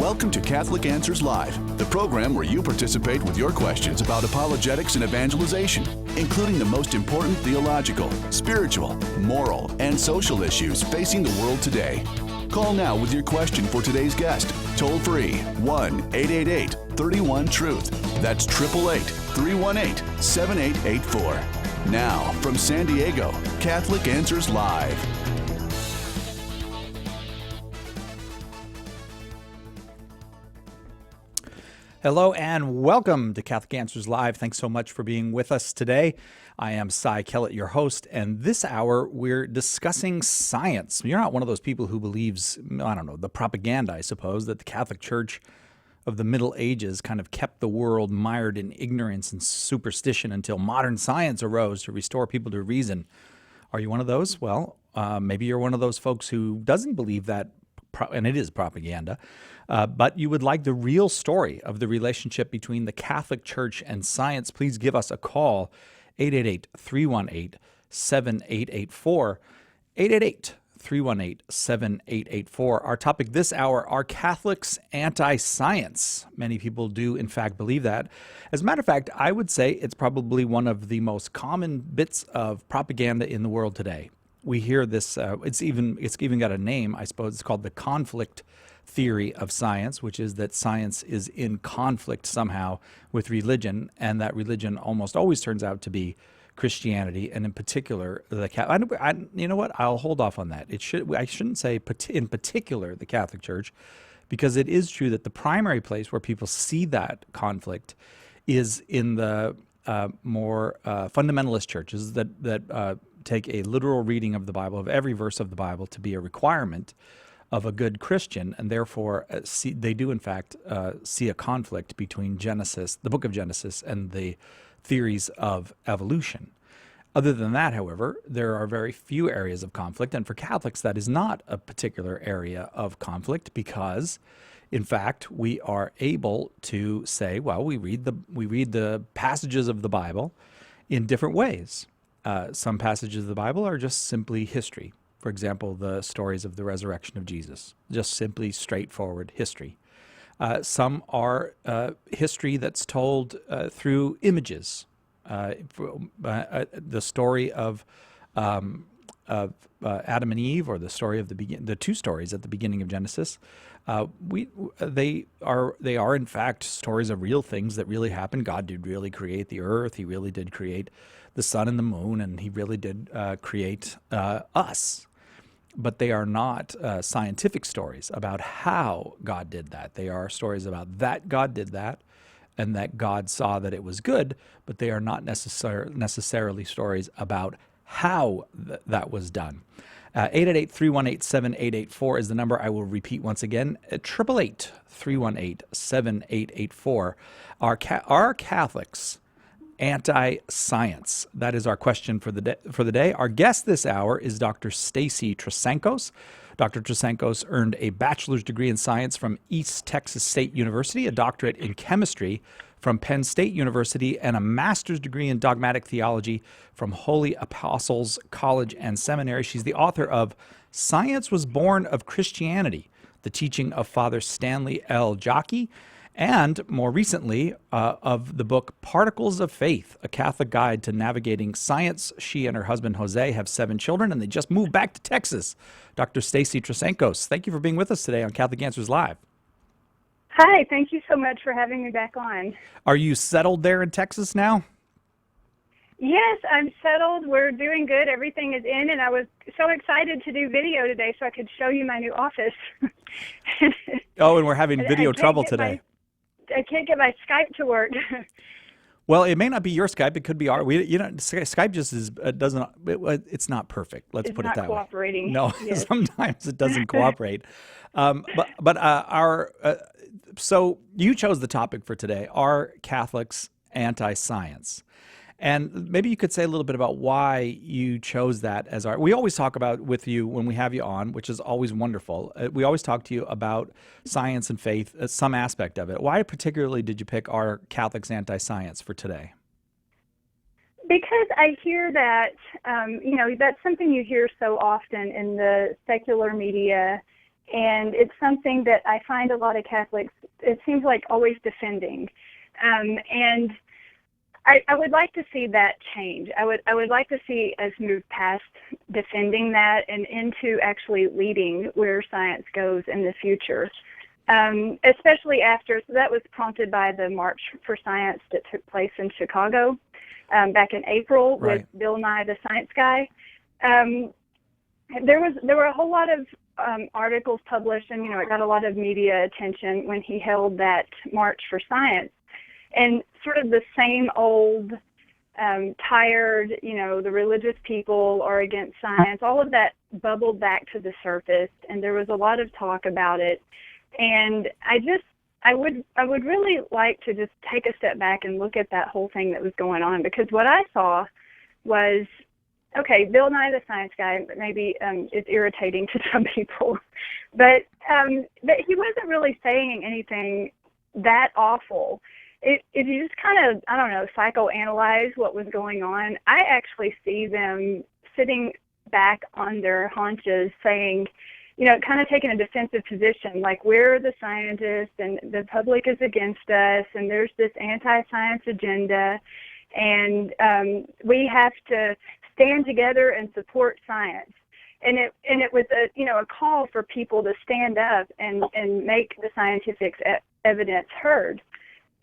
Welcome to Catholic Answers Live, the program where you participate with your questions about apologetics and evangelization, including the most important theological, spiritual, moral, and social issues facing the world today. Call now with your question for today's guest. Toll free 1-888-31-TRUTH. That's 888-318-7884. Now, from San Diego, Catholic Answers Live. Hello and welcome to Catholic Answers Live. Thanks so much for being with us today. I am Cy Kellett, your host, and this hour we're discussing science. You're not one of those people who believes, the propaganda, I suppose, that the Catholic Church of the Middle Ages kind of kept the world mired in ignorance and superstition until modern science arose to restore people to reason. Are you one of those? Well, maybe you're one of those folks who doesn't believe that, and it is propaganda, but you would like the real story of the relationship between the Catholic Church and science. Please give us a call, 888-318-7884, 888-318-7884. Our topic this hour, are Catholics anti-science? Many people do, in fact, believe that. As a matter of fact, I would say it's probably one of the most common bits of propaganda in the world today. We hear this, it's even got a name, I suppose. It's called the conflict theory of science, which is that science is in conflict somehow with religion, and that religion almost always turns out to be Christianity, and in particular the Catholic. You know what? I'll hold off on that. I shouldn't say in particular the Catholic Church, because it is true that the primary place where people see that conflict is in the more fundamentalist churches that take a literal reading of the Bible, of every verse of the Bible, to be a requirement of a good Christian, and therefore they do in fact see a conflict between Genesis, the book of Genesis, and the theories of evolution. Other than that, however, there are very few areas of conflict, and for Catholics that is not a particular area of conflict, because in fact we are able to say, well, we read the passages of the Bible in different ways. Some passages of the Bible are just simply history. For example, the stories of the resurrection of Jesus, just simply straightforward history. Some are history that's told through images. The story of Adam and Eve, or the story of the two stories at the beginning of Genesis. They are in fact stories of real things that really happened. God did really create the earth. He really did create the sun and the moon, and he really did create us. But they are not scientific stories about how God did that. They are stories about that God did that, and that God saw that it was good, but they are not necessarily stories about how that was done. 888-318-7884 is the number. I will repeat once again, 888-318-7884. Are Catholics anti-science? That is our question for the day. Our guest this hour is Dr. Stacy Trasancos. Dr. Trasancos earned a bachelor's degree in science from East Texas State University, a doctorate in chemistry from Penn State University, and a master's degree in dogmatic theology from Holy Apostles College and Seminary. She's the author of Science Was Born of Christianity, the teaching of Father Stanley L. Jockey, and more recently of the book Particles of Faith, a Catholic guide to navigating science. She and her husband Jose have 7 children, and they just moved back to Texas. Dr. Stacy Trasancos, thank you for being with us today on Catholic Answers Live. Hi, thank you so much for having me back on. Are you settled there in Texas now? Yes, I'm settled. We're doing good. Everything is in, and I was so excited to do video today so I could show you my new office. Oh, and we're having video trouble today. I can't get my Skype to work. Well, it may not be your Skype. It could be our. Skype just doesn't. It's not perfect. Let's put it that way. It's not cooperating. No, yes. Sometimes it doesn't cooperate. So you chose the topic for today: are Catholics anti-science? And maybe you could say a little bit about why you chose that as our. We always talk about with you when we have you on, which is always wonderful. We always talk to you about science and faith, some aspect of it. Why particularly did you pick Are Catholics Anti-Science for today? Because I hear that, that's something you hear so often in the secular media And it's something that I find a lot of Catholics, it seems like, always defending. And I would like to see that change. I would like to see us move past defending that and into actually leading where science goes in the future. Especially after, so that was prompted by the March for Science that took place in Chicago back in April with Bill Nye the Science Guy. There were a whole lot of articles published, and it got a lot of media attention when he held that March for Science. And sort of the same old, tired, the religious people are against science, all of that bubbled back to the surface, and there was a lot of talk about it. And I would really like to just take a step back and look at that whole thing that was going on, because what I saw was, okay, Bill Nye the Science Guy maybe is irritating to some people, but he wasn't really saying anything that awful. If you just kind of, psychoanalyze what was going on, I actually see them sitting back on their haunches saying, kind of taking a defensive position, like we're the scientists and the public is against us and there's this anti-science agenda and we have to stand together and support science. And it was a call for people to stand up and make the scientific evidence heard.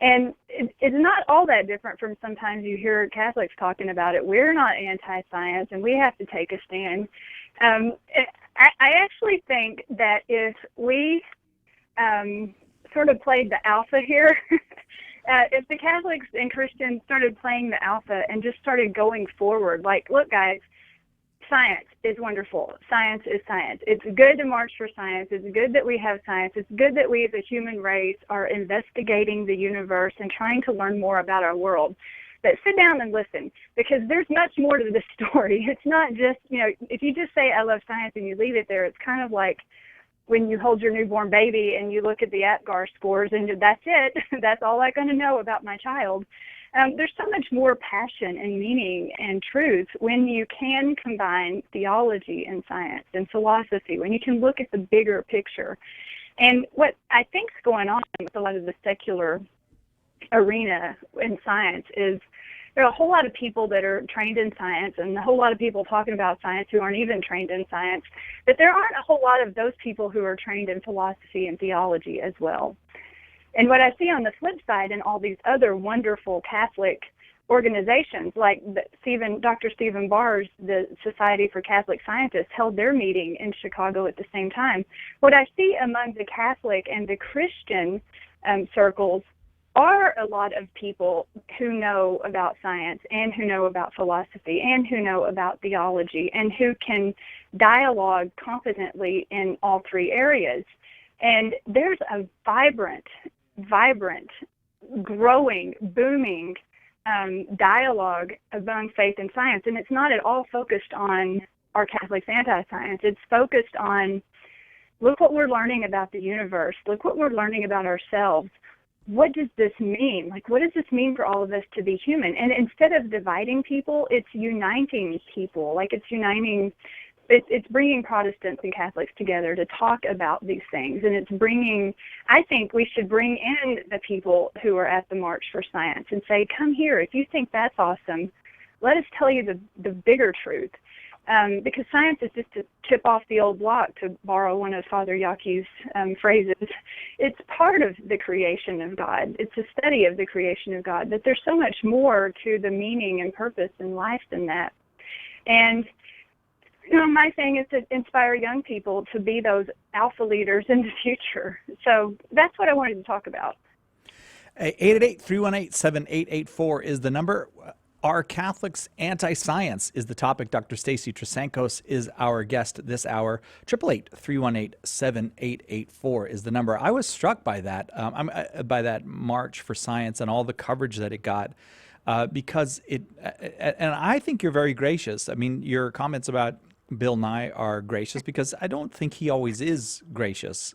And it's not all that different from sometimes you hear Catholics talking about it. We're not anti-science, and we have to take a stand. I actually think that if we sort of played the alpha here, if the Catholics and Christians started playing the alpha and just started going forward, like, look, guys, science is wonderful. Science is science. It's good to march for science. It's good that we have science. It's good that we as a human race are investigating the universe and trying to learn more about our world. But sit down and listen, because there's much more to this story. It's not just, if you just say I love science and you leave it there, it's kind of like when you hold your newborn baby and you look at the APGAR scores and that's it. That's all I'm going to know about my child. There's so much more passion and meaning and truth when you can combine theology and science and philosophy, when you can look at the bigger picture. And what I think's going on with a lot of the secular arena in science is there are a whole lot of people that are trained in science and a whole lot of people talking about science who aren't even trained in science, but there aren't a whole lot of those people who are trained in philosophy and theology as well. And what I see on the flip side in all these other wonderful Catholic organizations, like Dr. Stephen Barr's, the Society for Catholic Scientists, held their meeting in Chicago at the same time. What I see among the Catholic and the Christian circles are a lot of people who know about science and who know about philosophy and who know about theology and who can dialogue competently in all three areas. And there's a vibrant, growing, booming dialogue among faith and science. And it's not at all focused on our Catholics' anti-science. It's focused on, look what we're learning about the universe. Look what we're learning about ourselves. What does this mean? Like, what does this mean for all of us to be human? And instead of dividing people, it's uniting people. Like, it's bringing Protestants and Catholics together to talk about these things. And I think we should bring in the people who are at the March for Science and say, come here, if you think that's awesome, let us tell you the bigger truth. Because science is just a chip off the old block, to borrow one of Father Yaki's phrases. It's part of the creation of God. It's a study of the creation of God. But there's so much more to the meaning and purpose in life than that. And my thing is to inspire young people to be those alpha leaders in the future. So that's what I wanted to talk about. 888-318-7884 is the number. Are Catholics anti-science is the topic. Dr. Stacy Trasancos is our guest this hour. 888-318-7884 is the number. I was struck by that, by that March for Science and all the coverage that it got, because and I think you're very gracious. I mean, your comments about Bill Nye are gracious because I don't think he always is gracious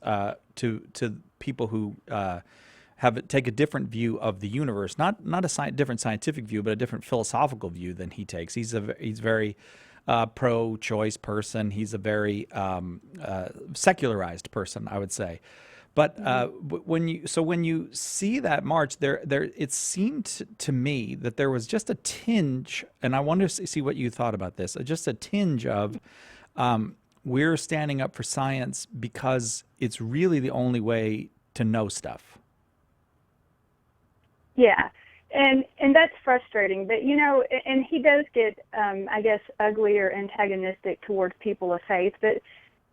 to people who take a different view of the universe, not a different scientific view, but a different philosophical view than he takes. He's very pro-choice person. He's a very secularized person, I would say. But when you see that march, there it seemed to me that there was just a tinge, and I wonder to see what you thought about this. Just a tinge of we're standing up for science because it's really the only way to know stuff. Yeah, and that's frustrating. But and he does get, I guess, ugly or antagonistic towards people of faith. But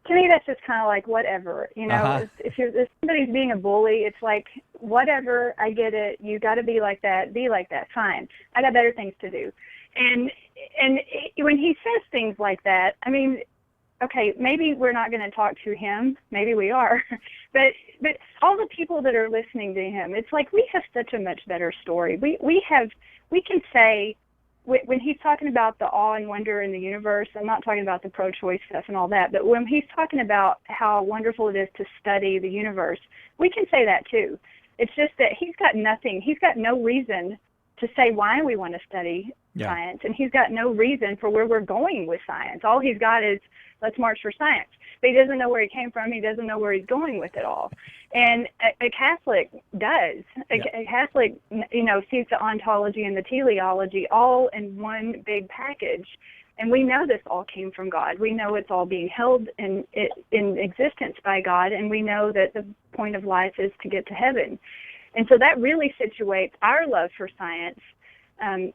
to me, that's just kind of like whatever. If somebody's being a bully, it's like whatever. I get it. You got to be like that. Be like that. Fine. I got better things to do. And when he says things like that, I mean, okay, maybe we're not going to talk to him. Maybe we are. But all the people that are listening to him, it's like we have such a much better story. We can say, when he's talking about the awe and wonder in the universe, I'm not talking about the pro-choice stuff and all that, but when he's talking about how wonderful it is to study the universe, we can say that too. It's just that he's got no reason to say why we want to study science, and he's got no reason for where we're going with science. All he's got is, let's march for science. But he doesn't know where he came from. He doesn't know where he's going with it all. And a Catholic does. A Catholic, sees the ontology and the teleology all in one big package. And we know this all came from God. We know it's all being held in existence by God, and we know that the point of life is to get to heaven. And so that really situates our love for science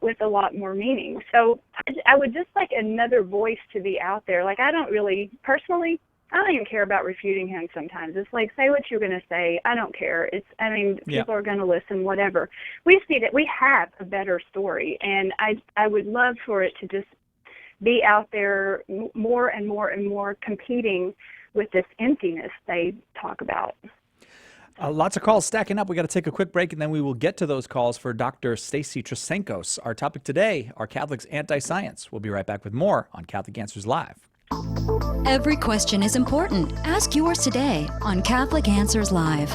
with a lot more meaning. So I would just like another voice to be out there. Like, I don't even care about refuting him sometimes. It's like, say what you're going to say. I don't care. People are going to listen, whatever. We see that we have a better story, and I would love for it to just be out there more and more and more, competing with this emptiness they talk about. Lots of calls stacking up. We got to take a quick break, and then we will get to those calls for Dr. Stacy Trasenkos. Our topic today, are Catholics anti-science? We'll be right back with more on Catholic Answers Live. Every question is important. Ask yours today on Catholic Answers Live.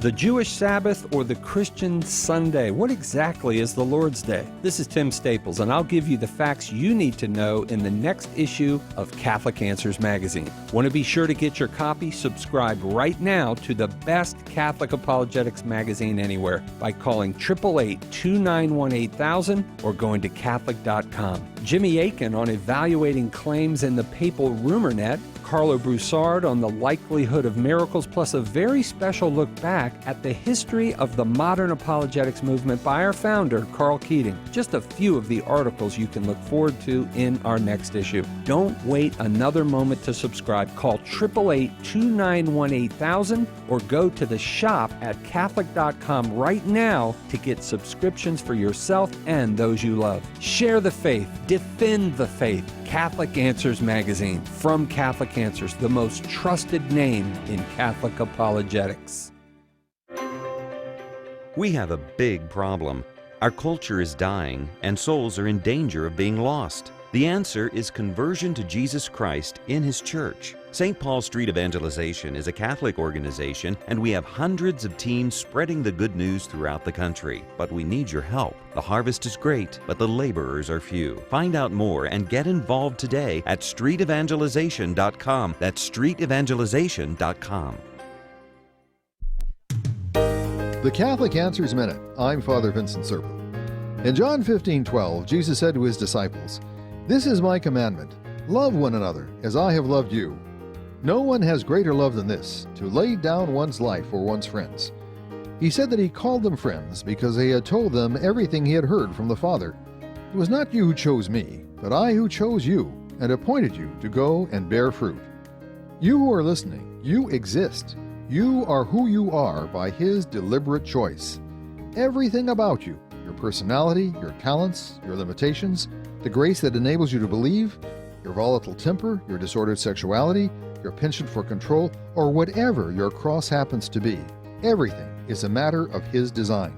The Jewish Sabbath or the Christian Sunday? What exactly is the Lord's Day? This is Tim Staples, and I'll give you the facts you need to know in the next issue of Catholic Answers magazine. Want to be sure to get your copy? Subscribe right now to the best Catholic apologetics magazine anywhere by calling 888-291-8000 or going to Catholic.com. Jimmy Akin on evaluating claims in the papal rumor net, Carlo Broussard on the likelihood of miracles, plus a very special look back at the history of the modern apologetics movement by our founder, Karl Keating. Just a few of the articles you can look forward to in our next issue. Don't wait another moment to subscribe. Call 888-291-8000 or go to the shop at Catholic.com right now to get subscriptions for yourself and those you love. Share the faith. Defend the faith. Catholic Answers magazine, from Catholic Answers, the most trusted name in Catholic apologetics. We have a big problem. Our culture is dying, and souls are in danger of being lost. The answer is conversion to Jesus Christ in His church. St. Paul Street Evangelization is a Catholic organization, and we have hundreds of teams spreading the good news throughout the country. But we need your help. The harvest is great, but the laborers are few. Find out more and get involved today at streetevangelization.com. That's streetevangelization.com. The Catholic Answers Minute. I'm Father Vincent Serpa. In John 15:12, Jesus said to His disciples, "This is my commandment, love one another as I have loved you. No one has greater love than this, to lay down one's life for one's friends." He said that He called them friends because He had told them everything He had heard from the Father. It was not you who chose me, but I who chose you and appointed you to go and bear fruit. You who are listening, you exist. You are who you are by His deliberate choice. Everything about you, your personality, your talents, your limitations, the grace that enables you to believe, your volatile temper, your disordered sexuality, your penchant for control, or whatever your cross happens to be, everything is a matter of His design.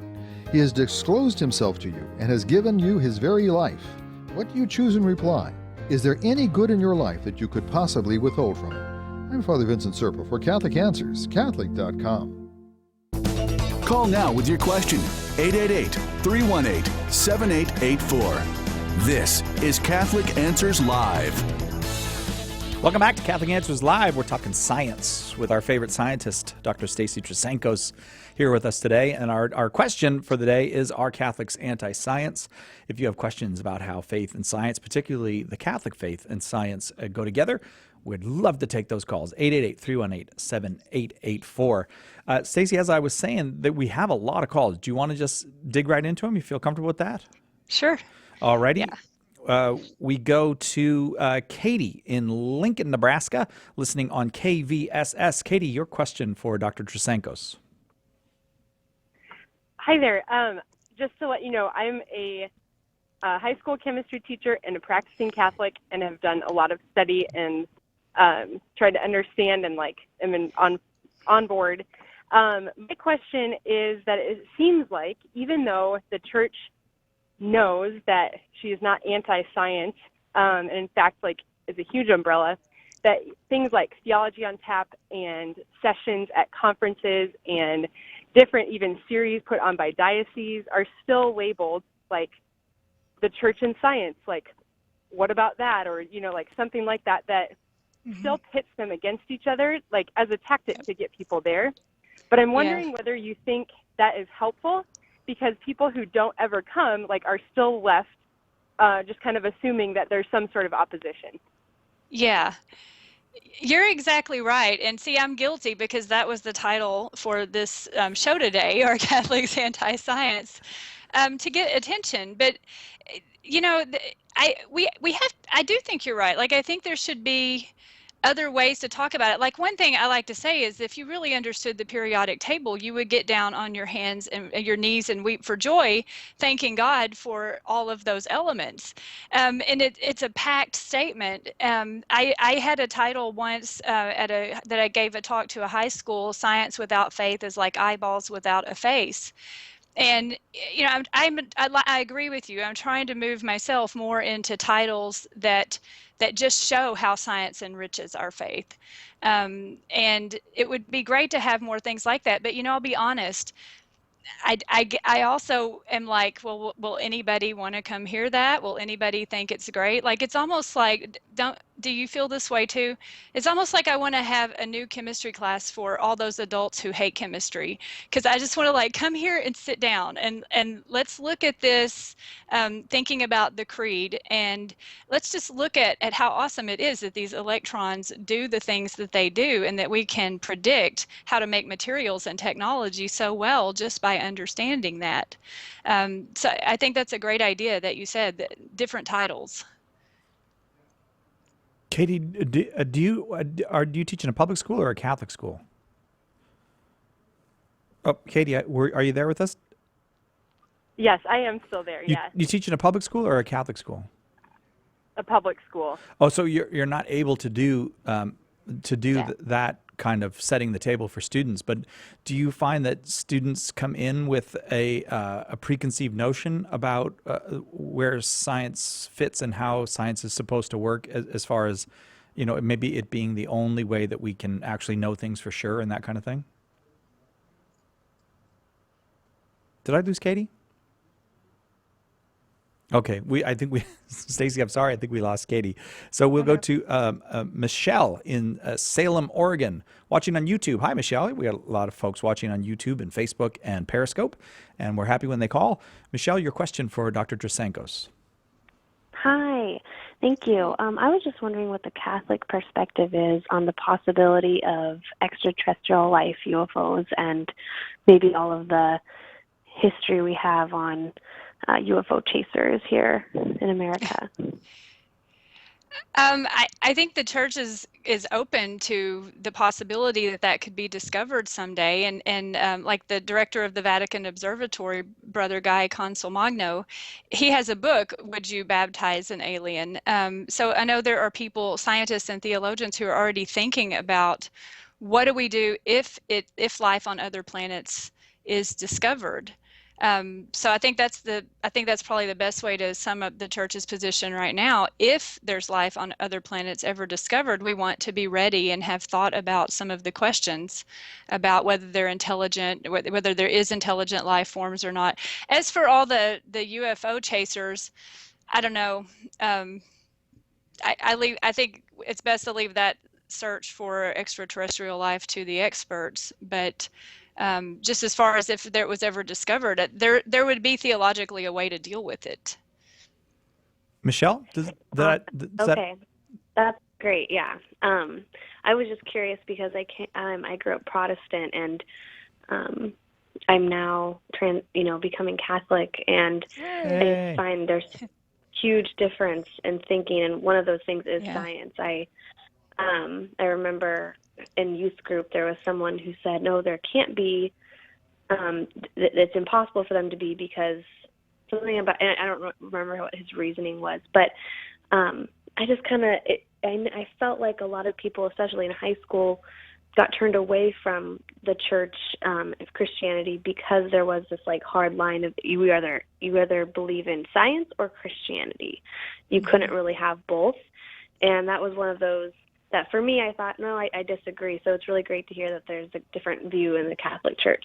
He has disclosed Himself to you and has given you His very life. What do you choose in reply? Is there any good in your life that you could possibly withhold from it? I'm Father Vincent Serpa for Catholic Answers, Catholic.com. Call now with your question, 888-318-7884. This is Catholic Answers Live. Welcome back to Catholic Answers Live. We're talking science with our favorite scientist, Dr. Stacy Trasancos, here with us today. And our question for the day is, are Catholics anti-science? If you have questions about how faith and science, particularly the Catholic faith and science, go together, we'd love to take those calls. 888-318-7884. Stacy, as I was saying, that we have a lot of calls. Do you want to just dig right into them? You feel comfortable with that? Sure. Alrighty. Yeah. We go to Katie in Lincoln, Nebraska, listening on KVSS. Katie, your question for Dr. Trasancos. Hi there. Just to let you know, I'm a high school chemistry teacher and a practicing Catholic, and have done a lot of study and tried to understand and am on board. My question is that it seems like even though the Church knows that she is not anti-science, and in fact, is a huge umbrella, that things like Theology on Tap and sessions at conferences and different even series put on by dioceses are still labeled like the Church and science. What about that? Or, something like that, still pits them against each other, as a tactic to get people there. But I'm wondering whether you think that is helpful, because people who don't ever come, are still left just kind of assuming that there's some sort of opposition. Yeah, you're exactly right. And see, I'm guilty because that was the title for this show today, Are Catholics Anti-Science, to get attention. But, I do think you're right. I think there should be other ways to talk about it. One thing I like to say is, if you really understood the periodic table, you would get down on your hands and your knees and weep for joy, thanking God for all of those elements. And it's a packed statement. I had a title once that I gave a talk to a high school: Science without faith is like eyeballs without a face. And I agree with you. I'm trying to move myself more into titles that just show how science enriches our faith. And it would be great to have more things like that. But I'll be honest. I also am well, will anybody want to come hear that? Will anybody think it's great? It's almost like, do you feel this way too? It's almost like I want to have a new chemistry class for all those adults who hate chemistry, because I just want to come here and sit down and let's look at this, thinking about the creed, and let's just look at how awesome it is that these electrons do the things that they do, and that we can predict how to make materials and technology so well just by understanding that. So I think that's a great idea that you said, that different titles. Katie, do you teach in a public school or a Catholic school? Oh, Katie, are you there with us? Yes, I am still there. Yes. You teach in a public school or a Catholic school? A public school. Oh, so you're not able to do that kind of setting the table for students. But do you find that students come in with a preconceived notion about where science fits and how science is supposed to work, as far as, maybe it being the only way that we can actually know things for sure and that kind of thing? Did I lose Katie? Okay, Stacy, I'm sorry, I think we lost Katie. So we'll go to Michelle in Salem, Oregon, watching on YouTube. Hi, Michelle. We got a lot of folks watching on YouTube and Facebook and Periscope, and we're happy when they call. Michelle, your question for Dr. Trasancos. Hi, thank you. I was just wondering what the Catholic perspective is on the possibility of extraterrestrial life, UFOs, and maybe all of the history we have on UFO chasers here in America. I think the Church is open to the possibility that could be discovered someday, and like the director of the Vatican Observatory, Brother Guy Consolmagno, he has a book, Would You Baptize an Alien? So I know there are people, scientists and theologians, who are already thinking about what do we do if life on other planets is discovered. So I think that's probably the best way to sum up the Church's position right now. If there's life on other planets ever discovered, we want to be ready and have thought about some of the questions about whether they're intelligent, whether there is intelligent life forms or not. As for all the UFO chasers, I don't know. I think it's best to leave that search for extraterrestrial life to the experts. But just as far as if there was ever discovered, there would be theologically a way to deal with it. Michelle, does that Okay, that's great. Yeah, I was just curious because I grew up Protestant, and I'm now becoming Catholic, and I find there's huge difference in thinking, and one of those things is science. I remember in youth group there was someone who said, no, there can't be, it's impossible for them to be because something about, and I don't remember what his reasoning was, but I just I felt like a lot of people, especially in high school, got turned away from the church of Christianity because there was this like hard line of you either believe in science or Christianity. You couldn't really have both, and that was one of those that for me I thought, no, I disagree. So it's really great to hear that there's a different view in the Catholic Church.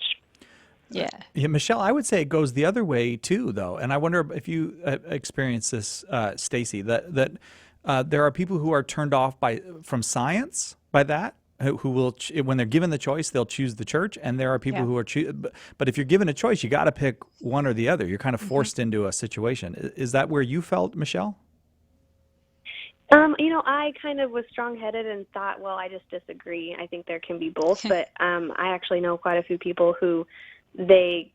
Yeah, Michelle, I would say it goes the other way too, though, and I wonder if you experience this, Stacy, that there are people who are turned off from science by that, who will, when they're given the choice, they'll choose the church, and there are people who are but if you're given a choice, you got to pick one or the other. You're kind of forced into a situation. Is that where you felt, Michelle? I kind of was strong-headed and thought, well, I just disagree. I think there can be both, but I actually know quite a few people who they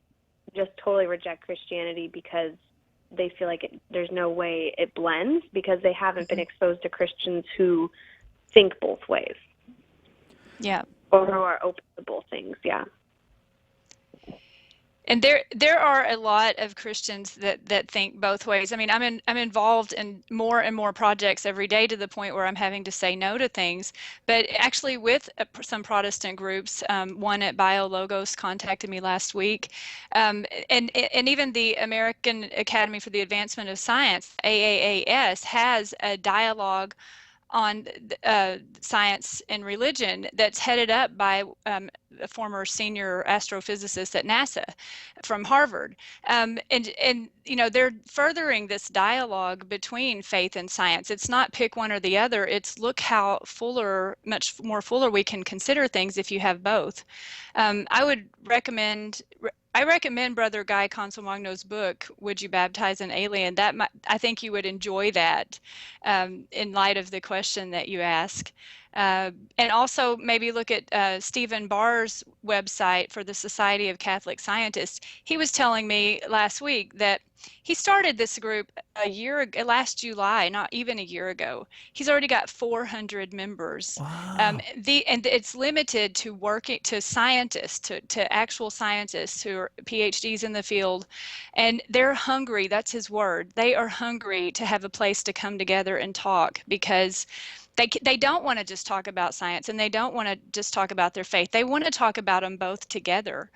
just totally reject Christianity because they feel like there's no way it blends because they haven't been exposed to Christians who think both ways. Yeah. Or who are open to both things, yeah. And there are a lot of Christians that think both ways. I mean, I'm involved in more and more projects every day to the point where I'm having to say no to things. But actually, with some Protestant groups, one at BioLogos contacted me last week, and even the American Academy for the Advancement of Science, AAAS, has a dialogue on science and religion that's headed up by a former senior astrophysicist at NASA from Harvard. And they're furthering this dialogue between faith and science. It's not pick one or the other. It's look how much more fuller we can consider things if you have both. I recommend Brother Guy Consolmagno's book, Would You Baptize an Alien? I think you would enjoy that in light of the question that you ask. And also maybe look at Stephen Barr's website for the Society of Catholic Scientists. He was telling me last week that he started this group last July, not even a year ago. He's already got 400 members. Wow. And it's limited to scientists, to actual scientists who are PhDs in the field. And they're hungry, that's his word. They are hungry to have a place to come together and talk because they don't want to just talk about science and they don't want to just talk about their faith. They want to talk about them both together.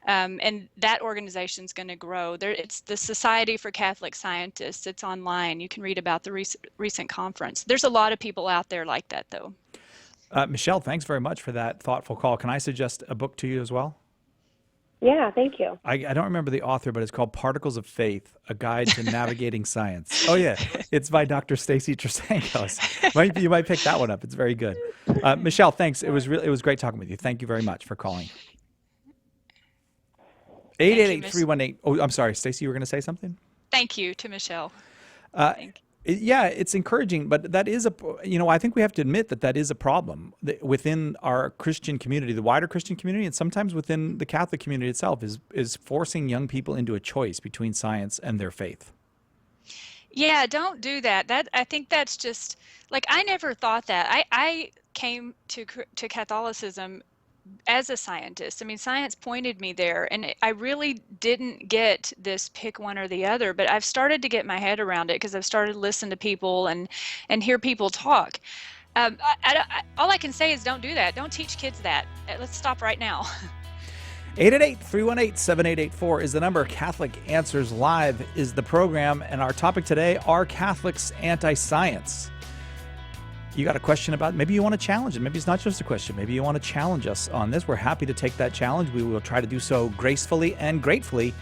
And that organization is going to grow. It's the Society for Catholic Scientists. It's online. You can read about the recent conference. There's a lot of people out there like that, though. Michelle, thanks very much for that thoughtful call. Can I suggest a book to you as well? Yeah, thank you. I don't remember the author, but it's called Particles of Faith, A Guide to Navigating Science. Oh, yeah. It's by Dr. Stacy Trasancos. You might pick that one up. It's very good. Michelle, thanks. It was great talking with you. Thank you very much for calling. 888-318. Oh, I'm sorry. Stacy, you were going to say something? Thank you to Michelle. Yeah, it's encouraging, but that is I think we have to admit that is a problem within our Christian community, the wider Christian community, and sometimes within the Catholic community itself, is forcing young people into a choice between science and their faith. Yeah, don't do that. I think that's just, like, I never thought that. I came to Catholicism as a scientist. I mean, science pointed me there, and I really didn't get this pick one or the other, but I've started to get my head around it because I've started to listen to people and hear people talk. All I can say is don't do that. Don't teach kids that. Let's stop right now. 888-318-7884 is the number. Catholic Answers Live is the program, and our topic today, are Catholics anti-science? You got a question about, maybe you want to challenge it. Maybe it's not just a question. Maybe you want to challenge us on this. We're happy to take that challenge. We will try to do so gracefully and gratefully.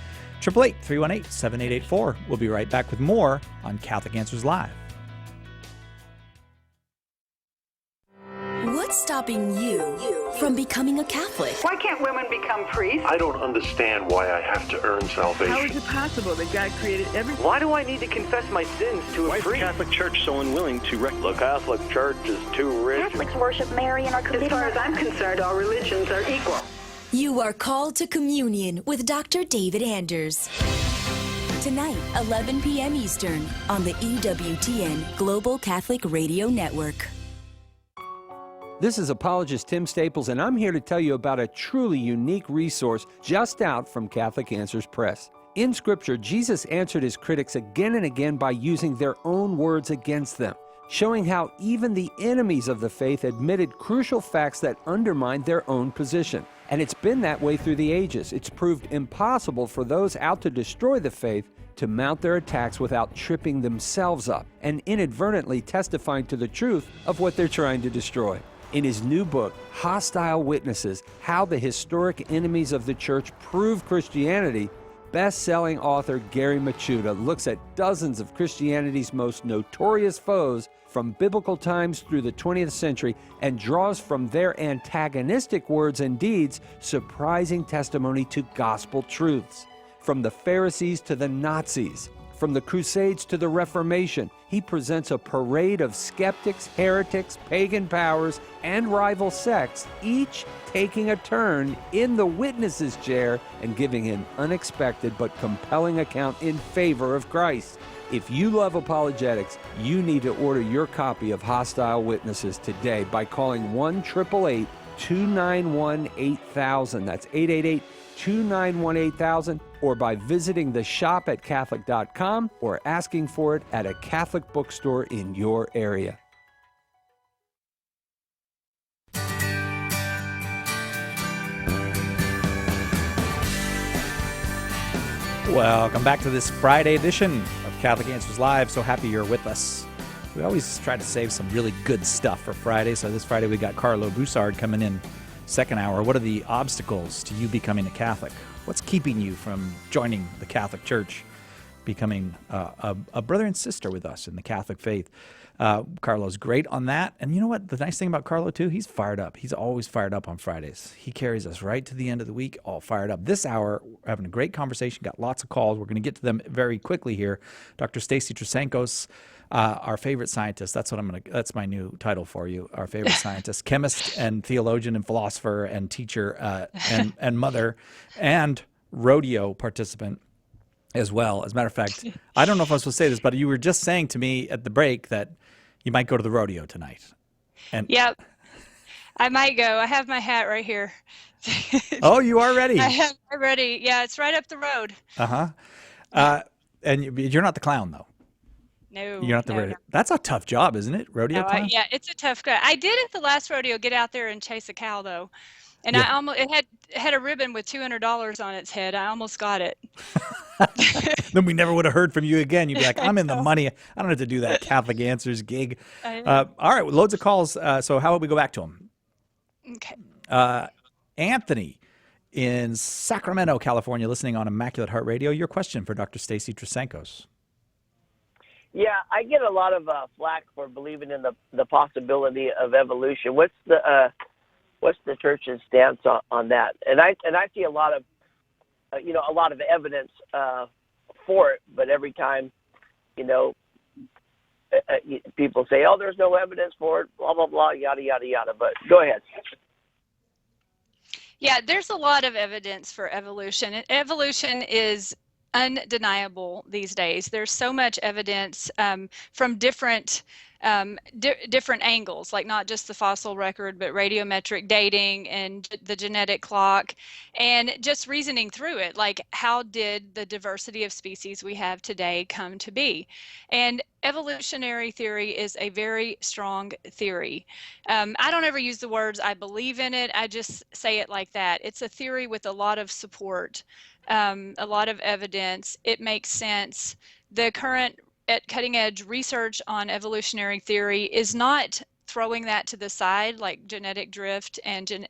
888-318-7884. We'll be right back with more on Catholic Answers Live. What's stopping you from becoming a Catholic? Why can't women become priests? I don't understand why I have to earn salvation. How is it possible that God created everything? Why do I need to confess my sins to a priest? Why is the Catholic Church so unwilling to recognize? The Catholic Church is too rich. Catholics worship Mary and are committed. As far as I'm concerned, all religions are equal. You are called to communion with Dr. David Anders. Tonight, 11 p.m. Eastern on the EWTN Global Catholic Radio Network. This is apologist Tim Staples, and I'm here to tell you about a truly unique resource just out from Catholic Answers Press. In Scripture, Jesus answered his critics again and again by using their own words against them, showing how even the enemies of the faith admitted crucial facts that undermined their own position. And it's been that way through the ages. It's proved impossible for those out to destroy the faith to mount their attacks without tripping themselves up and inadvertently testifying to the truth of what they're trying to destroy. In his new book, Hostile Witnesses, How the Historic Enemies of the Church Prove Christianity, best-selling author Gary Machuda looks at dozens of Christianity's most notorious foes from biblical times through the 20th century and draws from their antagonistic words and deeds surprising testimony to gospel truths. From the Pharisees to the Nazis, from the Crusades to the Reformation, he presents a parade of skeptics, heretics, pagan powers, and rival sects, each taking a turn in the witness's chair and giving an unexpected but compelling account in favor of Christ. If you love apologetics, you need to order your copy of Hostile Witnesses today by calling 1-888-291-8000. That's 888-291-8000, or by visiting the shop at Catholic.com or asking for it at a Catholic bookstore in your area. Welcome back to this Friday edition of Catholic Answers Live. So happy you're with us. We always try to save some really good stuff for Friday. So this Friday we got Carlo Broussard coming in second hour. What are the obstacles to you becoming a Catholic? What's keeping you from joining the Catholic Church, becoming a brother and sister with us in the Catholic faith? Carlo's great on that. And you know what? The nice thing about Carlo, too, he's fired up. He's always fired up on Fridays. He carries us right to the end of the week, all fired up. This hour, we're having a great conversation, got lots of calls. We're going to get to them very quickly here. Dr. Stacy Trasancos, our favorite scientist. That's my new title for you. Our favorite scientist, chemist and theologian and philosopher and teacher and mother and rodeo participant as well. As a matter of fact, I don't know if I was supposed to say this, but you were just saying to me at the break that you might go to the rodeo tonight. And yep, I might go. I have my hat right here. Oh, you are ready? I have it ready. Yeah, it's right up the road. And you're not the clown, though. No, you're not the rodeo. That's a tough job, isn't it? Rodeo clown? Yeah, it's a tough guy. I did at the last rodeo get out there and chase a cow though, and Yeah. it had a ribbon with $200 on its head. I almost got it. Then we never would have heard from you again. You'd be like, I'm in the money. I don't have to do that Catholic Answers gig. All right, loads of calls. So how about we go back to them? Okay. Anthony in Sacramento, California, listening on Immaculate Heart Radio. Your question for Dr. Stacy Trasancos. Yeah, I get a lot of flack for believing in the possibility of evolution. What's the church's stance on that? And I see a lot of evidence for it, but every time, people say, "Oh, there's no evidence for it," blah blah blah, yada yada yada. But go ahead. Yeah, there's a lot of evidence for evolution. And evolution is undeniable these days. There's so much evidence from different angles, like not just the fossil record, but radiometric dating and the genetic clock, and just reasoning through it, like how did the diversity of species we have today come to be? And evolutionary theory is a very strong theory. I don't ever use the words "I believe in it." I just say it like that. It's a theory with a lot of support, a lot of evidence. It makes sense. The current cutting edge research on evolutionary theory is not throwing that to the side like genetic drift and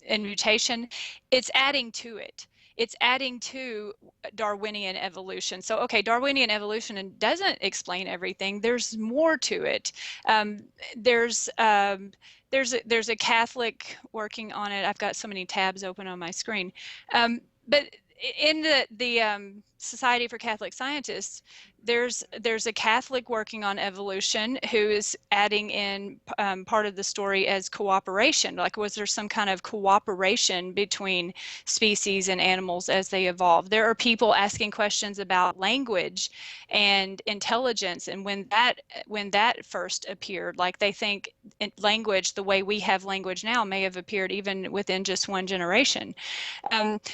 mutation. It's adding to it. it's adding to Darwinian evolution. So, okay, Darwinian evolution doesn't explain everything. There's more to it. There's a Catholic working on it. I've got so many tabs open on my screen. But in the Society for Catholic Scientists, there's a Catholic working on evolution who is adding in part of the story as cooperation. Like, was there some kind of cooperation between species and animals as they evolved? There are people asking questions about language and intelligence, and when that first appeared, like they think language, the way we have language now, may have appeared even within just one generation.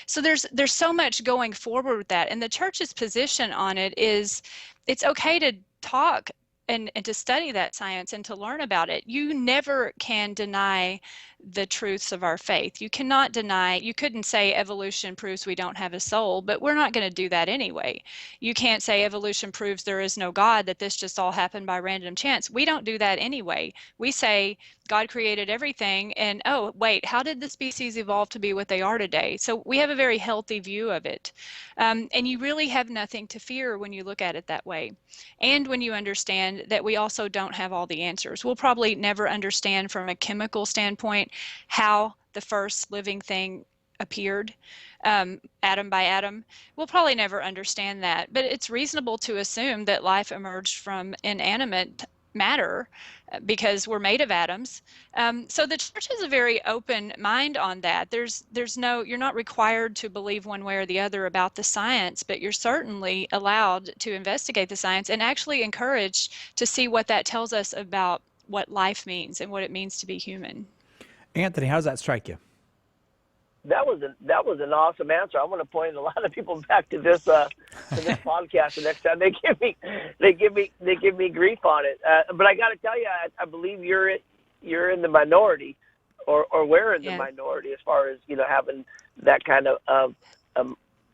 So there's so much going forward with that, and the church's position on it is it's okay to talk and to study that science and to learn about it. You never can deny the truths of our faith. You cannot deny, you couldn't say evolution proves we don't have a soul, but we're not going to do that anyway. You can't say evolution proves there is no God, that this just all happened by random chance. We don't do that anyway. We say God created everything, and oh, wait, how did the species evolve to be what they are today? So we have a very healthy view of it. And you really have nothing to fear when you look at it that way. And when you understand that we also don't have all the answers. We'll probably never understand from a chemical standpoint how the first living thing appeared, atom by atom. We'll probably never understand that, but it's reasonable to assume that life emerged from inanimate matter because we're made of atoms. So the church has a very open mind on that. You're not required to believe one way or the other about the science, but you're certainly allowed to investigate the science and actually encouraged to see what that tells us about what life means and what it means to be human. Anthony, how does that strike you? That was an awesome answer. I want to point a lot of people back to this podcast the next time they give me grief on it. But I got to tell you, I believe you're in the minority, or we're in the minority as far as having that kind of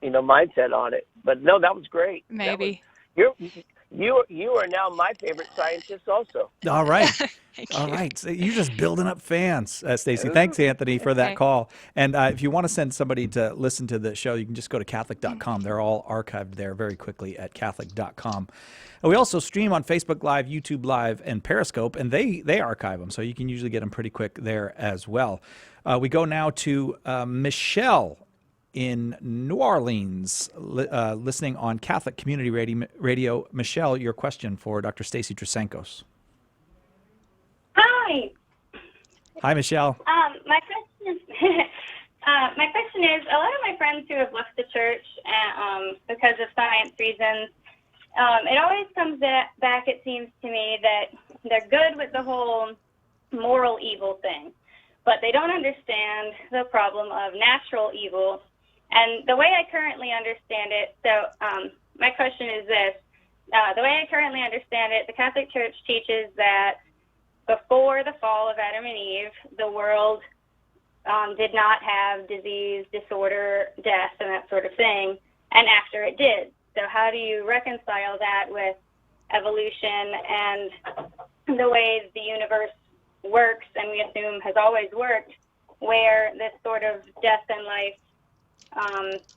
mindset on it. But no, that was great. Maybe you are now my favorite scientist also. All right. All right. So you're just building up fans, Stacy. Thanks, Anthony, for that call. And if you want to send somebody to listen to the show, you can just go to Catholic.com. They're all archived there very quickly at Catholic.com. And we also stream on Facebook Live, YouTube Live, and Periscope, and they archive them, so you can usually get them pretty quick there as well. We go now to Michelle in New Orleans, listening on Catholic Community Radio. Michelle, your question for Dr. Stacy Trasancos. Hi. Hi, Michelle. My question is, a lot of my friends who have left the church because of science reasons, it always comes back, it seems to me, that they're good with the whole moral evil thing, but they don't understand the problem of natural evil. And the way I currently understand it, my question is this. The way I currently understand it, the Catholic Church teaches that before the fall of Adam and Eve, the world did not have disease, disorder, death, and that sort of thing, and after it did. So how do you reconcile that with evolution and the way the universe works, and we assume has always worked, where this sort of death and life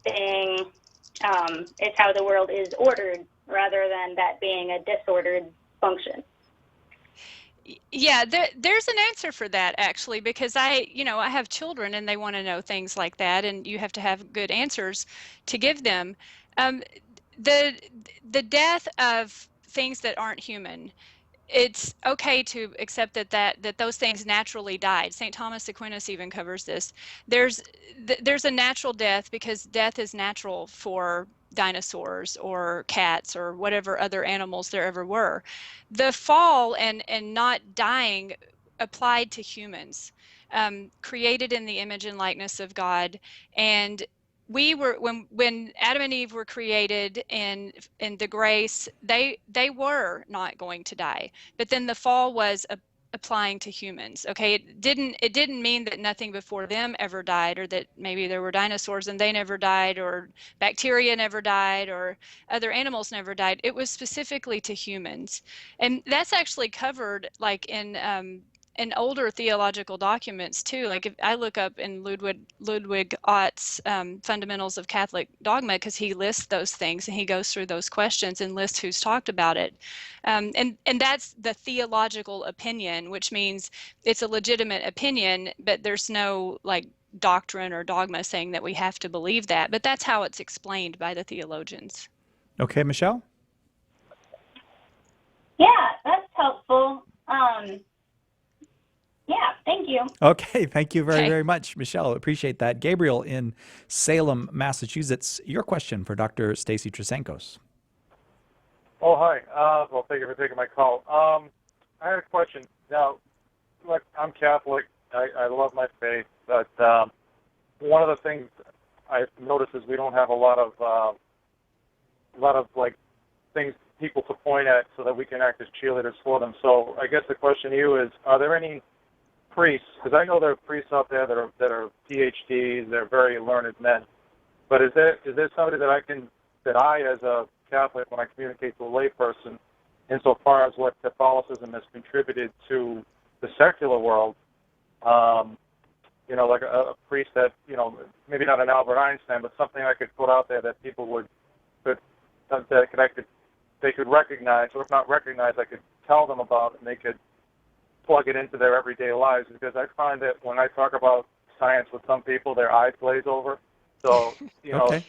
thing is how the world is ordered, rather than that being a disordered function? Yeah, there's an answer for that, actually, because I have children and they want to know things like that, and you have to have good answers to give them. The death of things that aren't human, it's okay to accept that those things naturally died. St. Thomas Aquinas even covers this. There's a natural death because death is natural for dinosaurs or cats or whatever other animals there ever were. The fall and not dying applied to humans, created in the image and likeness of God. And we were, when Adam and Eve were created in the grace, they were not going to die. But then the fall was applying to humans. Okay, it didn't mean that nothing before them ever died, or that maybe there were dinosaurs and they never died, or bacteria never died, or other animals never died. It was specifically to humans, and that's actually covered like in in older theological documents too. Like if I look up in Ludwig Ott's Fundamentals of Catholic Dogma, because he lists those things and he goes through those questions and lists who's talked about it. And that's the theological opinion, which means it's a legitimate opinion, but there's no like doctrine or dogma saying that we have to believe that. But that's how it's explained by the theologians. Okay, Michelle? Yeah, that's helpful. Yeah, thank you. Okay, thank you very much, Michelle. Appreciate that. Gabriel in Salem, Massachusetts, your question for Dr. Stacy Trasancos. Oh, hi. Well, thank you for taking my call. I had a question. Now, look, I'm Catholic. I love my faith, but one of the things I've noticed is we don't have a lot of like things people to point at so that we can act as cheerleaders for them. So I guess the question to you is: are there any priests? Because I know there are priests out there that are PhDs. They're very learned men. But is there somebody that I as a Catholic, when I communicate to a layperson, insofar as what Catholicism has contributed to the secular world, like a priest that, maybe not an Albert Einstein, but something I could put out there that people they could recognize, or if not recognize, I could tell them about, and they could plug it into their everyday lives. Because I find that when I talk about science with some people, their eyes glaze over. So, Okay.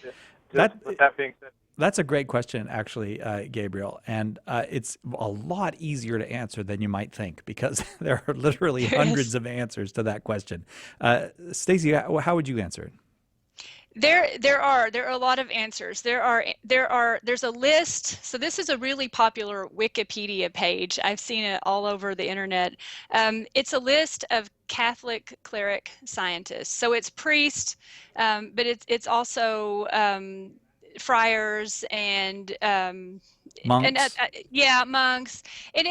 with that being said. That's a great question, actually, Gabriel, and it's a lot easier to answer than you might think, because there are literally hundreds of answers to that question. Stacy, how would you answer it? There are a lot of answers. There's a list. So this is a really popular Wikipedia page. I've seen it all over the internet. It's a list of Catholic cleric scientists. So it's priests, but it's also friars and monks. And monks. And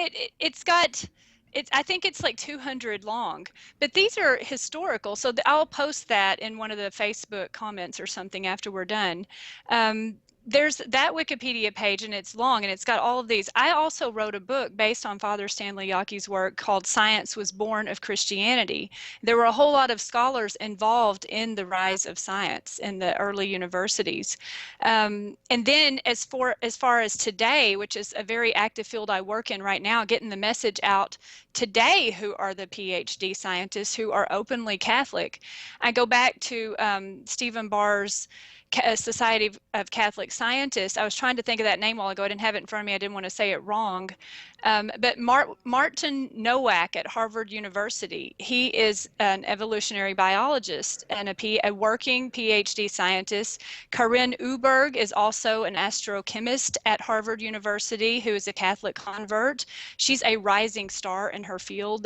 I think it's like 200 long, but these are historical. So I'll post that in one of the Facebook comments or something after we're done. There's that Wikipedia page, and it's long, and it's got all of these. I also wrote a book based on Father Stanley Yockey's work called Science Was Born of Christianity. There were a whole lot of scholars involved in the rise of science in the early universities. And then as far as today, which is a very active field I work in right now, getting the message out today, who are the PhD scientists who are openly Catholic. I go back to Stephen Barr's Society of Catholic Scientists. I was trying to think of that name a while ago. I didn't have it in front of me. I didn't want to say it wrong. But Martin Nowak at Harvard University, he is an evolutionary biologist and a working PhD scientist. Karin Uberg is also an astrochemist at Harvard University who is a Catholic convert. She's a rising star in her field.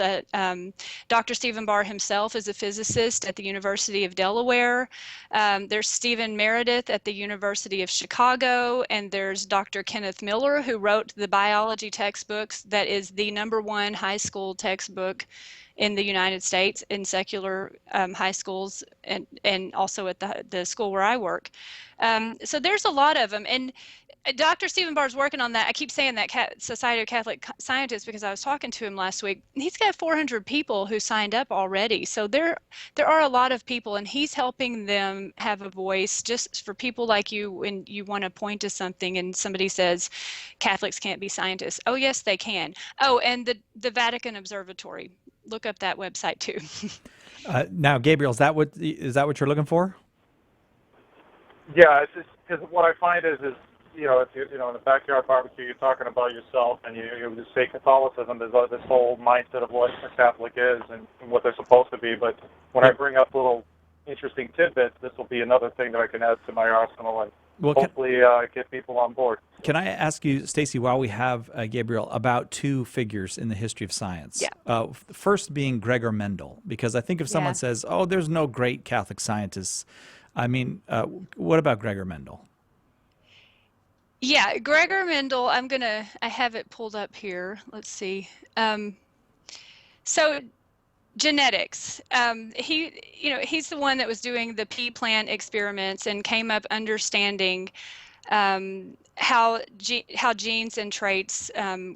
Dr. Stephen Barr himself is a physicist at the University of Delaware. There's Stephen Meredith at the University of Chicago, and there's Dr. Kenneth Miller, who wrote the biology textbooks that is the #1 high school textbook in the United States in secular high schools, and also at the school where I work. So there's a lot of them. And Dr. Stephen Barr's working on that. I keep saying that Society of Catholic Scientists because I was talking to him last week. He's got 400 people who signed up already. So there are a lot of people, and he's helping them have a voice. Just for people like you, when you want to point to something and somebody says Catholics can't be scientists. Oh, yes, they can. Oh, and the Vatican Observatory. Look up that website too. Now, Gabriel, is that what you're looking for? Yeah, it's just because what I find is if you in the backyard barbecue, you're talking about yourself, and you just say Catholicism. There's this whole mindset of what a Catholic is and what they're supposed to be. But when I bring up little interesting tidbits, this will be another thing that I can add to my arsenal and hopefully get people on board. Can I ask you, Stacy, while we have Gabriel, about two figures in the history of science? Yeah. First being Gregor Mendel, because I think if someone says, "Oh, there's no great Catholic scientists," I mean, what about Gregor Mendel? Yeah, Gregor Mendel, I have it pulled up here. Let's see. So genetics, he's the one that was doing the pea plant experiments and came up understanding how genes and traits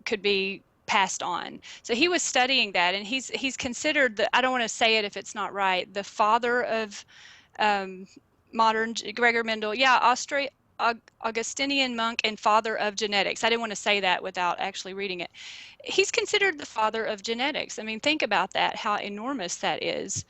could be passed on. So he was studying that, and he's considered I don't want to say it if it's not right, the father of modern Gregor Mendel. Yeah, Augustinian monk and father of genetics. I didn't want to say that without actually reading it. He's considered the father of genetics. I mean, think about that, how enormous that is.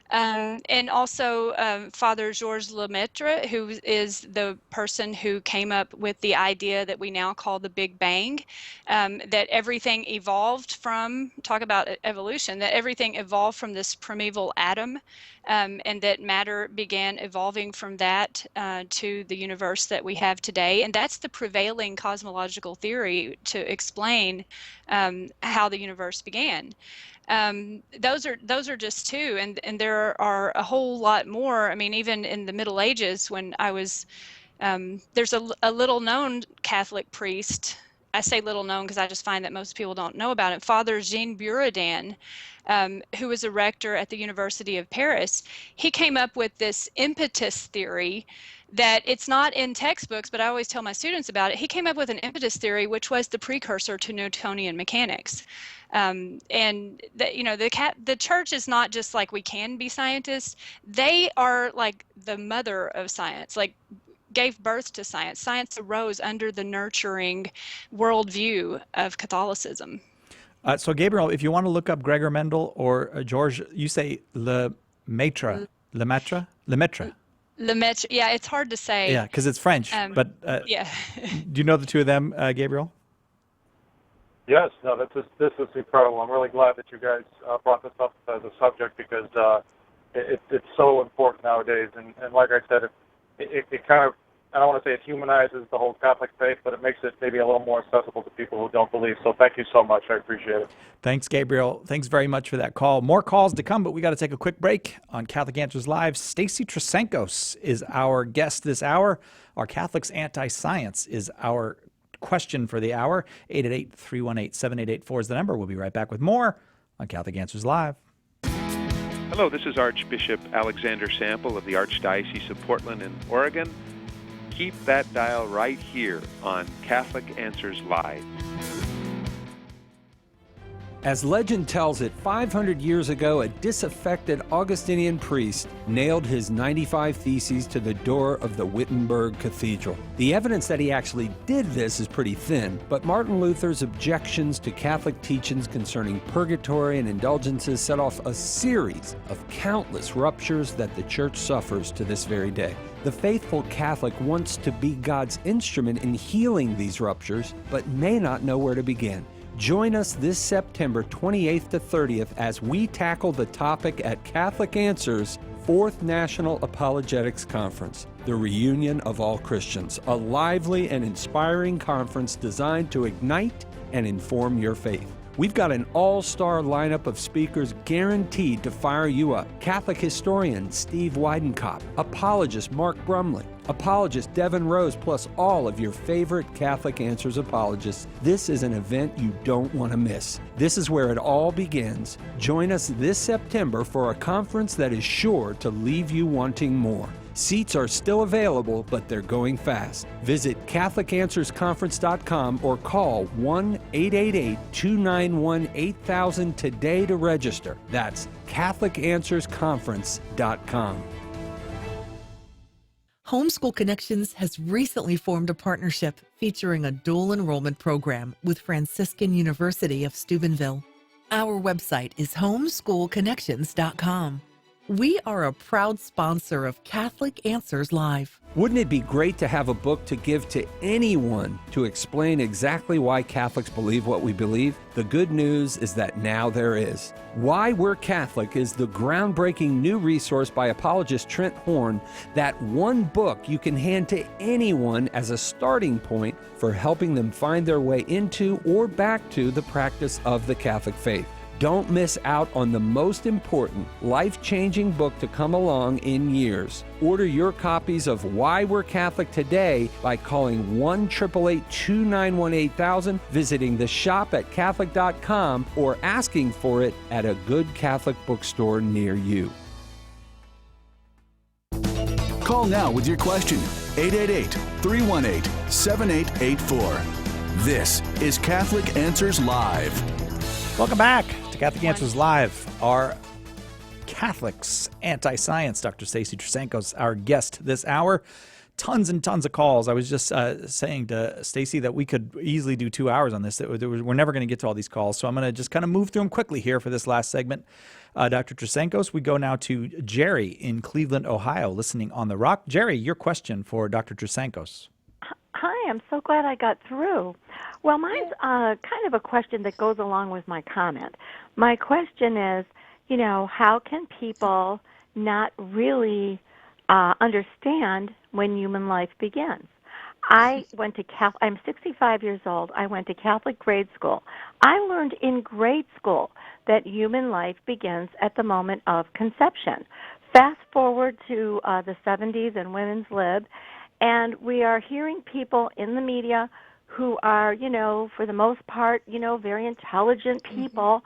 And also Father Georges Lemaitre, who is the person who came up with the idea that we now call the Big Bang, that everything evolved from, talk about evolution, that everything evolved from this primeval atom, and that matter began evolving from that to the universe that we have today. And that's the prevailing cosmological theory to explain how the universe began. Those are just two, and there are a whole lot more. I mean, even in the Middle Ages, when I was, there's a little known Catholic priest. I say little known because I just find that most people don't know about it. Father Jean Buridan, who was a rector at the University of Paris, he came up with this impetus theory that it's not in textbooks, but I always tell my students about it. He came up with an impetus theory, which was the precursor to Newtonian mechanics. And the church is not just like we can be scientists. They are like the mother of science, like gave birth to science. Science arose under the nurturing worldview of Catholicism. So Gabriel, if you want to look up Gregor Mendel or George, you say Lemaitre. Yeah, it's hard to say. Yeah, because it's French. But yeah. Do you know the two of them, Gabriel? Yes, no, this is incredible. I'm really glad that you guys brought this up as a subject because it's so important nowadays. And like I said, it kind of, I don't want to say it humanizes the whole Catholic faith, but it makes it maybe a little more accessible to people who don't believe. So thank you so much. I appreciate it. Thanks, Gabriel. Thanks very much for that call. More calls to come, but we got to take a quick break on Catholic Answers Live. Stacy Trasenkos is our guest this hour. Our Catholics Anti-Science is our question for the hour. 888-318-7884 is the number. We'll be right back with more on Catholic Answers Live. Hello, this is Archbishop Alexander Sample of the Archdiocese of Portland in Oregon. Keep that dial right here on Catholic Answers Live. As legend tells it, 500 years ago, a disaffected Augustinian priest nailed his 95 Theses to the door of the Wittenberg Cathedral. The evidence that he actually did this is pretty thin, but Martin Luther's objections to Catholic teachings concerning purgatory and indulgences set off a series of countless ruptures that the Church suffers to this very day. The faithful Catholic wants to be God's instrument in healing these ruptures, but may not know where to begin. Join us this September 28th to 30th as we tackle the topic at Catholic Answers' 4th National Apologetics Conference, the reunion of all Christians, a lively and inspiring conference designed to ignite and inform your faith. We've got an all-star lineup of speakers guaranteed to fire you up. Catholic historian Steve Weidenkopf, apologist Mark Brumley, apologist Devin Rose, plus all of your favorite Catholic Answers apologists. This is an event you don't want to miss. This is where it all begins. Join us this September for a conference that is sure to leave you wanting more. Seats are still available, but they're going fast. Visit CatholicAnswersConference.com or call 1-888-291-8000 today to register. That's CatholicAnswersConference.com. Homeschool Connections has recently formed a partnership featuring a dual enrollment program with Franciscan University of Steubenville. Our website is homeschoolconnections.com. We are a proud sponsor of Catholic Answers Live. Wouldn't it be great to have a book to give to anyone to explain exactly why Catholics believe what we believe? The good news is that now there is. Why We're Catholic is the groundbreaking new resource by apologist Trent Horn, that one book you can hand to anyone as a starting point for helping them find their way into or back to the practice of the Catholic faith. Don't miss out on the most important, life-changing book to come along in years. Order your copies of Why We're Catholic today by calling 1-888-291-8000, visiting the shop at Catholic.com, or asking for it at a good Catholic bookstore near you. Call now with your question. 888-318-7884. This is Catholic Answers Live. Welcome back to Catholic Answers Live. Our Catholics Anti-Science, Dr. Stacy Trasanko is our guest this hour. Tons and tons of calls. I was just saying to Stacy that we could easily do 2 hours on this. We're never going to get to all these calls, so I'm going to just kind of move through them quickly here for this last segment. Dr. Trasankos, we go now to Jerry in Cleveland, Ohio, listening on The Rock. Jerry, your question for Dr. Trasankos. Hi, I'm so glad I got through. Well, mine's kind of a question that goes along with my comment. My question is, how can people not really understand when human life begins? I'm 65 years old. I went to Catholic grade school. I learned in grade school that human life begins at the moment of conception. Fast forward to the 70s and women's lib, and we are hearing people in the media who are, for the most part, very intelligent people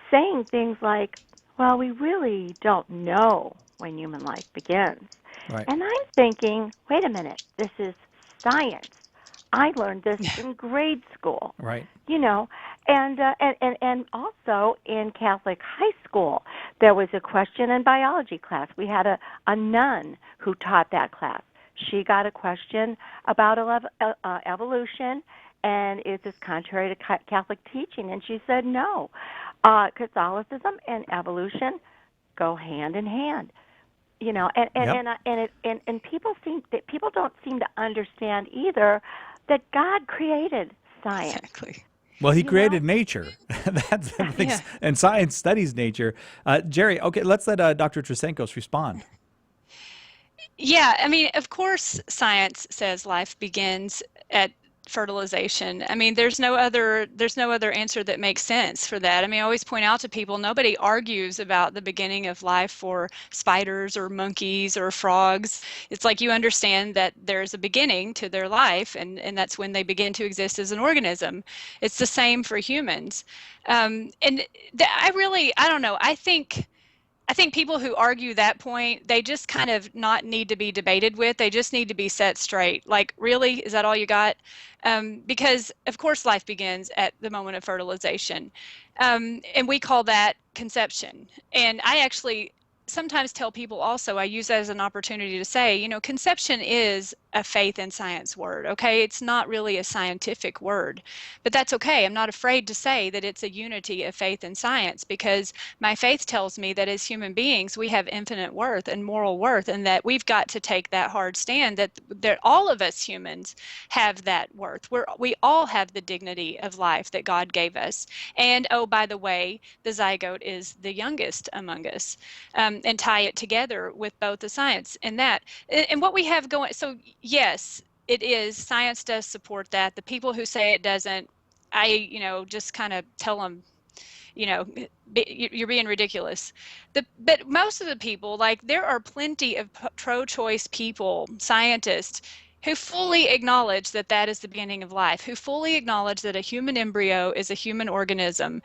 saying things like, well, we really don't know when human life begins. Right. And I'm thinking, wait a minute, this is science. I learned this in grade school. Right. And also in Catholic high school, there was a question in biology class. We had a nun who taught that class. She got a question about evolution, and is this contrary to Catholic teaching? And she said no. Catholicism and evolution go hand in hand. And people don't seem to understand either that God created science. Exactly. Well, he created nature. That's the thing. Yeah. And science studies nature. Jerry, okay, let's let Dr. Trasankos respond. Yeah, I mean, of course, science says life begins at fertilization. I mean, there's no other answer that makes sense for that. I mean, I always point out to people, nobody argues about the beginning of life for spiders or monkeys or frogs. It's like you understand that there's a beginning to their life, and that's when they begin to exist as an organism. It's the same for humans. I don't know. I think people who argue that point, they just kind of not need to be debated with. They just need to be set straight. Like, really? Is that all you got? Because, of course, life begins at the moment of fertilization. And we call that conception. And I actually sometimes tell people also, I use that as an opportunity to say, conception is a faith and science word, okay? It's not really a scientific word, but that's okay. I'm not afraid to say that it's a unity of faith and science, because my faith tells me that as human beings, we have infinite worth and moral worth, and that we've got to take that hard stand that all of us humans have that worth. We all have the dignity of life that God gave us. And, oh, by the way, the zygote is the youngest among us, and tie it together with both the science and that. And what we have going, so yes, it is. Science does support that. The people who say it doesn't, I, just kind of tell them, you're being ridiculous. But most of the people, like, there are plenty of pro-choice people, scientists, who fully acknowledge that that is the beginning of life, who fully acknowledge that a human embryo is a human organism,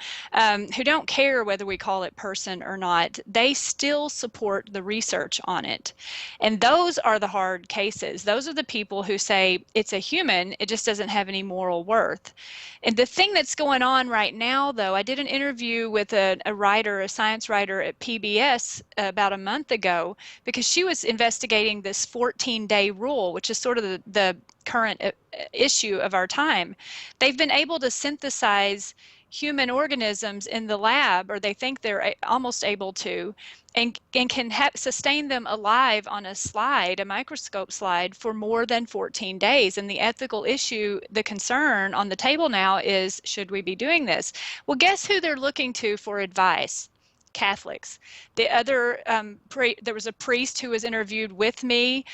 who don't care whether we call it person or not. They still support the research on it. And those are the hard cases. Those are the people who say it's a human, it just doesn't have any moral worth. And the thing that's going on right now, though, I did an interview with a science writer at PBS about a month ago, because she was investigating this 14-day rule, which is sort of the current issue of our time. They've been able to synthesize human organisms in the lab, or they think they're almost able to, and can sustain them alive on a slide, a microscope slide, for more than 14 days. And the ethical issue, the concern on the table now is, should we be doing this? Well, guess who they're looking to for advice? Catholics. The other, there was a priest who was interviewed with me,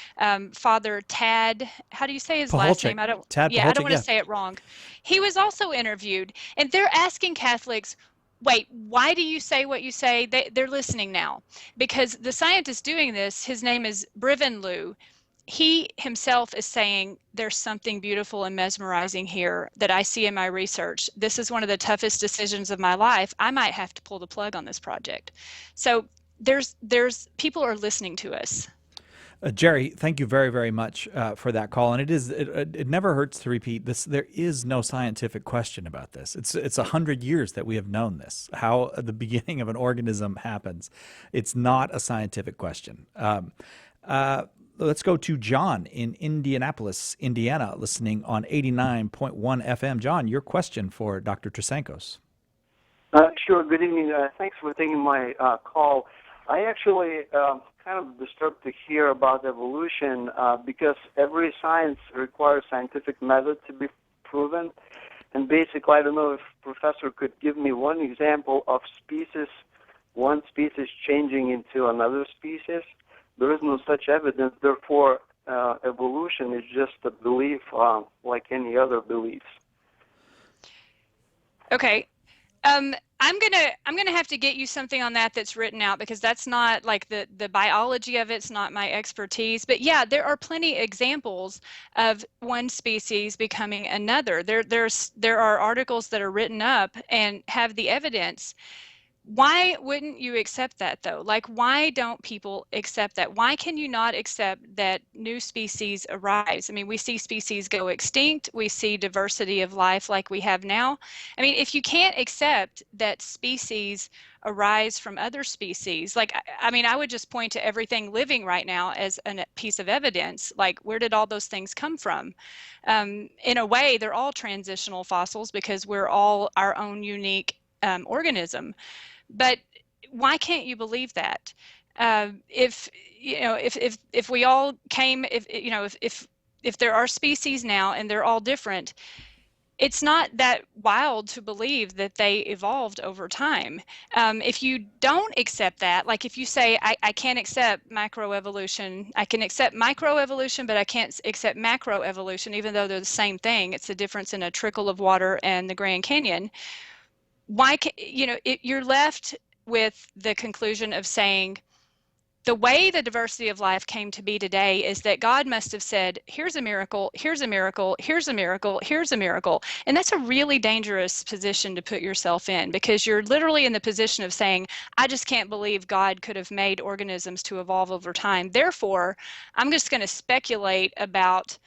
Father Tad. How do you say his last name? I don't want to say it wrong. He was also interviewed, and they're asking Catholics, wait, why do you say what you say? They're listening now, because the scientist doing this, his name is Briven Liu. He himself is saying there's something beautiful and mesmerizing here that I see in my research. This is one of the toughest decisions of my life. I might have to pull the plug on this project. So there's people are listening to us. Jerry, thank you very, very much for that call. And it never hurts to repeat this. There is no scientific question about this. It's 100 years that we have known this, how the beginning of an organism happens. It's not a scientific question. Let's go to John in Indianapolis, Indiana, listening on 89.1 FM. John, your question for Dr. Trasancos. Sure. Good evening. Thanks for taking my call. I actually kind of disturbed to hear about evolution because every science requires scientific method to be proven. And basically, I don't know if Professor could give me one example of one species changing into another species. There is no such evidence. Therefore, evolution is just a belief like any other beliefs. Okay. I'm gonna have to get you something on that's written out, because that's not like the biology of it's not my expertise. But yeah, there are plenty examples of one species becoming another. There are articles that are written up and have the evidence. Why wouldn't you accept that, though? Like, why don't people accept that? Why can you not accept that new species arise? I mean, we see species go extinct. We see diversity of life like we have now. I mean, if you can't accept that species arise from other species, like, I mean, I would just point to everything living right now as a piece of evidence. Like, where did all those things come from? In a way, they're all transitional fossils because we're all our own unique organism. But why can't you believe that? If we all came, if there are species now and they're all different, it's not that wild to believe that they evolved over time. If you don't accept that, like if you say, I can't accept microevolution, I can accept microevolution, but I can't accept macroevolution, even though they're the same thing. It's the difference in a trickle of water and the Grand Canyon. Why can, you're left with the conclusion of saying the way the diversity of life came to be today is that God must have said, here's a miracle, here's a miracle, here's a miracle, here's a miracle. And that's a really dangerous position to put yourself in, because you're literally in the position of saying, I just can't believe God could have made organisms to evolve over time. Therefore, I'm just going to speculate about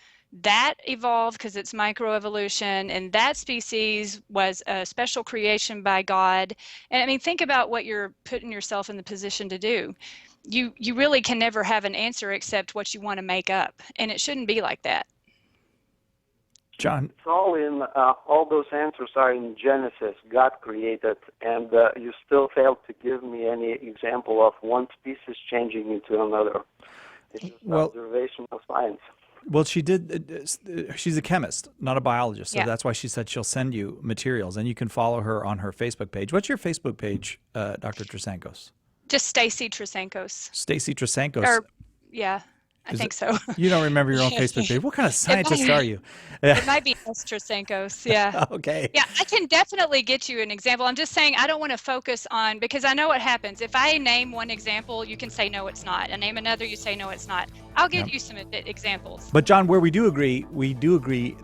that evolved because it's microevolution, and that species was a special creation by God. And I mean, think about what you're putting yourself in the position to do. You really can never have an answer except what you want to make up, and it shouldn't be like that. John? It's all in, all those answers are in Genesis, God created, and you still failed to give me any example of one species changing into another. It's just observational science. Well, she did. She's a chemist, not a biologist, so Yeah. that's why she said she'll send you materials, and you can follow her on her Facebook page. What's your Facebook page, Dr. Trasancos? Just Stacy Trasancos. Stacy Trasancos. Or, yeah, I think so. You don't remember your own Facebook page. What kind of scientist are you? It might be S. Trasancos, yeah. Okay. Yeah, I can definitely get you an example. I'm just saying I don't want to focus on, because I know what happens. If I name one example, you can say, no, it's not. I name another, you say, no, it's not. I'll give you some examples. But John, where we do agree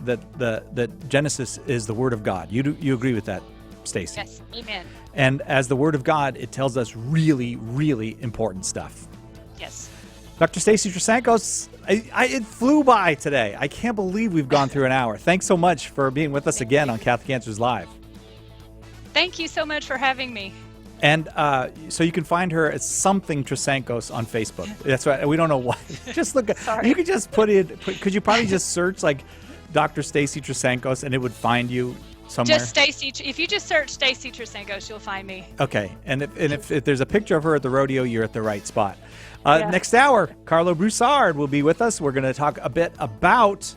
that that Genesis is the Word of God. You agree with that, Stacy? Yes, amen. And as the Word of God, it tells us really, really important stuff. Yes. Dr. Stacy Trasancos, it flew by today. I can't believe we've gone through an hour. Thanks so much for being with us again on Catholic Answers Live. Thank you so much for having me. And so you can find her as something Trasancos on Facebook. That's right. We don't know why. Just look at. You could just could you probably just search like Dr. Stacy Trasancos and it would find you somewhere? Just Stacy. If you just search Stacy Trasancos, you'll find me. Okay. And if there's a picture of her at the rodeo, you're at the right spot. Next hour, Carlo Broussard will be with us. We're going to talk a bit about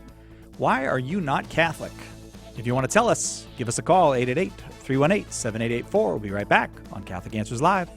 why are you not Catholic? If you want to tell us, give us a call, 888-318-7884. We'll be right back on Catholic Answers Live.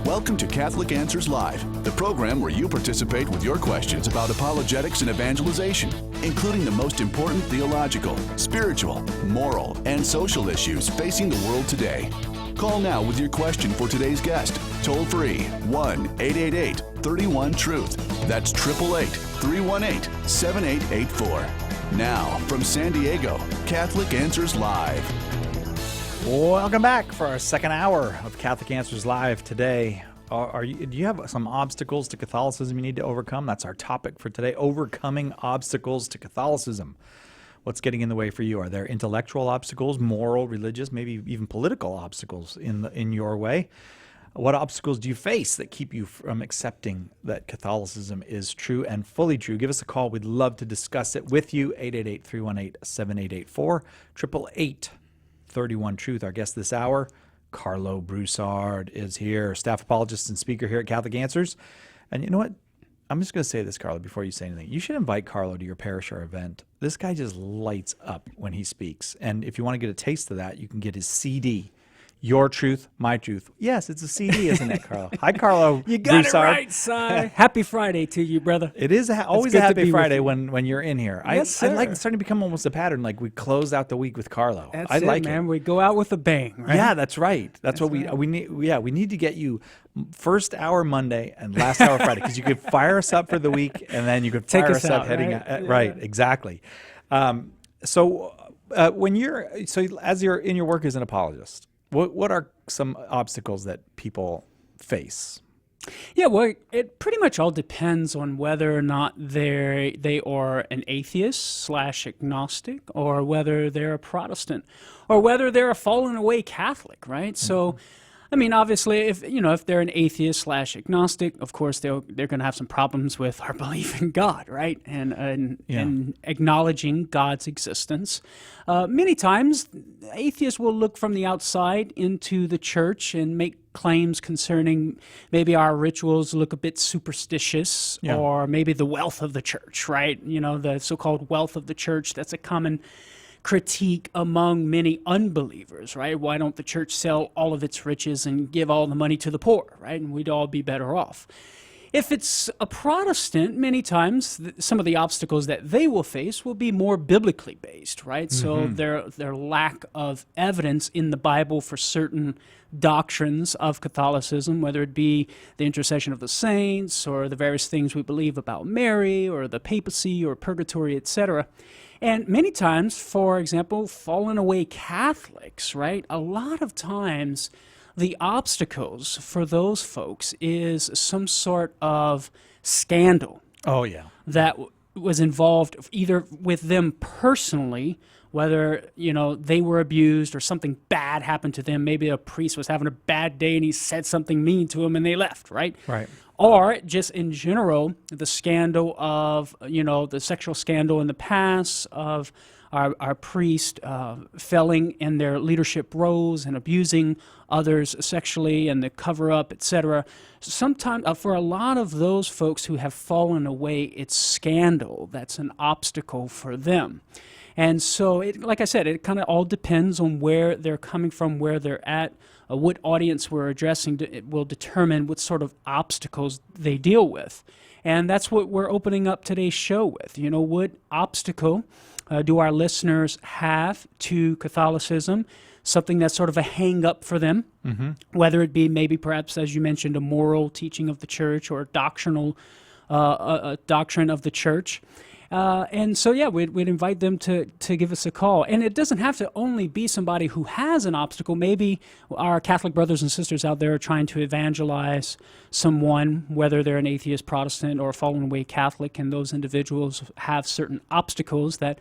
Welcome to Catholic Answers Live, the program where you participate with your questions about apologetics and evangelization, including the most important theological, spiritual, moral, and social issues facing the world today. Call now with your question for today's guest. Toll free 1-888-31-TRUTH. That's 888-318-7884. Now, from San Diego, Catholic Answers Live. Welcome back for our second hour of Catholic Answers Live today. Do you have some obstacles to Catholicism you need to overcome? That's our topic for today, overcoming obstacles to Catholicism. What's getting in the way for you? Are there intellectual obstacles, moral, religious, maybe even political obstacles in your way? What obstacles do you face that keep you from accepting that Catholicism is true and fully true? Give us a call. We'd love to discuss it with you. 888-318-7884, 888-31-TRUTH. Our guest this hour, Carlo Broussard, is here, staff apologist and speaker here at Catholic Answers. And you know what? I'm just going to say this, Carlo, before you say anything. You should invite Carlo to your parish or event. This guy just lights up when he speaks. And if you want to get a taste of that, you can get his CD, Your Truth, My Truth. Yes, it's a CD, isn't it, Carlo? Hi, Carlo. You got Broussard. it right, Si. Happy Friday to you, brother. It is always good a to happy be Friday with you. when you're in here. Yes, I sir. like it's starting to become almost a pattern. Like we close out the week with Carlo. That's I like man. it. We go out with a bang, right? Yeah, that's right. That's what we need. Yeah, we need to get you first hour Monday and last hour Friday because you could fire us up for the week and then you could Take fire us us up out, heading right? out. Right, exactly. When you're as you're in your work as an apologist, what are some obstacles that people face? Yeah, well, it pretty much all depends on whether or not they are an atheist / agnostic, or whether they're a Protestant, or whether they're a fallen away Catholic, right? So, I mean, obviously, if they're an atheist / agnostic, of course they're going to have some problems with our belief in God, right? And acknowledging God's existence. Many times, atheists will look from the outside into the church and make claims concerning maybe our rituals look a bit superstitious, or maybe the wealth of the church, right? The so-called wealth of the church. That's a common critique among many unbelievers, right? Why don't the church sell all of its riches and give all the money to the poor, right? And we'd all be better off. If it's a Protestant, many times some of the obstacles that they will face will be more biblically based, right? So their lack of evidence in the Bible for certain doctrines of Catholicism, whether it be the intercession of the saints or the various things we believe about Mary or the papacy or purgatory, etc. And many times, for example, fallen away Catholics, right? A lot of times the obstacles for those folks is some sort of scandal. Oh, yeah. That was involved either with them personally, whether, they were abused or something bad happened to them. Maybe a priest was having a bad day and he said something mean to him and they left, right? Right. Or just in general, the scandal of, the sexual scandal in the past of our priest failing in their leadership roles and abusing others sexually and the cover-up, etc. Sometimes, for a lot of those folks who have fallen away, it's scandal that's an obstacle for them. And so, like I said, it kind of all depends on where they're coming from, where they're at, what audience we're addressing. It will determine what sort of obstacles they deal with. And that's what we're opening up today's show with. What obstacle do our listeners have to Catholicism? Something that's sort of a hang-up for them, whether it be maybe perhaps, as you mentioned, a moral teaching of the church or a doctrinal doctrine of the church. And so, we'd invite them to give us a call. And it doesn't have to only be somebody who has an obstacle. Maybe our Catholic brothers and sisters out there are trying to evangelize someone, whether they're an atheist, Protestant, or a fallen away Catholic, and those individuals have certain obstacles that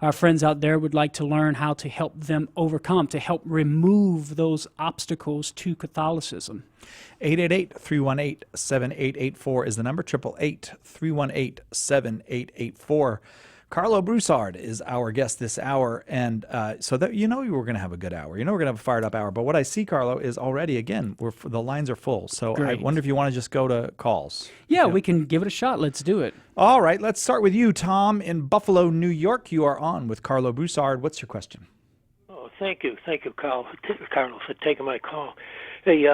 our friends out there would like to learn how to help them overcome, to help remove those obstacles to Catholicism. 888-318-7884 is the number, 888-318-7884. Carlo Broussard is our guest this hour, and so that we're going to have a good hour. We're going to have a fired up hour. But what I see, Carlo, is already, again, the lines are full. So Great. I wonder if you want to just go to calls. Yeah, we can give it a shot. Let's do it. All right, let's start with you, Tom, in Buffalo, New York. You are on with Carlo Broussard. What's your question? Oh, thank you, Carlo, for taking my call. Hey,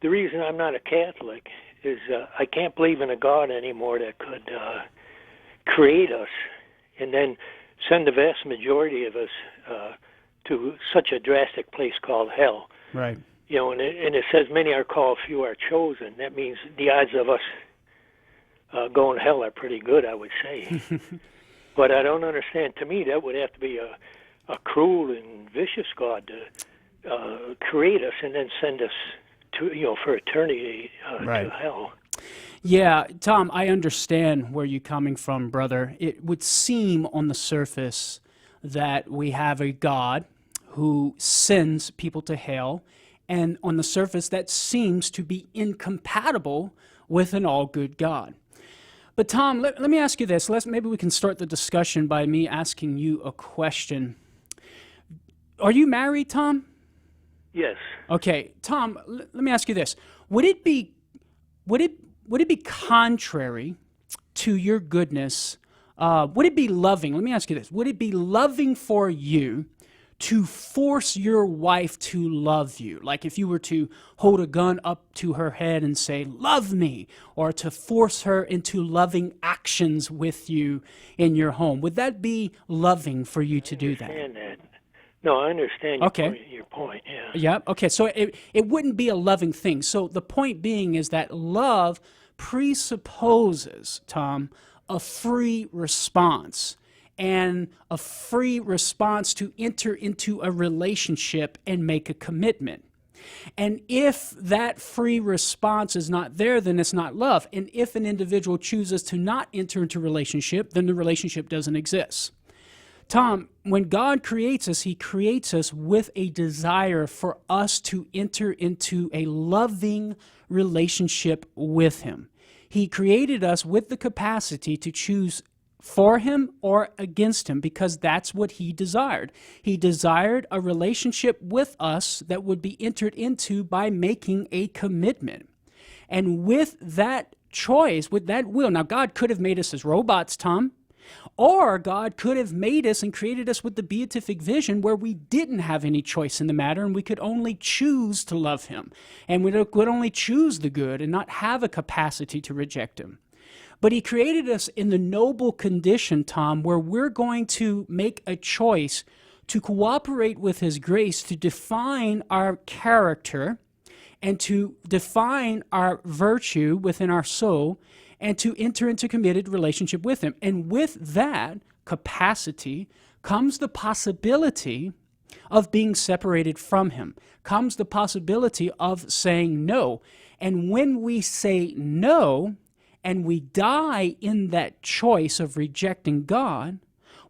the reason I'm not a Catholic is I can't believe in a God anymore that could create us and then send the vast majority of us to such a drastic place called hell. Right. You know, and it says many are called, few are chosen. That means the odds of us going to hell are pretty good, I would say. But I don't understand. To me, that would have to be a cruel and vicious God to create us and then send us to, you know, for eternity to hell. Yeah, Tom, I understand where you're coming from, brother. It would seem on the surface that we have a God who sends people to hell, and on the surface that seems to be incompatible with an all-good God. But Tom, let me ask you this. Maybe we can start the discussion by me asking you a question. Are you married, Tom? Yes. Okay, Tom, let me ask you this. Would it be contrary to your goodness? Would it be loving? Let me ask you this. Would it be loving for you to force your wife to love you? Like if you were to hold a gun up to her head and say, "Love me," or to force her into loving actions with you in your home. Would that be loving for you to do that? I understand that. No, I understand your point, yeah. Yeah, okay, so it wouldn't be a loving thing. So the point being is that love presupposes, Tom, a free response, and a free response to enter into a relationship and make a commitment. And if that free response is not there, then it's not love. And if an individual chooses to not enter into a relationship, then the relationship doesn't exist. Tom, when God creates us, he creates us with a desire for us to enter into a loving relationship with him. He created us with the capacity to choose for him or against him because that's what he desired. He desired a relationship with us that would be entered into by making a commitment. And with that choice, with that will, now God could have made us as robots, Tom, or God could have made us and created us with the beatific vision where we didn't have any choice in the matter and we could only choose to love him. And we could only choose the good and not have a capacity to reject him. But he created us in the noble condition, Tom, where we're going to make a choice to cooperate with his grace to define our character and to define our virtue within our soul and to enter into committed relationship with him. And with that capacity comes the possibility of being separated from him, comes the possibility of saying no. And when we say no, and we die in that choice of rejecting God,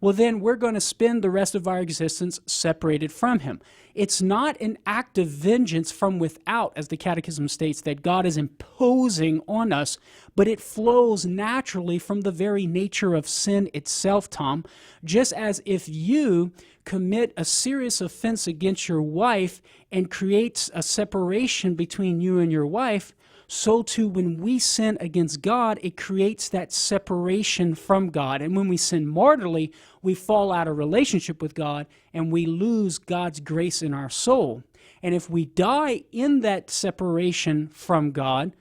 well, then we're going to spend the rest of our existence separated from him. It's not an act of vengeance from without, as the Catechism states, that God is imposing on us, but it flows naturally from the very nature of sin itself, Tom. Just as if you commit a serious offense against your wife and creates a separation between you and your wife, so too when we sin against God, it creates that separation from God. And when we sin mortally, we fall out of relationship with God and we lose God's grace in our soul. And if we die in that separation from God,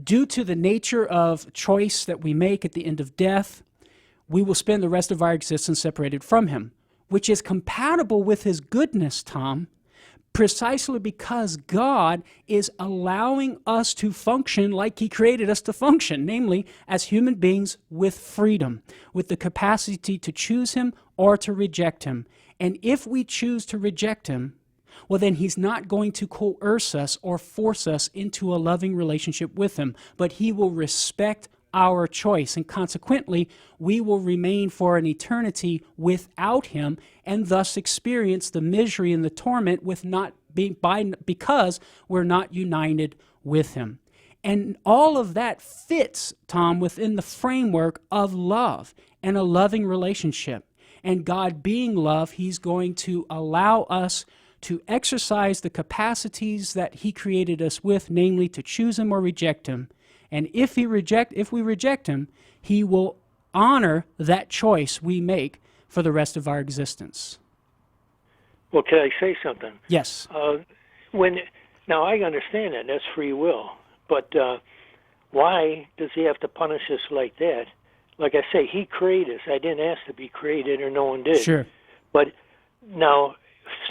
due to the nature of choice that we make at the end of death, we will spend the rest of our existence separated from him, which is compatible with his goodness, Tom, precisely because God is allowing us to function like he created us to function, namely as human beings with freedom, with the capacity to choose him or to reject him. And if we choose to reject him, well, then he's not going to coerce us or force us into a loving relationship with him, but he will respect our choice, and consequently, we will remain for an eternity without him and thus experience the misery and the torment with not being because we're not united with him. And all of that fits, Tom, within the framework of love and a loving relationship. And God being love, he's going to allow us to exercise the capacities that he created us with, namely to choose him or reject him. And if we reject him, he will honor that choice we make for the rest of our existence. Well, can I say something? Yes. When Now, I understand that. That's free will. But why does he have to punish us like that? Like I say, he created us. I didn't ask to be created, or no one did. Sure. But now,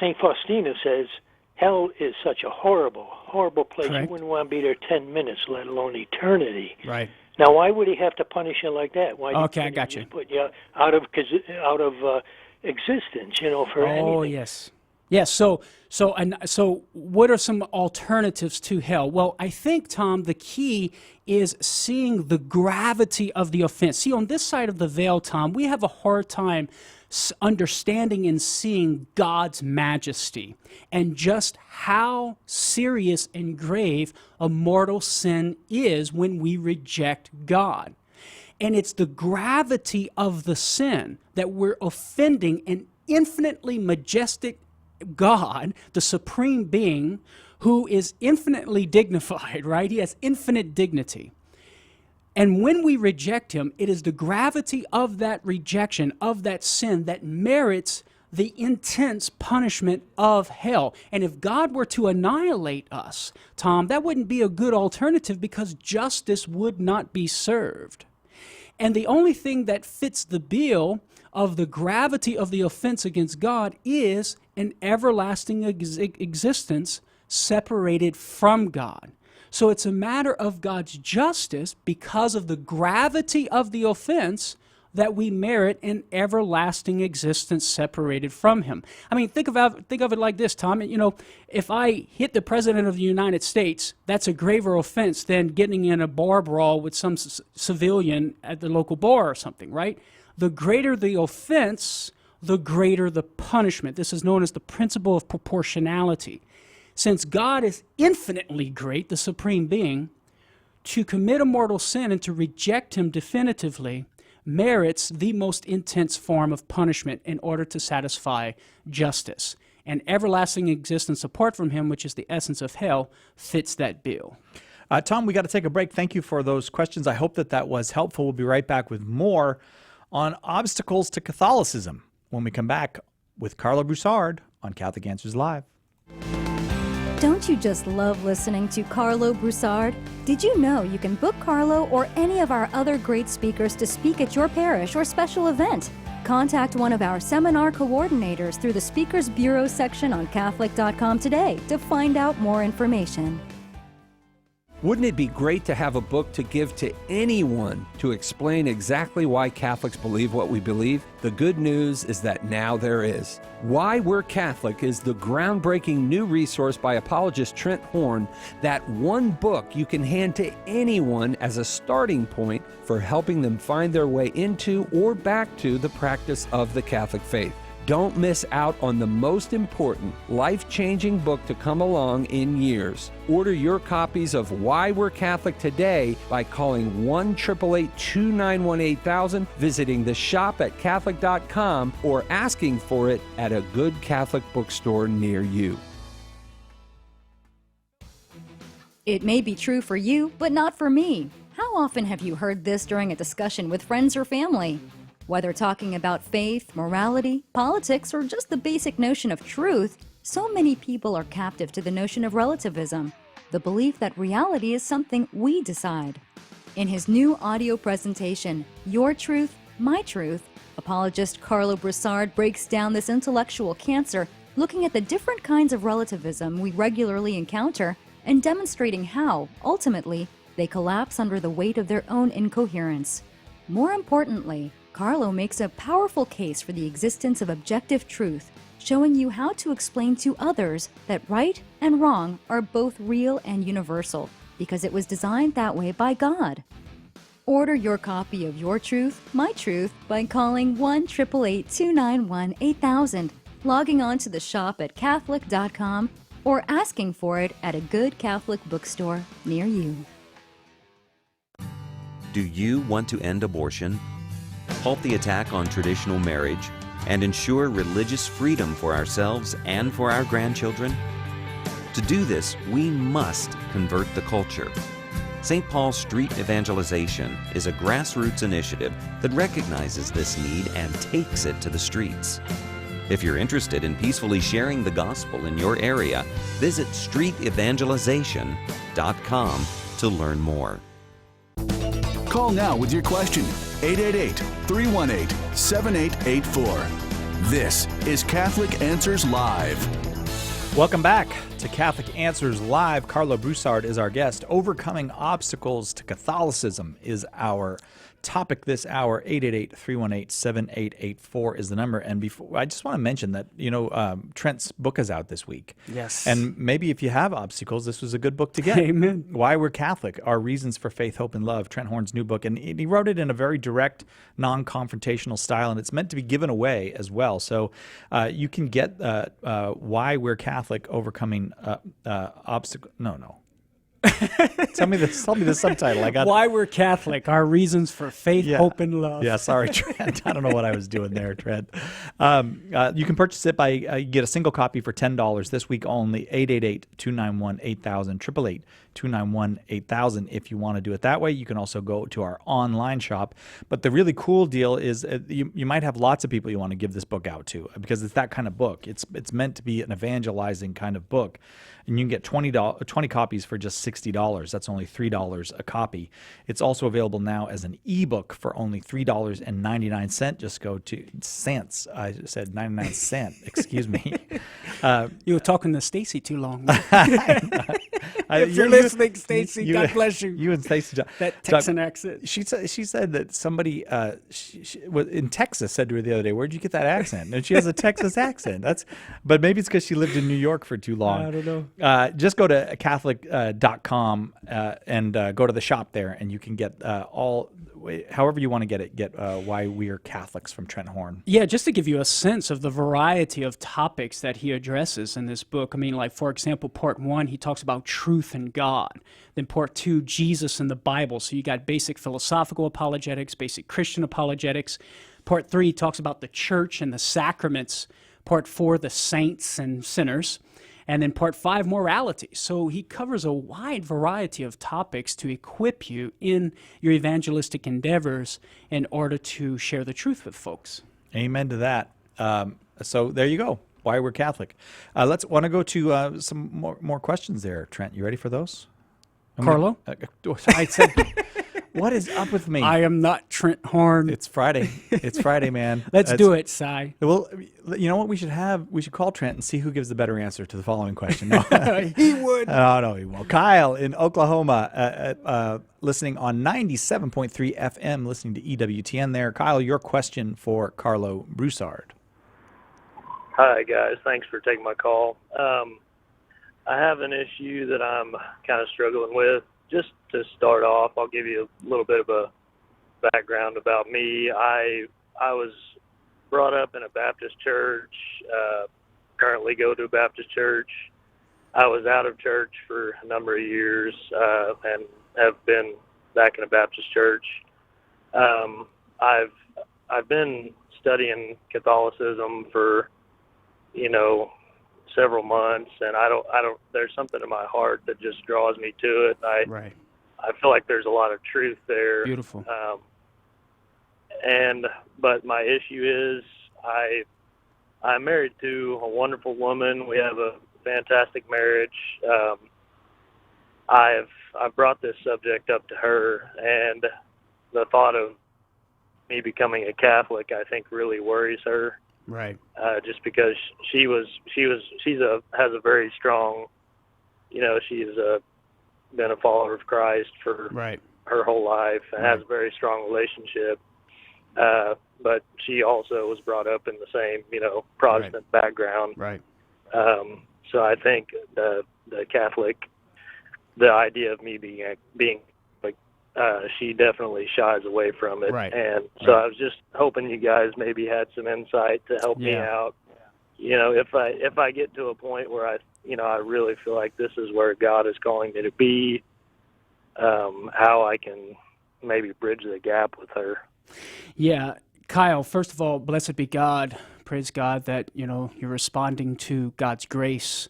St. Faustina says, hell is such a horrible, horrible place. Correct. You wouldn't want to be there 10 minutes, let alone eternity. Right. Now, why would he have to punish you like that? Why Okay, I couldn't got he you. just put you out of existence, for anything? Oh, yes. Yes, so what are some alternatives to hell? Well, I think, Tom, the key is seeing the gravity of the offense. See, on this side of the veil, Tom, we have a hard time understanding and seeing God's majesty and just how serious and grave a mortal sin is when we reject God. And it's the gravity of the sin that we're offending an infinitely majestic God, the supreme being, who is infinitely dignified, right? He has infinite dignity. And when we reject him, it is the gravity of that rejection, of that sin, that merits the intense punishment of hell. And if God were to annihilate us, Tom, that wouldn't be a good alternative because justice would not be served. And the only thing that fits the bill of the gravity of the offense against God is an everlasting existence separated from God. So it's a matter of God's justice because of the gravity of the offense that we merit an everlasting existence separated from him. I mean, think of it like this, Tom. If I hit the President of the United States, that's a graver offense than getting in a bar brawl with some civilian at the local bar or something, right? The greater the offense, the greater the punishment. This is known as the principle of proportionality. Since God is infinitely great, the supreme being, to commit a mortal sin and to reject him definitively merits the most intense form of punishment in order to satisfy justice. And everlasting existence apart from him, which is the essence of hell, fits that bill. Tom, we got to take a break. Thank you for those questions. I hope that was helpful. We'll be right back with more on obstacles to Catholicism when we come back with Carlo Broussard on Catholic Answers Live. Don't you just love listening to Carlo Broussard? Did you know you can book Carlo or any of our other great speakers to speak at your parish or special event? Contact one of our seminar coordinators through the Speakers Bureau section on Catholic.com today to find out more information. Wouldn't it be great to have a book to give to anyone to explain exactly why Catholics believe what we believe? The good news is that now there is. Why We're Catholic is the groundbreaking new resource by apologist Trent Horn, that one book you can hand to anyone as a starting point for helping them find their way into or back to the practice of the Catholic faith. Don't miss out on the most important, life-changing book to come along in years. Order your copies of Why We're Catholic today by calling 1-888-291-8000, visiting the shop at Catholic.com, or asking for it at a good Catholic bookstore near you. It may be true for you, but not for me. How often have you heard this during a discussion with friends or family? Whether talking about faith, morality, politics, or just the basic notion of truth, so many people are captive to the notion of relativism, the belief that reality is something we decide. In his new audio presentation, Your Truth, My Truth, apologist Carlo Broussard breaks down this intellectual cancer, looking at the different kinds of relativism we regularly encounter and demonstrating how, ultimately, they collapse under the weight of their own incoherence. More importantly, Carlo makes a powerful case for the existence of objective truth, showing you how to explain to others that right and wrong are both real and universal, because it was designed that way by God. Order your copy of Your Truth, My Truth by calling 1-888-291-8000, logging on to the shop at Catholic.com, or asking for it at a good Catholic bookstore near you. Do you want to end abortion, halt the attack on traditional marriage, and ensure religious freedom for ourselves and for our grandchildren? To do this, we must convert the culture. St. Paul Street Evangelization is a grassroots initiative that recognizes this need and takes it to the streets. If you're interested in peacefully sharing the gospel in your area, visit streetevangelization.com to learn more. Call now with your question. 888-318-7884. This is Catholic Answers Live. Welcome back to Catholic Answers Live. Carlo Broussard is our guest. Overcoming obstacles to Catholicism is our topic this hour. 888-318-7884 is the number. And before, I just want to mention that, Trent's book is out this week. Yes. And maybe if you have obstacles, this was a good book to get. Amen. Why We're Catholic, Our Reasons for Faith, Hope, and Love, Trent Horn's new book. And he wrote it in a very direct, non-confrontational style, and it's meant to be given away as well. So you can get Why We're Catholic, Overcoming Obstacles. No. Tell me the subtitle. I got Why We're Catholic, Our Reasons for Faith, Hope, and Love. Yeah, sorry, Trent. I don't know what I was doing there, Trent. You can purchase it by you get a single copy for $10 this week only. 888-291-8000, 888-291-8000 if you want to do it that way. You can also go to our online shop. But the really cool deal is you might have lots of people you want to give this book out to, because it's that kind of book. It's meant to be an evangelizing kind of book. And you can get 20 copies for just $60. That's only $3 a copy. It's also available now as an ebook for only $3.99. Just go to cents. I said 99 cents. Excuse me. You were talking to Stacy too long. If you're listening, Stacy, God bless you. You and Stacy. That Texan accent. She said that somebody in Texas said to her the other day, "Where'd you get that accent?" And she has a Texas accent. But maybe it's because she lived in New York for too long. I don't know. Just go to Catholic.com and go to the shop there, and you can get however you want to get it. Get Why We're Catholics from Trent Horn. Yeah, just to give you a sense of the variety of topics that he addresses in this book. I mean, like, for example, part 1, he talks about truth and God. Then part 2, Jesus and the Bible. So you got basic philosophical apologetics, basic Christian apologetics. Part 3 talks about the church and the sacraments. Part 4, the saints and sinners. And then part 5, morality. So he covers a wide variety of topics to equip you in your evangelistic endeavors in order to share the truth with folks. Amen to that. So there you go. Why We're Catholic. Let's want to go to some more questions there, Trent. You ready for those? Carlo? I said, what is up with me? I am not Trent Horn. It's Friday. It's Friday, man. Let's do it, Si. Well, you know what we should have? We should call Trent and see who gives the better answer to the following question. No. He would. No, he won't. Kyle in Oklahoma, listening on 97.3 FM, listening to EWTN there. Kyle, your question for Carlo Broussard. Hi, guys. Thanks for taking my call. I have an issue that I'm kind of struggling with. Just to start off, I'll give you a little bit of a background about me. I was brought up in a Baptist church, currently go to a Baptist church. I was out of church for a number of years and have been back in a Baptist church. I've been studying Catholicism for, several months, and I don't there's something in my heart that just draws me to it. I feel like there's a lot of truth there. Beautiful. But my issue is I'm married to a wonderful woman. We have a fantastic marriage. I've brought this subject up to her, and the thought of me becoming a Catholic, I think, really worries her. Right. Just because has a very strong, she's been a follower of Christ for her whole life and has a very strong relationship. But she also was brought up in the same, Protestant background. Right. So I think the Catholic, the idea of me being like, she definitely shies away from it. Right. And so I was just hoping you guys maybe had some insight to help me out. If I get to a point where I really feel like this is where God is calling me to be, how I can maybe bridge the gap with her. Yeah. Kyle, first of all, blessed be God. Praise God that, you're responding to God's grace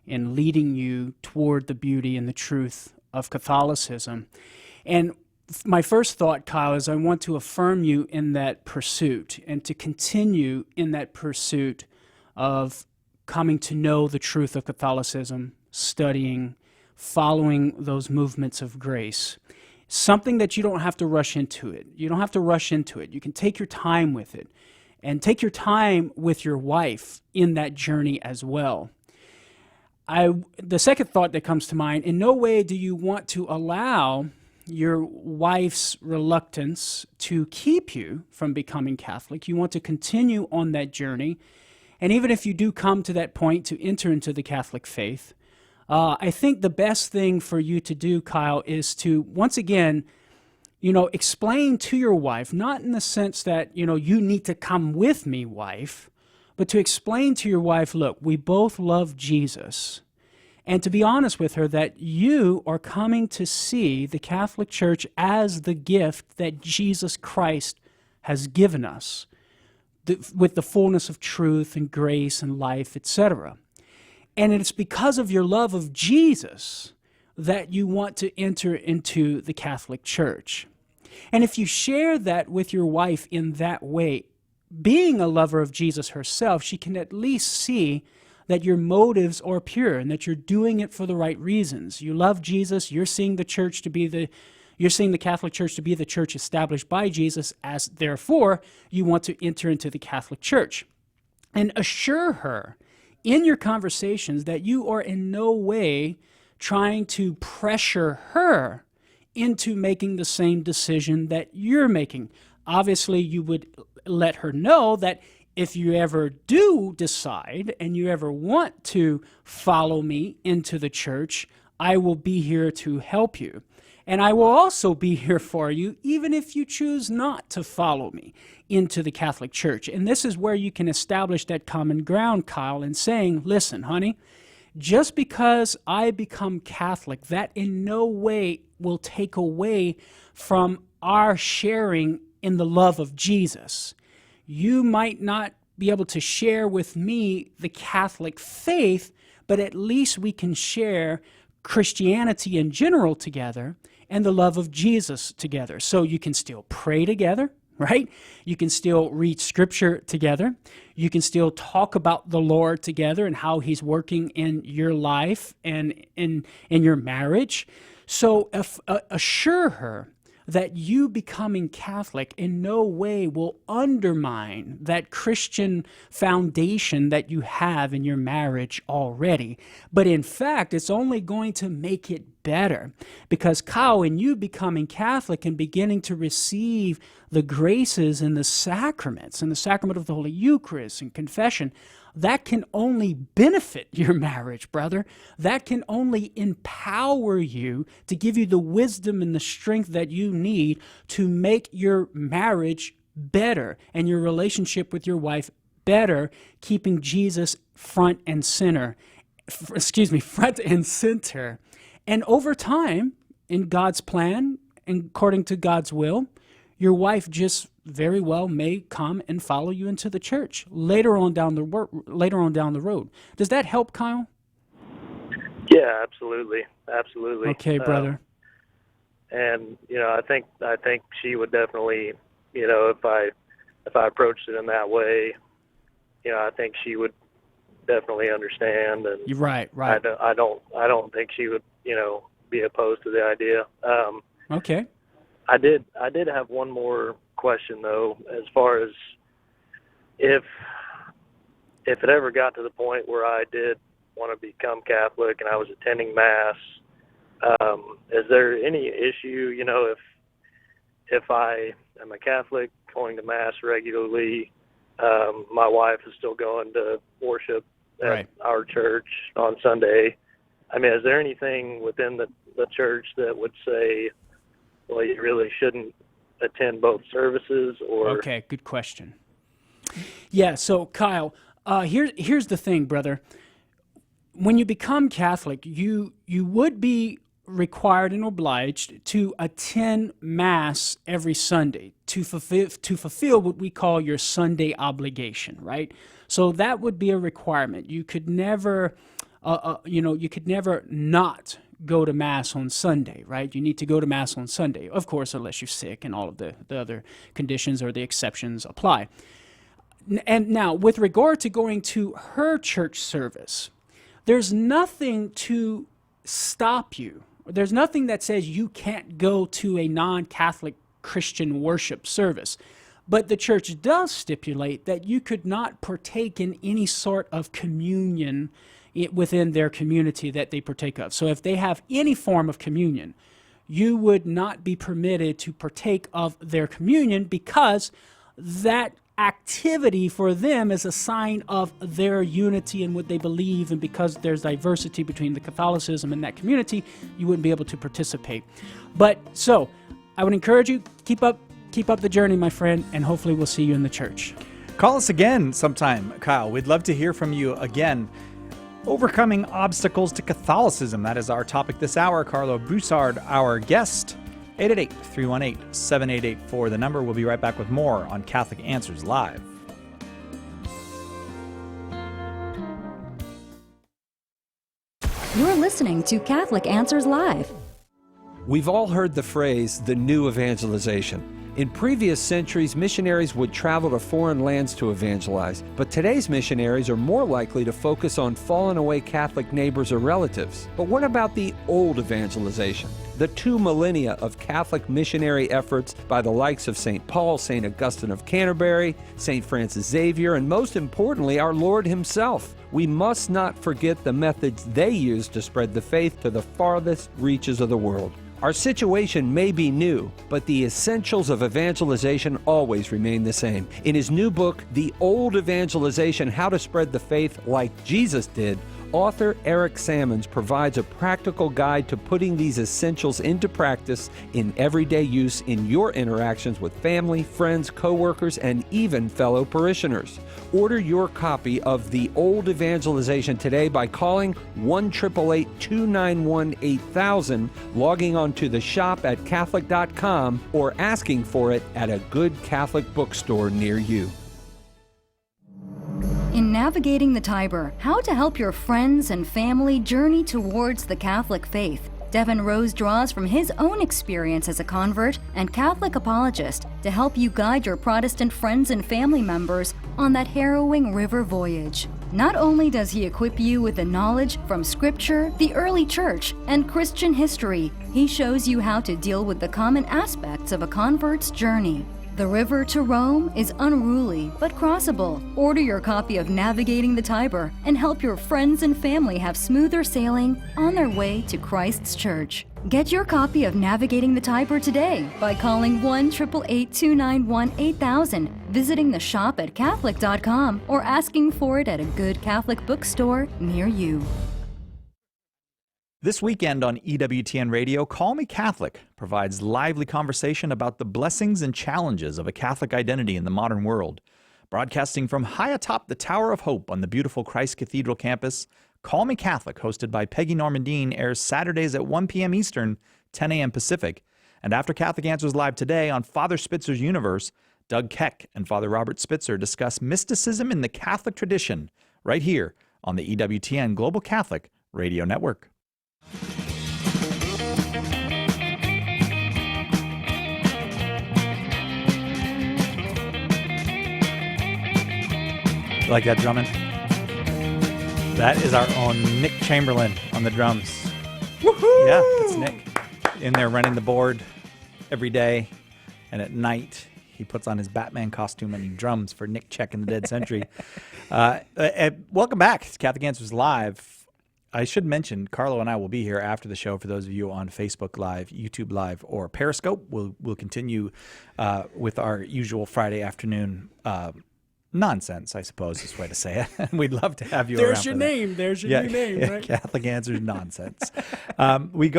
in leading you toward the beauty and the truth of Catholicism. And my first thought, Kyle, is I want to affirm you in that pursuit and to continue in that pursuit of coming to know the truth of Catholicism, studying, following those movements of grace. Something that you don't have to rush into it. You don't have to rush into it. You can take your time with it, and take your time with your wife in that journey as well. The second thought that comes to mind, in no way do you want to allow your wife's reluctance to keep you from becoming Catholic. You want to continue on that journey. And even if you do come to that point to enter into the Catholic faith, I think the best thing for you to do, Kyle, is to, once again, explain to your wife, not in the sense that, you need to come with me, wife, but to explain to your wife, look, we both love Jesus. And to be honest with her, that you are coming to see the Catholic Church as the gift that Jesus Christ has given us, with the fullness of truth and grace and life, etc. And it's because of your love of Jesus that you want to enter into the Catholic Church. And if you share that with your wife in that way, being a lover of Jesus herself, she can at least see that your motives are pure and that you're doing it for the right reasons. You love Jesus, you're seeing the church to be you're seeing the Catholic Church to be the church established by Jesus, as therefore you want to enter into the Catholic Church. And assure her in your conversations that you are in no way trying to pressure her into making the same decision that you're making. Obviously, you would let her know that if you ever do decide and you ever want to follow me into the church, I will be here to help you. And I will also be here for you, even if you choose not to follow me into the Catholic Church. And this is where you can establish that common ground, Kyle, in saying, listen, honey, just because I become Catholic, that in no way will take away from our sharing in the love of Jesus. You might not be able to share with me the Catholic faith, but at least we can share Christianity in general together and the love of Jesus together. So you can still pray together, right? You can still read scripture together. You can still talk about the Lord together and how he's working in your life and in your marriage. So assure her that you becoming Catholic in no way will undermine that Christian foundation that you have in your marriage already. But in fact, it's only going to make it better. Because Kyle, in you becoming Catholic and beginning to receive the graces and the sacraments, and the sacrament of the Holy Eucharist and confession, that can only benefit your marriage, brother. That can only empower you to give you the wisdom and the strength that you need to make your marriage better and your relationship with your wife better, keeping Jesus front and center. Front and center. And over time, in God's plan, and according to God's will, your wife just very well may come and follow you into the church later on down the road. Does that help, Kyle? Yeah, absolutely. Okay, brother. And I think she would definitely, if I approached it in that way, I think she would definitely understand. And you're right. I don't think she would, be opposed to the idea. Okay. I did have one more question though, as far as if it ever got to the point where I did want to become Catholic and I was attending Mass, is there any issue, if I am a Catholic going to Mass regularly, my wife is still going to worship at our church on Sunday? I mean, is there anything within the church that would say, well, you really shouldn't attend both services? Or okay, good question. Yeah, so Kyle, here's the thing, brother. When you become Catholic, you would be required and obliged to attend Mass every Sunday to fulfill what we call your Sunday obligation, right? So that would be a requirement. You could never, you could never not go to Mass on Sunday, right? You need to go to Mass on Sunday, of course, unless you're sick and all of the other conditions or the exceptions apply. And now, with regard to going to her church service, there's nothing to stop you. There's nothing that says you can't go to a non-Catholic Christian worship service. But the church does stipulate that you could not partake in any sort of communion within their community that they partake of. So if they have any form of communion, you would not be permitted to partake of their communion, because that activity for them is a sign of their unity in what they believe, and because there's diversity between the Catholicism and that community, you wouldn't be able to participate. But so I would encourage you, keep up the journey, my friend, and hopefully we'll see you in the church. Call us again sometime, Kyle. We'd love to hear from you again. Overcoming obstacles to Catholicism. That is our topic this hour. Carlo Broussard, our guest. 888-318-7884. The number. We'll be right back with more on Catholic Answers Live. You're listening to Catholic Answers Live. We've all heard the phrase, the new evangelization. In previous centuries, missionaries would travel to foreign lands to evangelize, but today's missionaries are more likely to focus on fallen away Catholic neighbors or relatives. But what about the old evangelization? The 2 millennia of Catholic missionary efforts by the likes of St. Paul, St. Augustine of Canterbury, St. Francis Xavier, and most importantly, our Lord himself. We must not forget the methods they used to spread the faith to the farthest reaches of the world. Our situation may be new, but the essentials of evangelization always remain the same. In his new book, The Old Evangelization, How to Spread the Faith Like Jesus Did, author Eric Sammons provides a practical guide to putting these essentials into practice in everyday use in your interactions with family, friends, co-workers, and even fellow parishioners. Order your copy of The Old Evangelization today by calling 1-888-291-8000, logging on to the shop at Catholic.com, or asking for it at a good Catholic bookstore near you. In Navigating the Tiber, how to help your friends and family journey towards the Catholic faith, Devin Rose draws from his own experience as a convert and Catholic apologist to help you guide your Protestant friends and family members on that harrowing river voyage. Not only does he equip you with the knowledge from Scripture, the early church, and Christian history, he shows you how to deal with the common aspects of a convert's journey. The river to Rome is unruly but crossable. Order your copy of Navigating the Tiber and help your friends and family have smoother sailing on their way to Christ's church. Get your copy of Navigating the Tiber today by calling 1-888-291-8000, visiting the shop at Catholic.com, or asking for it at a good Catholic bookstore near you. This weekend on EWTN Radio, Call Me Catholic provides lively conversation about the blessings and challenges of a Catholic identity in the modern world. Broadcasting from high atop the Tower of Hope on the beautiful Christ Cathedral campus, Call Me Catholic, hosted by Peggy Normandine, airs Saturdays at 1 p.m. Eastern, 10 a.m. Pacific. And after Catholic Answers Live today on Father Spitzer's Universe, Doug Keck and Father Robert Spitzer discuss mysticism in the Catholic tradition right here on the EWTN Global Catholic Radio Network. You like that drumming? That is our own Nick Chamberlain on the drums. Woohoo! Yeah, it's Nick in there running the board every day, and at night he puts on his Batman costume and he drums for Nick Check in the Dead Century. Welcome back to Catholic Answers Live. I should mention, Carlo and I will be here after the show for those of you on Facebook Live, YouTube Live, or Periscope. We'll continue with our usual Friday afternoon nonsense, I suppose is the way to say it. We'd love to have you around. There's your name. There's your new name, right? Catholic Answers Nonsense. We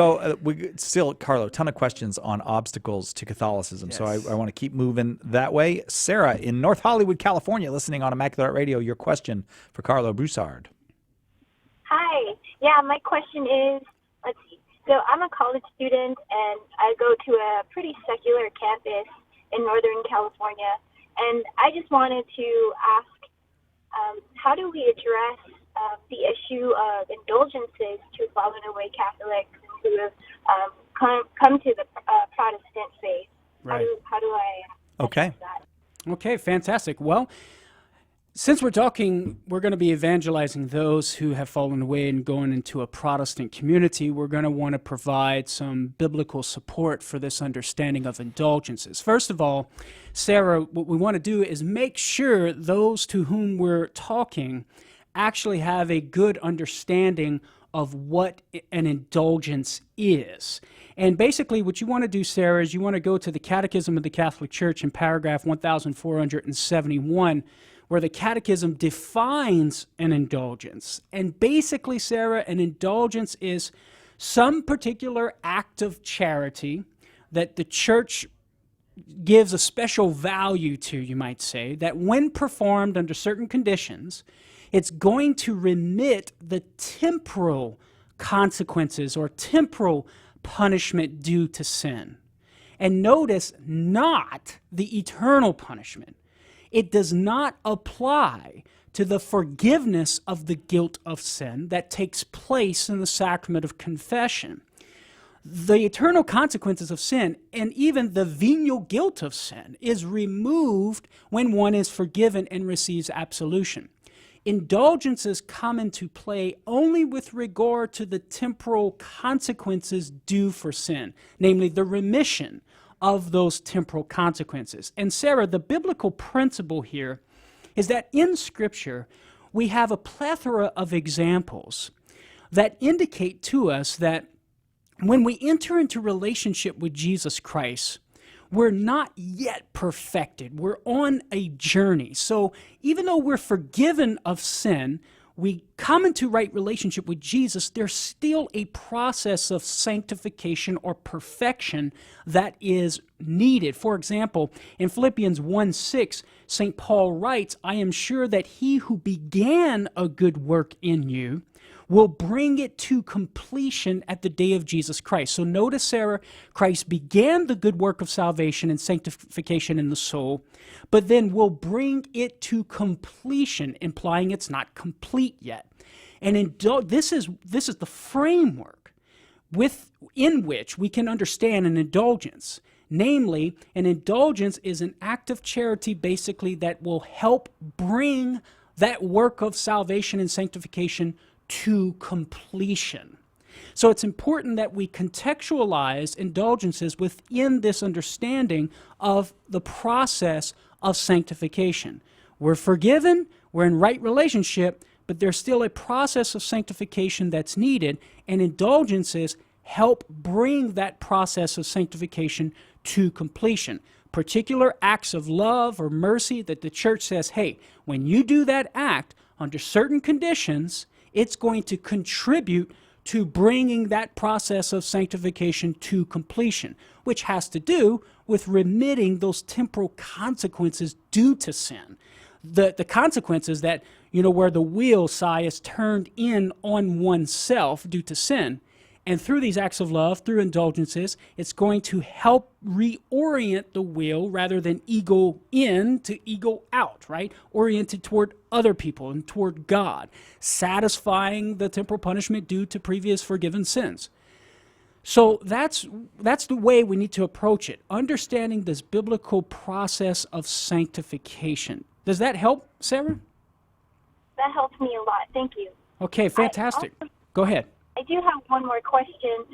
still, Carlo, a ton of questions on obstacles to Catholicism. Yes. So I want to keep moving that way. Sarah in North Hollywood, California, listening on Immaculate Radio, your question for Carlo Broussard. Hi. Yeah, my question is, let's see. So I'm a college student, and I go to a pretty secular campus in Northern California. And I just wanted to ask, how do we address the issue of indulgences to fallen away Catholics who have come to the Protestant faith? Right. How do I address that? Okay, fantastic. Well, Since we're going to be evangelizing those who have fallen away and going into a Protestant community, we're going to want to provide some biblical support for this understanding of indulgences. First of all, Sarah, what we want to do is make sure those to whom we're talking actually have a good understanding of what an indulgence is. And basically what you want to do, Sarah, is you want to go to the Catechism of the Catholic Church in paragraph 1471, where the Catechism defines an indulgence. And basically, Sarah, an indulgence is some particular act of charity that the Church gives a special value to, you might say, that when performed under certain conditions, it's going to remit the temporal consequences or temporal punishment due to sin. And notice, not the eternal punishment. It does not apply to the forgiveness of the guilt of sin that takes place in the sacrament of confession. The eternal consequences of sin and even the venial guilt of sin is removed when one is forgiven and receives absolution. Indulgences come into play only with regard to the temporal consequences due for sin, namely the remission of those temporal consequences. And Sarah, the biblical principle here is that in Scripture we have a plethora of examples that indicate to us that when we enter into relationship with Jesus Christ, we're not yet perfected. We're on a journey. So even though we're forgiven of sin, we come into right relationship with Jesus, there's still a process of sanctification or perfection that is needed. For example, in Philippians 1:6, St. Paul writes, "I am sure that he who began a good work in you will bring it to completion at the day of Jesus Christ." So notice, Sarah, Christ began the good work of salvation and sanctification in the soul, but then will bring it to completion, implying it's not complete yet. And this is the framework in which we can understand an indulgence. Namely, an indulgence is an act of charity, basically, that will help bring that work of salvation and sanctification to completion. So it's important that we contextualize indulgences within this understanding of the process of sanctification. We're forgiven, we're in right relationship, but there's still a process of sanctification that's needed, and indulgences help bring that process of sanctification to completion. Particular acts of love or mercy that the Church says, hey, when you do that act under certain conditions, it's going to contribute to bringing that process of sanctification to completion, which has to do with remitting those temporal consequences due to sin. The consequences that, where the wheel, is turned in on oneself due to sin. And through these acts of love, through indulgences, it's going to help reorient the wheel rather than ego in to ego out, right? Oriented toward other people and toward God, satisfying the temporal punishment due to previous forgiven sins. So that's the way we need to approach it, understanding this biblical process of sanctification. Does that help, Sarah? That helps me a lot. Thank you. Okay, fantastic. Go ahead. I do have one more question.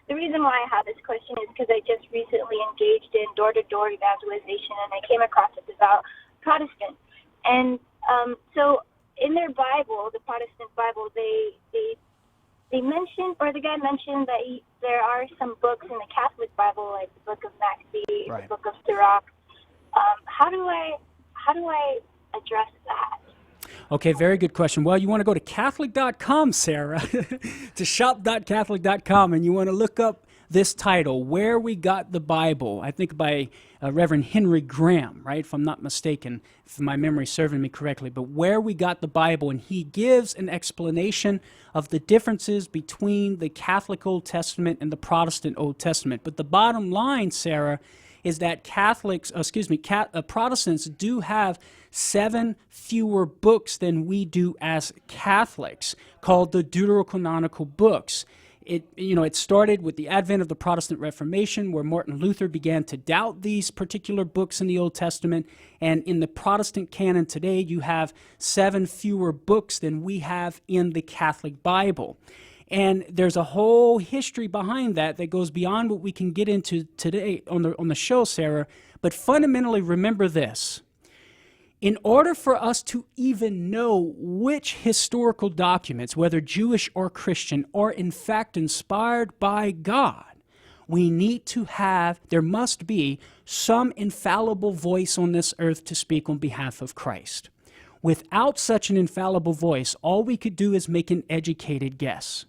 The reason why I have this question is because I just recently engaged in door-to-door evangelization, and I came across a devout Protestant. And so in their Bible, the Protestant Bible, they mentioned, or the guy mentioned that there are some books in the Catholic Bible, like the Book of Maccabees, the Book of Sirach. How do I address that? Okay, very good question. Well, you want to go to Catholic.com, Sarah, to shop.catholic.com, and you want to look up this title, Where We Got the Bible, I think by Reverend Henry Graham, right, if I'm not mistaken, if my memory's serving me correctly, but Where We Got the Bible, and he gives an explanation of the differences between the Catholic Old Testament and the Protestant Old Testament. But the bottom line, Sarah, is that Protestants do have 7 fewer books than we do as Catholics, called the Deuterocanonical books. It started with the advent of the Protestant Reformation, where Martin Luther began to doubt these particular books in the Old Testament. And in the Protestant canon today, you have 7 fewer books than we have in the Catholic Bible. And there's a whole history behind that goes beyond what we can get into today on the show, Sarah. But fundamentally, remember this. In order for us to even know which historical documents, whether Jewish or Christian, are in fact inspired by God, there must be some infallible voice on this earth to speak on behalf of Christ. Without such an infallible voice, all we could do is make an educated guess.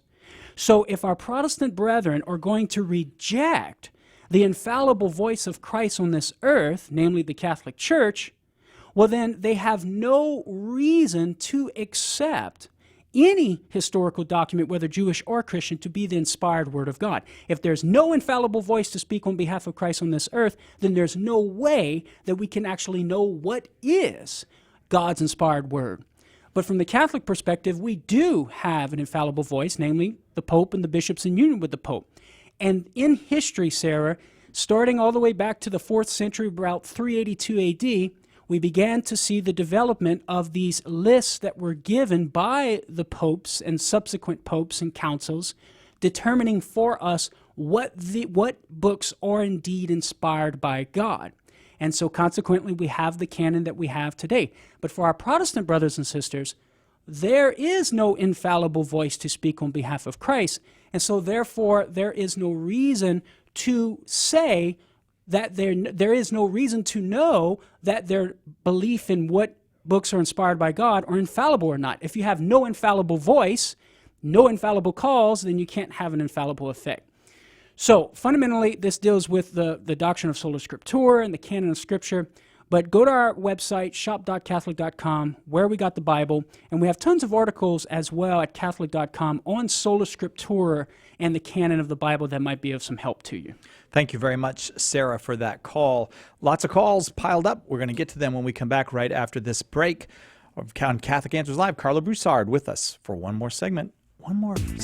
So if our Protestant brethren are going to reject the infallible voice of Christ on this earth, namely the Catholic Church, well then they have no reason to accept any historical document, whether Jewish or Christian, to be the inspired Word of God. If there's no infallible voice to speak on behalf of Christ on this earth, then there's no way that we can actually know what is God's inspired Word. But from the Catholic perspective, we do have an infallible voice, namely the Pope and the bishops in union with the Pope. And in history, Sarah, starting all the way back to the 4th century, about 382 AD, we began to see the development of these lists that were given by the popes and subsequent popes and councils, determining for us what books are indeed inspired by God. And so consequently, we have the canon that we have today. But for our Protestant brothers and sisters, there is no infallible voice to speak on behalf of Christ. And so therefore, there is no reason to say that there is no reason to know that their belief in what books are inspired by God are infallible or not. If you have no infallible voice, no infallible cause, then you can't have an infallible effect. So fundamentally, this deals with the doctrine of sola scriptura and the canon of Scripture. But go to our website, shop.catholic.com, where we got the Bible, and we have tons of articles as well at catholic.com on sola scriptura and the canon of the Bible that might be of some help to you. Thank you very much, Sarah, for that call. Lots of calls piled up. We're going to get to them when we come back right after this break. On Catholic Answers Live, Carlo Broussard with us for one more segment.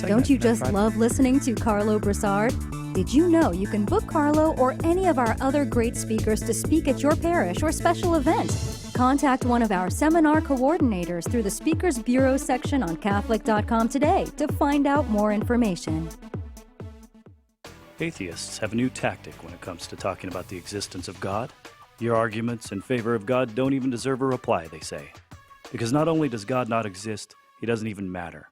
Don't you just love listening to Carlo Broussard? Did you know you can book Carlo or any of our other great speakers to speak at your parish or special event? Contact one of our seminar coordinators through the Speakers Bureau section on Catholic.com today to find out more information. Atheists have a new tactic when it comes to talking about the existence of God. Your arguments in favor of God don't even deserve a reply, they say. Because not only does God not exist, he doesn't even matter.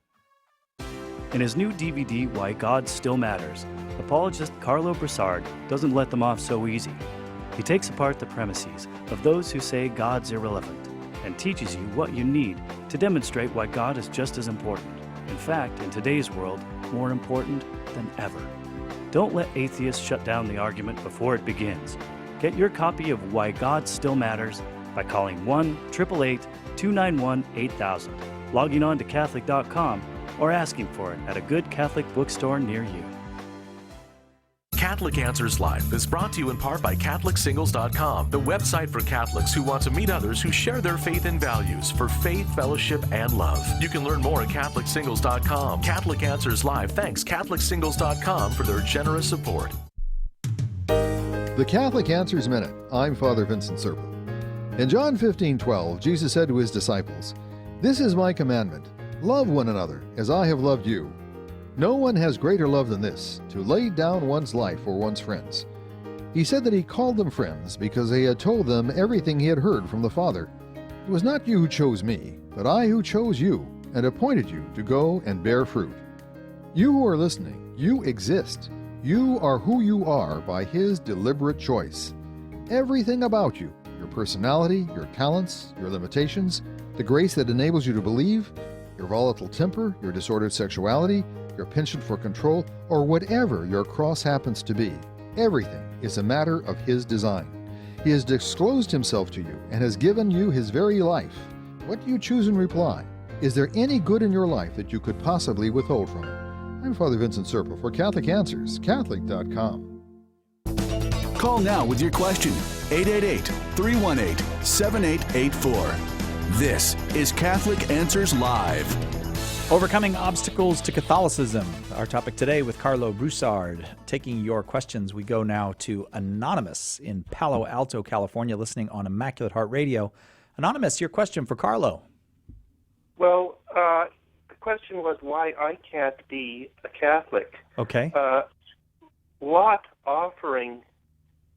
In his new DVD, Why God Still Matters, apologist Carlo Broussard doesn't let them off so easy. He takes apart the premises of those who say God's irrelevant and teaches you what you need to demonstrate why God is just as important. In fact, in today's world, more important than ever. Don't let atheists shut down the argument before it begins. Get your copy of Why God Still Matters by calling 1-888-291-8000, logging on to Catholic.com, or asking for it at a good Catholic bookstore near you. Catholic Answers Live is brought to you in part by CatholicSingles.com, the website for Catholics who want to meet others who share their faith and values for faith, fellowship, and love. You can learn more at CatholicSingles.com. Catholic Answers Live thanks CatholicSingles.com for their generous support. The Catholic Answers Minute. I'm Father Vincent Serpa. In John 15:12, Jesus said to his disciples, "This is my commandment, love one another as I have loved you. No one has greater love than this, to lay down one's life for one's friends." He said that he called them friends because they had told them everything he had heard from the Father. It was not you who chose me, but I who chose you and appointed you to go and bear fruit. You who are listening, you exist. You are who you are by his deliberate choice. Everything about you, your personality, your talents, your limitations, the grace that enables you to believe, your volatile temper, your disordered sexuality, your penchant for control, or whatever your cross happens to be, everything is a matter of his design. He has disclosed himself to you and has given you his very life. What do you choose in reply? Is there any good in your life that you could possibly withhold from it? I'm Father Vincent Serpa for Catholic Answers, Catholic.com. Call now with your question, 888-318-7884. This is Catholic Answers Live. Overcoming obstacles to Catholicism. Our topic today with Carlo Broussard. Taking your questions, we go now to Anonymous in Palo Alto, California, listening on Immaculate Heart Radio. Anonymous, your question for Carlo. Well, the question was why I can't be a Catholic. Okay. Lot offering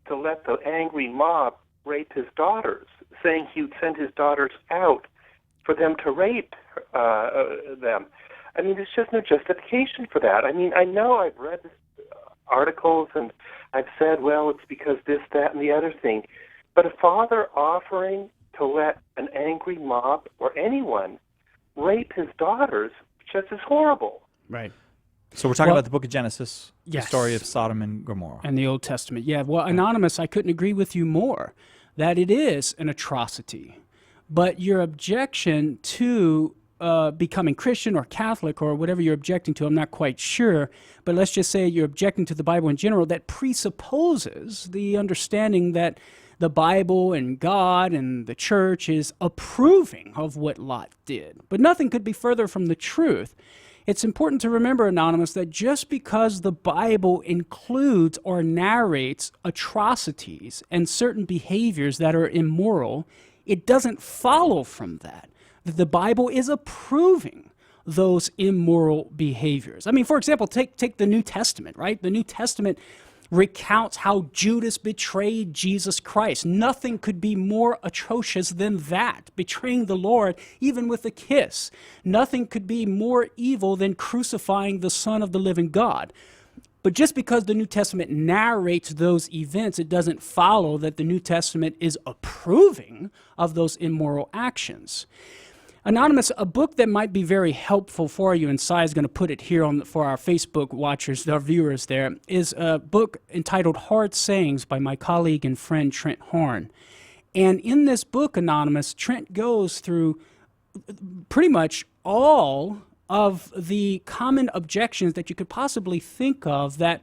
to let the angry mob rape his daughters, saying he'd send his daughters out for them to rape them. I mean, there's just no justification for that. I mean, I know I've read articles and I've said, well, it's because this, that, and the other thing. But a father offering to let an angry mob or anyone rape his daughters just is horrible. Right. So we're talking about the book of Genesis, Yes. the story of Sodom and Gomorrah. And the Old Testament. Yeah, well, Anonymous, I couldn't agree with you more that it is an atrocity. But your objection to becoming Christian or Catholic or whatever you're objecting to, I'm not quite sure, but let's just say you're objecting to the Bible in general, that presupposes the understanding that the Bible and God and the church is approving of what Lot did. But nothing could be further from the truth. It's important to remember, Anonymous, that just because the Bible includes or narrates atrocities and certain behaviors that are immoral, it doesn't follow from that the Bible is approving those immoral behaviors. I mean, for example, take the New Testament, right? The New Testament recounts how Judas betrayed Jesus Christ. Nothing could be more atrocious than that, betraying the Lord, even with a kiss. Nothing could be more evil than crucifying the Son of the living God. But just because the New Testament narrates those events, it doesn't follow that the New Testament is approving of those immoral actions. Anonymous, a book that might be very helpful for you, and Sai is going to put it here for our Facebook watchers, our viewers there, is a book entitled Hard Sayings by my colleague and friend Trent Horn. And in this book, Anonymous, Trent goes through pretty much all of the common objections that you could possibly think of that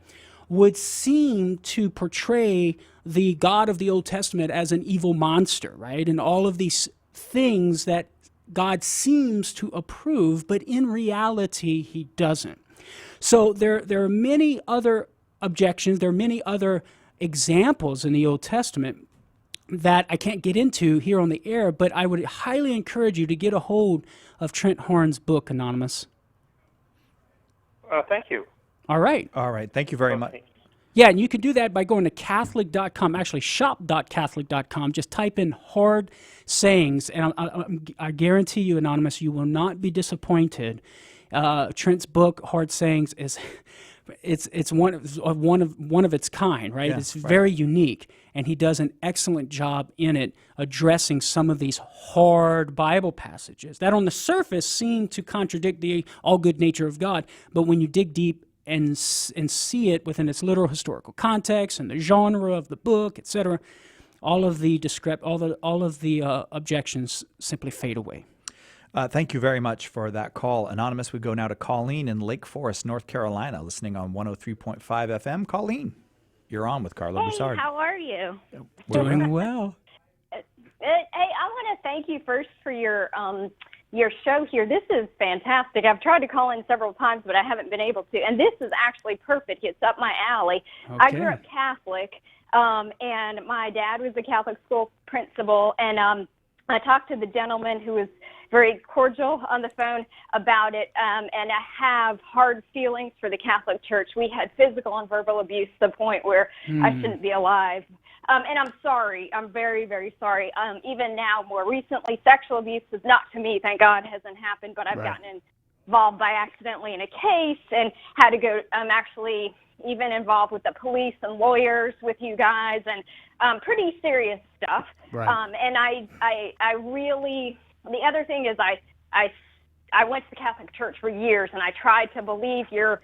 would seem to portray the God of the Old Testament as an evil monster, right? And all of these things that God seems to approve, but in reality, he doesn't. So there are many other objections, there are many other examples in the Old Testament that I can't get into here on the air, but I would highly encourage you to get a hold of Trent Horn's book, Anonymous. Thank you. All right. Thank you very much. Yeah, and you can do that by going to Catholic.com, actually shop.Catholic.com. Just type in Hard Sayings, and I guarantee you, Anonymous, you will not be disappointed. Trent's book, Hard Sayings, it's one of its kind, right? Yeah, it's very unique, and he does an excellent job in it addressing some of these hard Bible passages that on the surface seem to contradict the all good nature of God, but when you dig deep and see it within its literal historical context and the genre of the book, etc., all of the objections simply fade away. Thank you very much for that call. Anonymous, we go now to Colleen in Lake Forest, North Carolina, listening on 103.5 FM. Colleen, you're on with Carlo Broussard. How are you? Doing well. Hey, I want to thank you first for your show here. This is fantastic. I've tried to call in several times, but I haven't been able to. And this is actually perfect. It's up my alley. Okay. I grew up Catholic, and my dad was a Catholic school principal, and I talked to the gentleman who was very cordial on the phone about it, and I have hard feelings for the Catholic Church. We had physical and verbal abuse to the point where I shouldn't be alive. And I'm sorry. I'm very, very sorry. Even now, more recently, sexual abuse is not to me, thank God, hasn't happened, but I've gotten involved by accidentally in a case and had to go, I'm actually even involved with the police and lawyers with you guys, and pretty serious stuff. Right. And I really, the other thing is I went to the Catholic Church for years, and I tried to believe your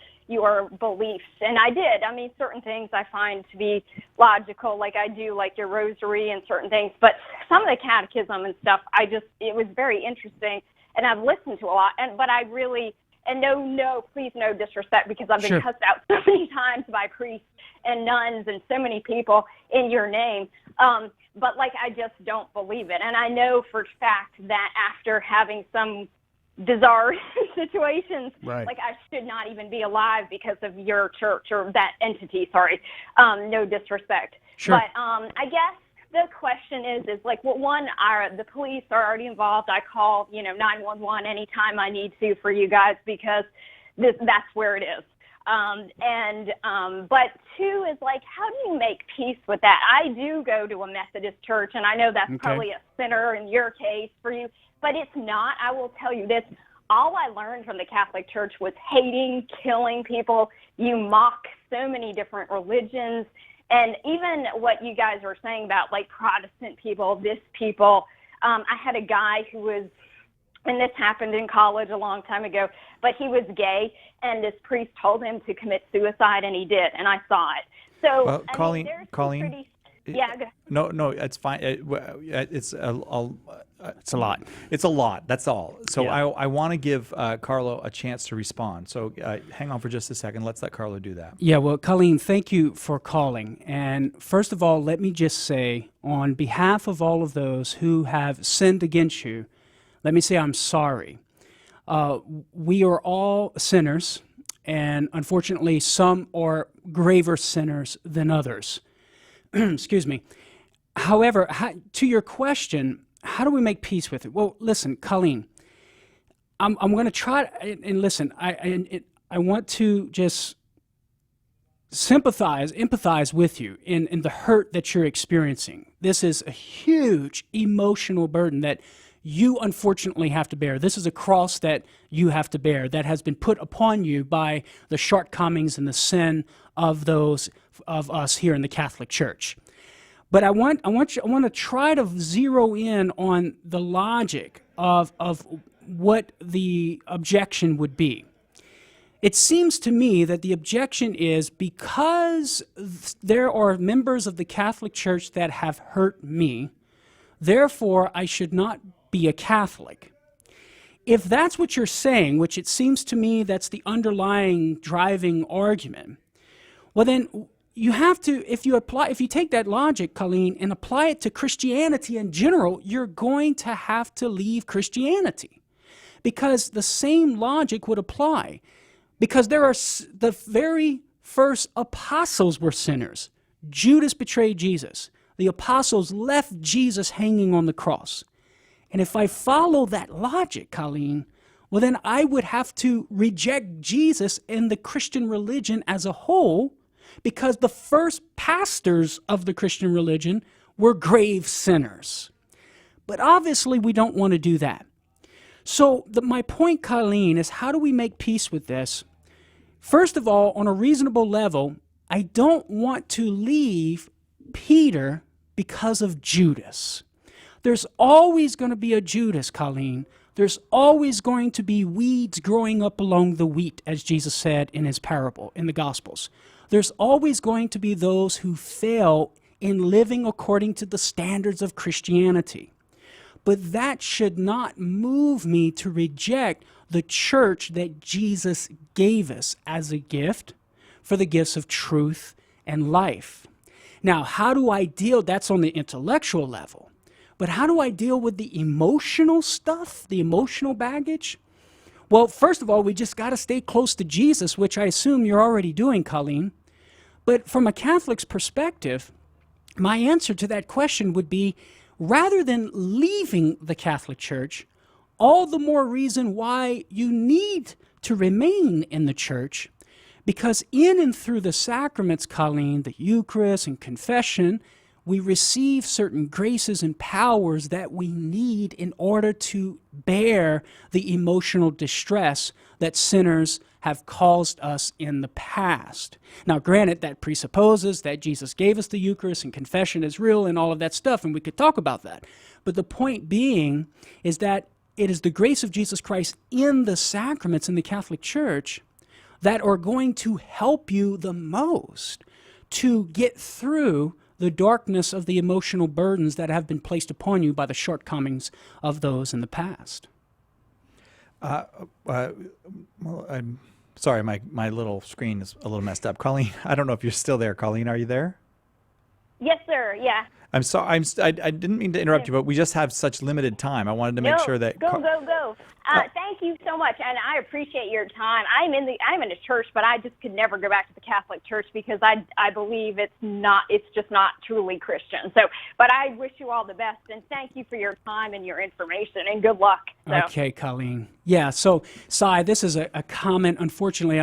beliefs, and I did. I mean, certain things I find to be logical, like I do, like your rosary and certain things, but some of the catechism and stuff, it was very interesting, and I've listened to a lot, but I really, and please no disrespect, because I've been cussed out so many times by priests and nuns and so many people in your name, but I just don't believe it. And I know for a fact that after having some bizarre situations. Right. Like I should not even be alive because of your church or that entity. Sorry, no disrespect. Sure. But I guess the question is like, well, one, the police are already involved. I call 911 anytime I need to for you guys because that's where it is. But two is like, how do you make peace with that? I do go to a Methodist church, and I know that's probably a sinner in your case for you, but it's not. I will tell you this. All I learned from the Catholic Church was hating, killing people. You mock so many different religions. And even what you guys were saying about like Protestant people, this people, I had a guy who was, and this happened in college a long time ago, but he was gay, and this priest told him to commit suicide, and he did, and I saw it. So, Well, Colleen, yeah, go. No, it's fine. It's a lot. It's a lot. That's all. So Yeah. I want to give Carlo a chance to respond. So hang on for just a second. Let's let Carlo do that. Yeah, well, Colleen, thank you for calling. And first of all, let me just say, on behalf of all of those who have sinned against you, let me say I'm sorry. We are all sinners, and unfortunately, some are graver sinners than others. Excuse me. However, to your question, how do we make peace with it? Well, listen, Colleen, I'm going to try, and listen, I want to just empathize with you in the hurt that you're experiencing. This is a huge emotional burden that you unfortunately have to bear. This is a cross that you have to bear that has been put upon you by the shortcomings and the sin of those of us here in the Catholic Church. But I want to try to zero in on the logic of what the objection would be. It seems to me that the objection is because there are members of the Catholic Church that have hurt me, therefore I should not be a Catholic. If that's what you're saying, which it seems to me that's the underlying driving argument, well then you have to, if you take that logic, Colleen, and apply it to Christianity in general, you're going to have to leave Christianity. Because the same logic would apply. Because the very first apostles were sinners. Judas betrayed Jesus. The apostles left Jesus hanging on the cross. And if I follow that logic, Colleen, well then I would have to reject Jesus and the Christian religion as a whole, because the first pastors of the Christian religion were grave sinners. But obviously we don't want to do that. So my point, Colleen, is how do we make peace with this? First of all, on a reasonable level, I don't want to leave Peter because of Judas. There's always going to be a Judas, Colleen. There's always going to be weeds growing up along the wheat, as Jesus said in his parable in the Gospels. There's always going to be those who fail in living according to the standards of Christianity. But that should not move me to reject the church that Jesus gave us as a gift for the gifts of truth and life. Now, how do I deal? That's on the intellectual level. But how do I deal with the emotional stuff, the emotional baggage? Well, first of all, we just got to stay close to Jesus, which I assume you're already doing, Colleen. But from a Catholic's perspective, my answer to that question would be, rather than leaving the Catholic Church, all the more reason why you need to remain in the Church, because in and through the sacraments, Colleen, the Eucharist and confession, we receive certain graces and powers that we need in order to bear the emotional distress that sinners have caused us in the past. Now, granted, that presupposes that Jesus gave us the Eucharist and confession is real and all of that stuff, and we could talk about that. But the point being is that it is the grace of Jesus Christ in the sacraments in the Catholic Church that are going to help you the most to get through the darkness of the emotional burdens that have been placed upon you by the shortcomings of those in the past. Well, I'm sorry, my little screen is a little messed up. Colleen, I don't know if you're still there. Colleen, are you there? Yes, sir. Yeah. I'm sorry. I didn't mean to interrupt you, but we just have such limited time. I wanted to make sure that. Go. Thank you so much, and I appreciate your time. I'm in a church, but I just could never go back to the Catholic Church because I believe it's just not truly Christian. So, but I wish you all the best, and thank you for your time and your information, and good luck. So. Okay, Colleen. Yeah, so, Sai, this is a comment. Unfortunately,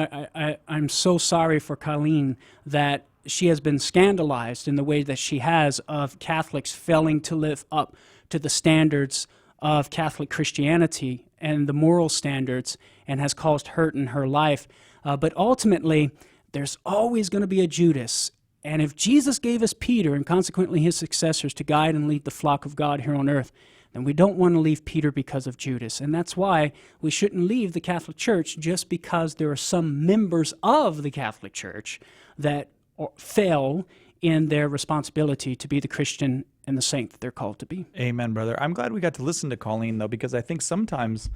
I'm so sorry for Colleen that she has been scandalized in the way that she has of Catholics failing to live up to the standards of Catholic Christianity and the moral standards, and has caused hurt in her life. But ultimately, there's always going to be a Judas. And if Jesus gave us Peter and consequently his successors to guide and lead the flock of God here on earth, then we don't want to leave Peter because of Judas. And that's why we shouldn't leave the Catholic Church just because there are some members of the Catholic Church that fail in their responsibility to be the Christian and the saint that they're called to be. Amen, brother. I'm glad we got to listen to Colleen, though, because I think sometimes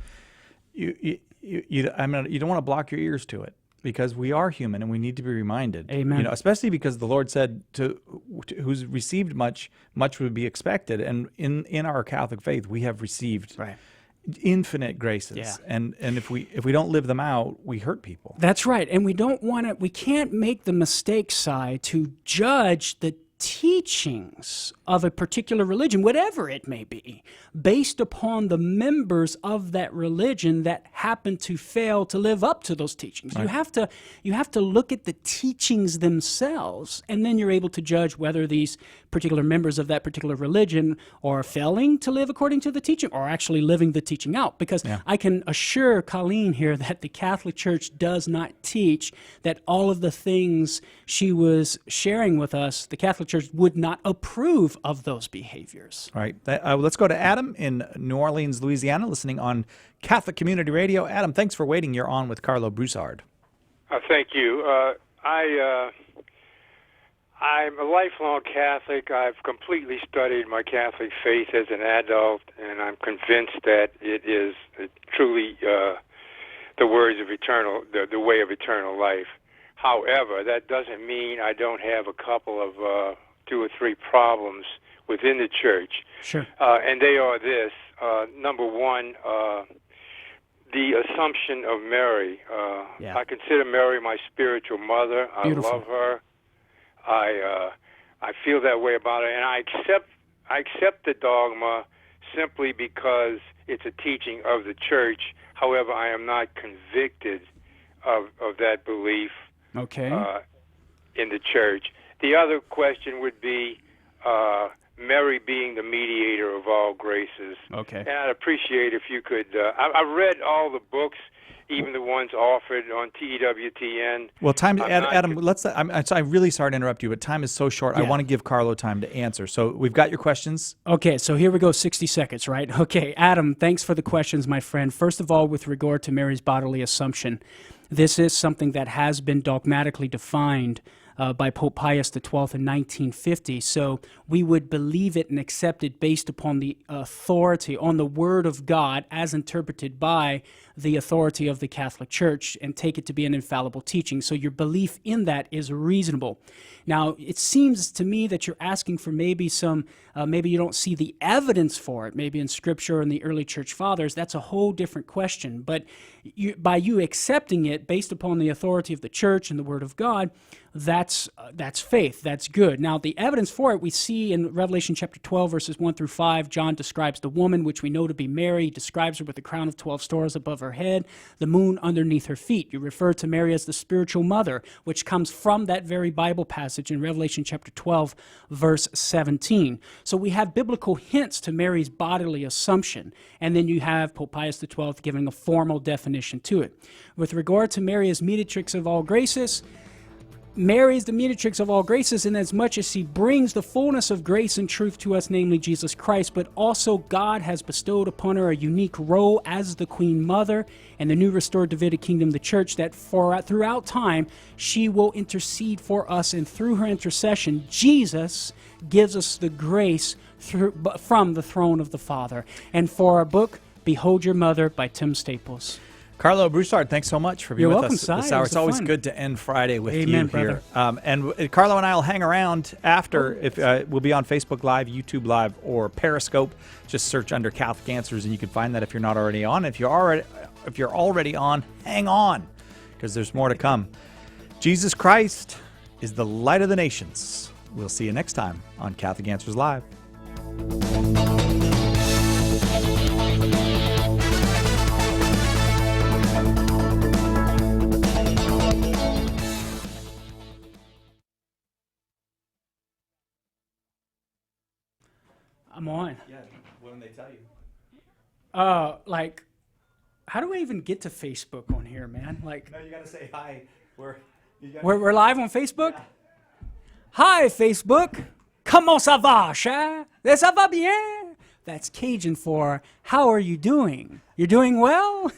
you don't want to block your ears to it, because we are human and we need to be reminded. Amen. Especially because the Lord said to who's received much, much would be expected. And in our Catholic faith, we have received infinite graces. Yeah. And if we don't live them out, we hurt people. That's right. And we can't make the mistake, Si, to judge the teachings of a particular religion, whatever it may be, based upon the members of that religion that happen to fail to live up to those teachings. Right. You have to look at the teachings themselves, and then you're able to judge whether these particular members of that particular religion are failing to live according to the teaching or actually living the teaching out. Because I can assure Colleen here that the Catholic Church does not teach that all of the things she was sharing with us, the Catholic Church would not approve of those behaviors. All right. Let's go to Adam in New Orleans, Louisiana, listening on Catholic Community Radio. Adam, thanks for waiting. You're on with Carlo Broussard. Thank you. I'm a lifelong Catholic. I've completely studied my Catholic faith as an adult, and I'm convinced that it is truly the words of eternal, the way of eternal life. However, that doesn't mean I don't have a couple of 2 or 3 problems within the church. Sure. And they are this. Number one, the assumption of Mary. I consider Mary my spiritual mother. Beautiful. I love her. I feel that way about her, and I accept the dogma simply because it's a teaching of the church. However, I am not convicted of that belief in the church. The other question would be Mary being the mediator of all graces. Okay. And I'd appreciate if you could. I've read all the books, even the ones offered on TEWTN. Well, Adam, I'm really sorry to interrupt you, but time is so short. I Yeah. want to give Carlo time to answer. So we've got your questions. Okay, so here we go, 60 seconds, right? Okay, Adam, thanks for the questions, my friend. First of all, with regard to Mary's bodily assumption, this is something that has been dogmatically defined by Pope Pius XII in 1950. So we would believe it and accept it based upon the authority, on the Word of God as interpreted by the authority of the Catholic Church, and take it to be an infallible teaching. So your belief in that is reasonable. Now, it seems to me that you're asking for maybe maybe you don't see the evidence for it, maybe in Scripture or in the early Church Fathers. That's a whole different question. But by you accepting it based upon the authority of the Church and the Word of God, that's faith. That's good. Now, the evidence for it we see in Revelation chapter 12, verses 1 through 5. John describes the woman, which we know to be Mary. He describes her with a crown of 12 stars above her head, the moon underneath her feet. You refer to Mary as the spiritual mother, which comes from that very Bible passage in Revelation chapter 12, verse 17. So we have biblical hints to Mary's bodily assumption, and then you have Pope Pius XII giving a formal definition to it. With regard to Mary as mediatrix of all graces, Mary is the mediatrix of all graces inasmuch as she brings the fullness of grace and truth to us, namely Jesus Christ, but also God has bestowed upon her a unique role as the Queen Mother and the new restored Davidic kingdom, the Church, that throughout time she will intercede for us, and through her intercession, Jesus gives us the grace from the throne of the Father. And for our book, Behold Your Mother by Tim Staples. Carlo Broussard, thanks so much for being You're with welcome, us this Si. hour. It It's was always fun. good to end Friday with Amen, you here. brother. And Carlo and I will hang around after. If we'll be on Facebook Live, YouTube Live, or Periscope. Just search under Catholic Answers, and you can find that if you're not already on. If you're already on, hang on, because there's more to come. Jesus Christ is the light of the nations. We'll see you next time on Catholic Answers Live. I'm on. Yeah, what did they tell you? Like, how do I even get to Facebook on here, man? Like, No, you got to say hi. we're live on Facebook? Hi, Facebook. Comment ça va, cher? Ça va bien? That's Cajun for, how are you doing? You're doing well?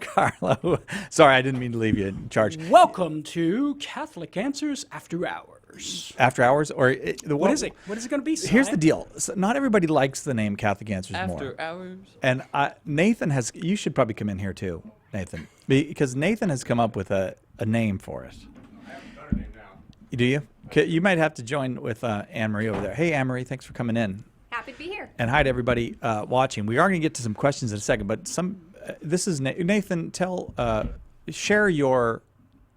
Carlo, sorry, I didn't mean to leave you in charge. Welcome to Catholic Answers After Hours. After hours, or What is it? What is it going to be, Si? Here's the deal. So not everybody likes the name Catholic Answers more. After hours. And Nathan has. You should probably come in here too, Nathan, because Nathan has come up with a name for it. I haven't done a name now. Do you? Okay, you might have to join with Anne Marie over there. Hey, Anne Marie, thanks for coming in. Happy to be here. And hi to everybody watching. We are going to get to some questions in a second, but this is Nathan. Share your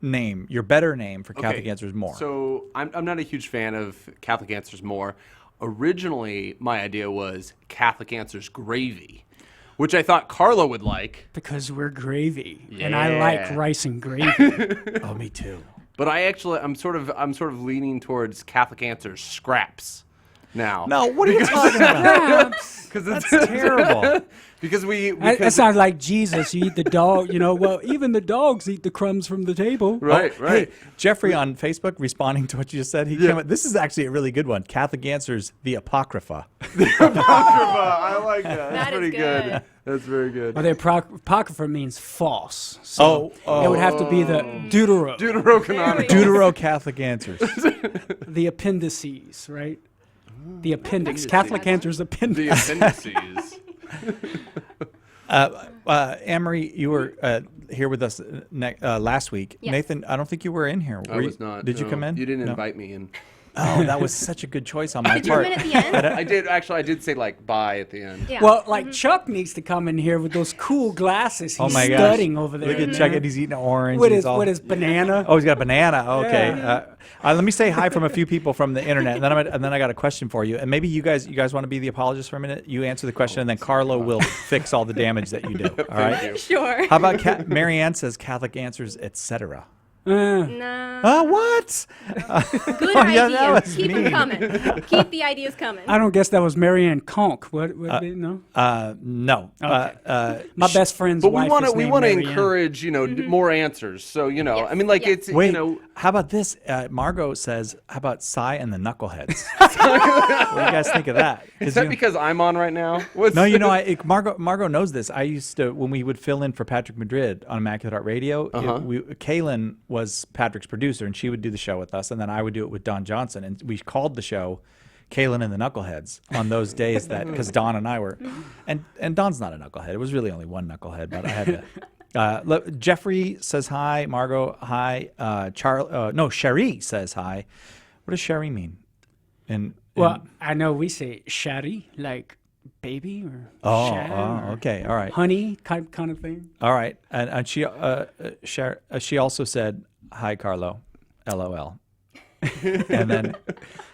name, your better name for Catholic Answers More. So I'm not a huge fan of Catholic Answers More. Originally, my idea was Catholic Answers Gravy, which I thought Carlo would like. Because we're gravy, Yeah. and I like rice and gravy. Oh, me too. But I'm sort of leaning towards Catholic Answers Scraps now. No, what are you talking about? Because That's terrible. Because That sounds like Jesus. You eat the dog, well, even the dogs eat the crumbs from the table. Right. Hey, Jeffrey on Facebook responding to what you just said. He came up, this is actually a really good one. Catholic Answers, the Apocrypha. I like that. That's That is pretty good. That's very good. Well, the apocrypha means false. So it would have to be the Deutero. Deuterocanonical. Deutero Catholic Answers. The appendices, right? The appendix. Catholic Answers appendix. The appendices. Anne-Marie, you were here with us last week. Yes. Nathan, I don't think you were in here. I was not. Did you no. come in? You didn't No. invite me in. Oh, that was such a good choice on my Did you part. come in at the end? I did actually. I did say like bye at the end. Yeah. Well, like Chuck needs to come in here with those cool glasses. He's Oh my gosh. studying over there. Look at Chuck, and he's eating an orange. With and his, he's all- with his banana. Oh, he's got a banana. Okay. Yeah. Let me say hi from a few people from the internet, and then I got a question for you. And maybe you guys want to be the apologist for a minute. You answer the question, and then Carlo will fix all the damage that you do. All right. Sure. How about Marianne says Catholic Answers, etc. No. What? Good yeah, that ideas. was Keep them mean. coming. Keep the ideas coming. I don't guess that was Marianne Conk. What no? No. Okay. My best friend's But wife we want is to named encourage Mm-hmm. more answers. So Yes. I mean, like Yes. it's Wait, how about this? Margot says, how about Cy and the Knuckleheads? What do you guys think of that? Is that because I'm on right now? What's No, Margot knows this. I used to, when we would fill in for Patrick Madrid on Immaculate Heart Radio, Kaylin was Patrick's producer, and she would do the show with us, and then I would do it with Don Johnson, and we called the show Kaylin and the Knuckleheads on those days because Don and I were, and Don's not a knucklehead. It was really only one knucklehead, but I had to. Jeffrey says hi. Margot, hi. Cherie says hi. What does Cherie mean? Well, I know we say Shari, like baby or okay, all right. honey kind of thing. All right, and she also said hi, Carlo, LOL, and then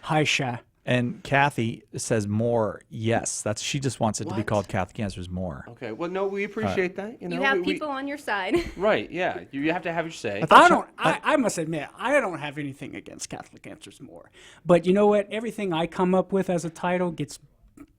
hi, Sha. And Kathy says more. Yes, she just wants it to be called Catholic Answers More. Okay. Well, no, we appreciate that. You have people on your side. Right. Yeah. You have to have your say. I must admit, I don't have anything against Catholic Answers More. But you know what? Everything I come up with as a title gets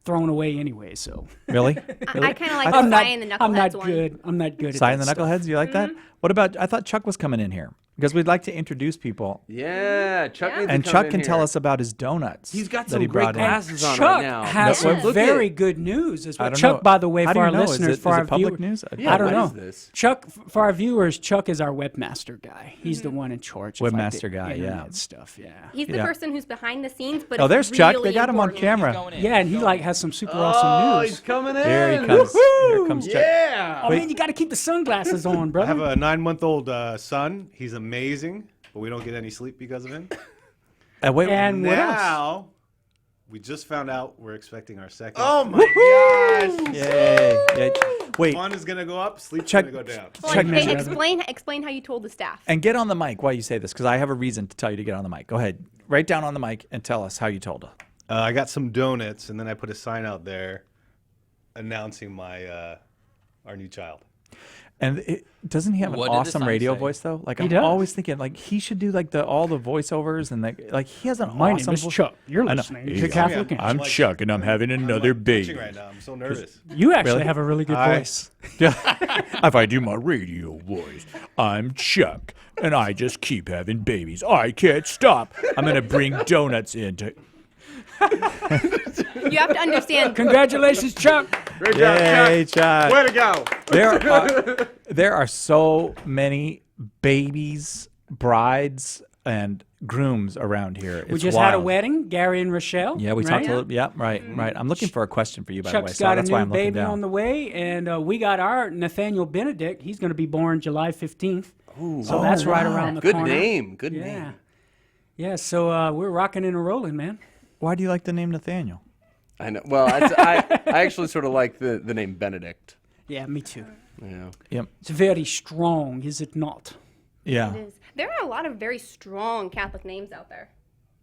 thrown away anyway. So really, I kind of like the Cy and the Knuckleheads I'm not one. good. I'm not good. Cy at and the that Knuckleheads. stuff. You like that? What about? I thought Chuck was coming in here. because we'd like to introduce people. Yeah, Chuck needs to And come Chuck in can here. tell us about his donuts. He's got that some he great brought in. glasses on Chuck right now. has No, some look very at- good news as I well. don't Chuck, know. by the way, How do for you our know? Is listeners, it- for is our it public viewers, news? I don't what know. is this? Chuck, for our viewers, Chuck is our webmaster guy. He's the one in charge. of, like, Webmaster the guy, yeah. internet stuff. Yeah. He's the Yeah. person who's behind the scenes, but Oh, it's there's Chuck. really They got him on important. camera. Yeah, and he like has some super Oh, awesome news. he's coming in. Here he comes. Here comes Chuck. Yeah. Oh man, you got to keep the sunglasses on, I brother. have a 9-month-old son. He's amazing, but we don't get any sleep because of him. Wait, and what else? Now, we just found out we're expecting our second. Oh my gosh! Yay. Yeah. Wait, Fun is gonna go up, sleep's Chuck- gonna go down. Well, Check hey, me. explain how you told the staff. and get on the mic while you say this, because I have a reason to tell you to get on the mic. Go ahead. Write down on the mic and tell us how you told her. I got some donuts, and then I put a sign out there announcing my our new child. And doesn't he have an What did the awesome sign radio say? voice though? Like He I'm does. always thinking, like he should do like all the voiceovers and like he has an My awesome name is voice. Chuck. You're I know. listening Here to you go. Catholic I'm Answers. like- Chuck and I'm having another Twitching right now. I'm so nervous. You actually Really? have a really good I- voice. If I do my radio voice, I'm Chuck, and I just keep having babies. I can't stop. I'm gonna bring donuts into. You have to understand. Congratulations, Chuck. Great job, Yay, Chuck. Chuck! Way to go. There are so many babies, brides, and grooms around here. We It's just had a wild. wedding, Gary and Rochelle. Yeah, we right? talked a little. Yeah, right. I'm looking for a question for you, by the way. Chuck's So got a that's why new I'm looking baby down. on the way, and we got our Nathaniel Benedict. He's going to be born July 15th. So that's right around the Good corner. name. Good Yeah. name. Yeah, so we're rocking and rolling, man. Why do you like the name Nathaniel? I know. Well, I actually sort of like the name Benedict. Yeah, me too. Yeah. Yep. It's very strong, is it not? Yeah. It is. There are a lot of very strong Catholic names out there.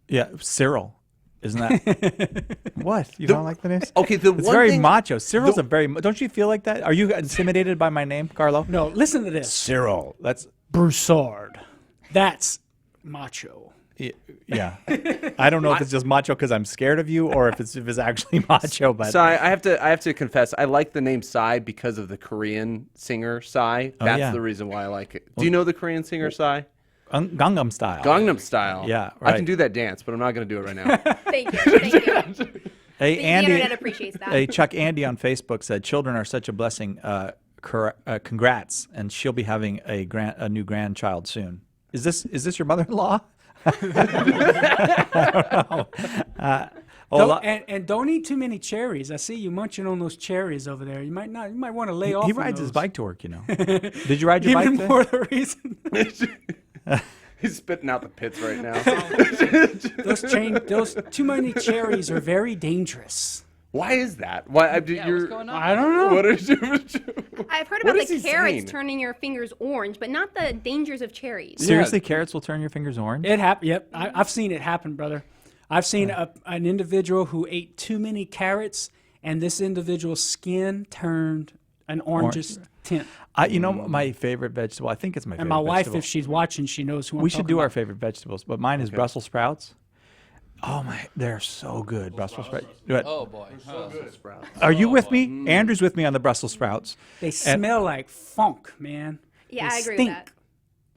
Yeah, Cyril. Isn't that what? You don't like the names? Okay, the It's one very thing- macho. Cyril's a very. Don't you feel like that? Are you intimidated by my name, Carlo? No, listen to this. Cyril. That's Broussard. That's macho. yeah. I don't know if it's just macho because I'm scared of you, or if it's actually macho. But So I have to confess, I like the name Psy because of the Korean singer Psy. Oh, That's yeah. the reason why I like it. Do you know the Korean singer Psy? Gangnam Style. Gangnam Style. Yeah, I right. can do that dance, but I'm not going to do it right now. Thank you. Thank you. Hey, The Andy. internet appreciates that. Hey, Chuck. Andy on Facebook said, "Children are such a blessing. Congrats!" And she'll be having a new grandchild soon. Is this your mother-in-law? I don't know. And don't eat too many cherries. I see you munching on those cherries over there. You might not. You might want to lay off. He on rides his those. bike to work, you know. Did you ride your Even bike? more the reason. He's spitting out the pits right now. Those too many cherries are very dangerous. Why is that? Why? what's going on? I don't know. What is I've heard What about is the he carrots saying? turning your fingers orange, but not the dangers of cherries. Seriously, carrots will turn your fingers orange? It happened. Yep, I've seen it happen, brother. I've seen an individual who ate too many carrots, and this individual's skin turned an orangish tint. You know my favorite vegetable? I think it's my favorite And my wife, vegetable. if she's watching, she knows who I'm We should talking do our about. favorite vegetables, but mine is Brussels sprouts. Oh my, they're so good. Brussels sprouts. Oh boy. Are you with me? Andrew's with me on the Brussels sprouts. They And- smell like funk, man. Yeah, They I agree stink. with that.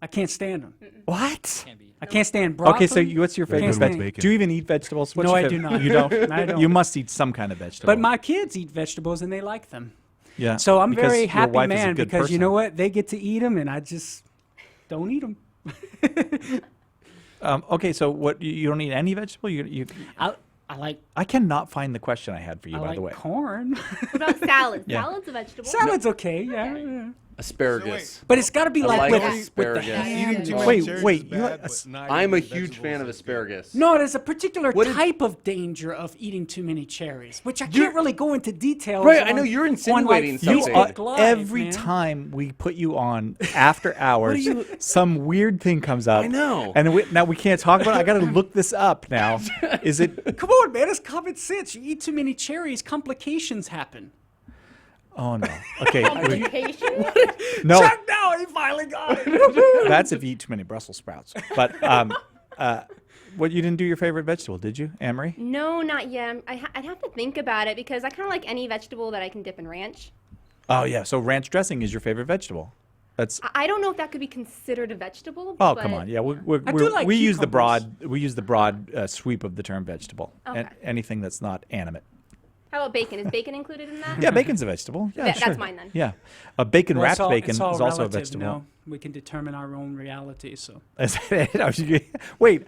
I can't stand them. What? I can't stand broccoli. Okay, so what's your favorite Can't stand- vegetable? Do you even eat vegetables? What's No, your I do favorite- not. You don't? I don't. You must eat some kind of vegetable. But my kids eat vegetables and they like them. Yeah, So I'm because very your happy wife is a man good because you person. know what? They get to eat them and I just don't eat them. Okay, so what? You don't eat any vegetable? You I like. I cannot find the question I had for you, I by like the way. corn. What about salad? Yeah. Salad's a vegetable. Salad's okay, yeah. Asparagus. But it's got to be I like, like with, asparagus. with the hand. I'm a huge fan of asparagus. No, there's a particular What is- type of danger of eating too many cherries, which I can't really go into details. Right, I on- know you're on, insinuating like, something. Facebook Live, Every man. time we put you on after hours, you- some weird thing comes up. I know. And now we can't talk about it. I got to look this up now. Is it? Come on, man, it's common sense. You eat too many cherries, complications happen. Oh no. Okay. Complication? No. Chuck, now he finally got it. That's if you eat too many Brussels sprouts. But what you didn't do your favorite vegetable, did you, Anne-Marie? No, not yet. I'd have to think about it because I kind of like any vegetable that I can dip in ranch. Oh yeah. So ranch dressing is your favorite vegetable. That's. I don't know if that could be considered a vegetable. Oh, but come on. Yeah, I do like we use the cucumbers. broad sweep of the term vegetable. Okay. Anything that's not animate. How about bacon? Is bacon included in that? Yeah, bacon's a vegetable. Yeah, sure. That's mine then. Yeah, bacon Well, wrapped bacon it's is all also a relative, vegetable. You know? We can determine our own reality. So. Is that it? Wait,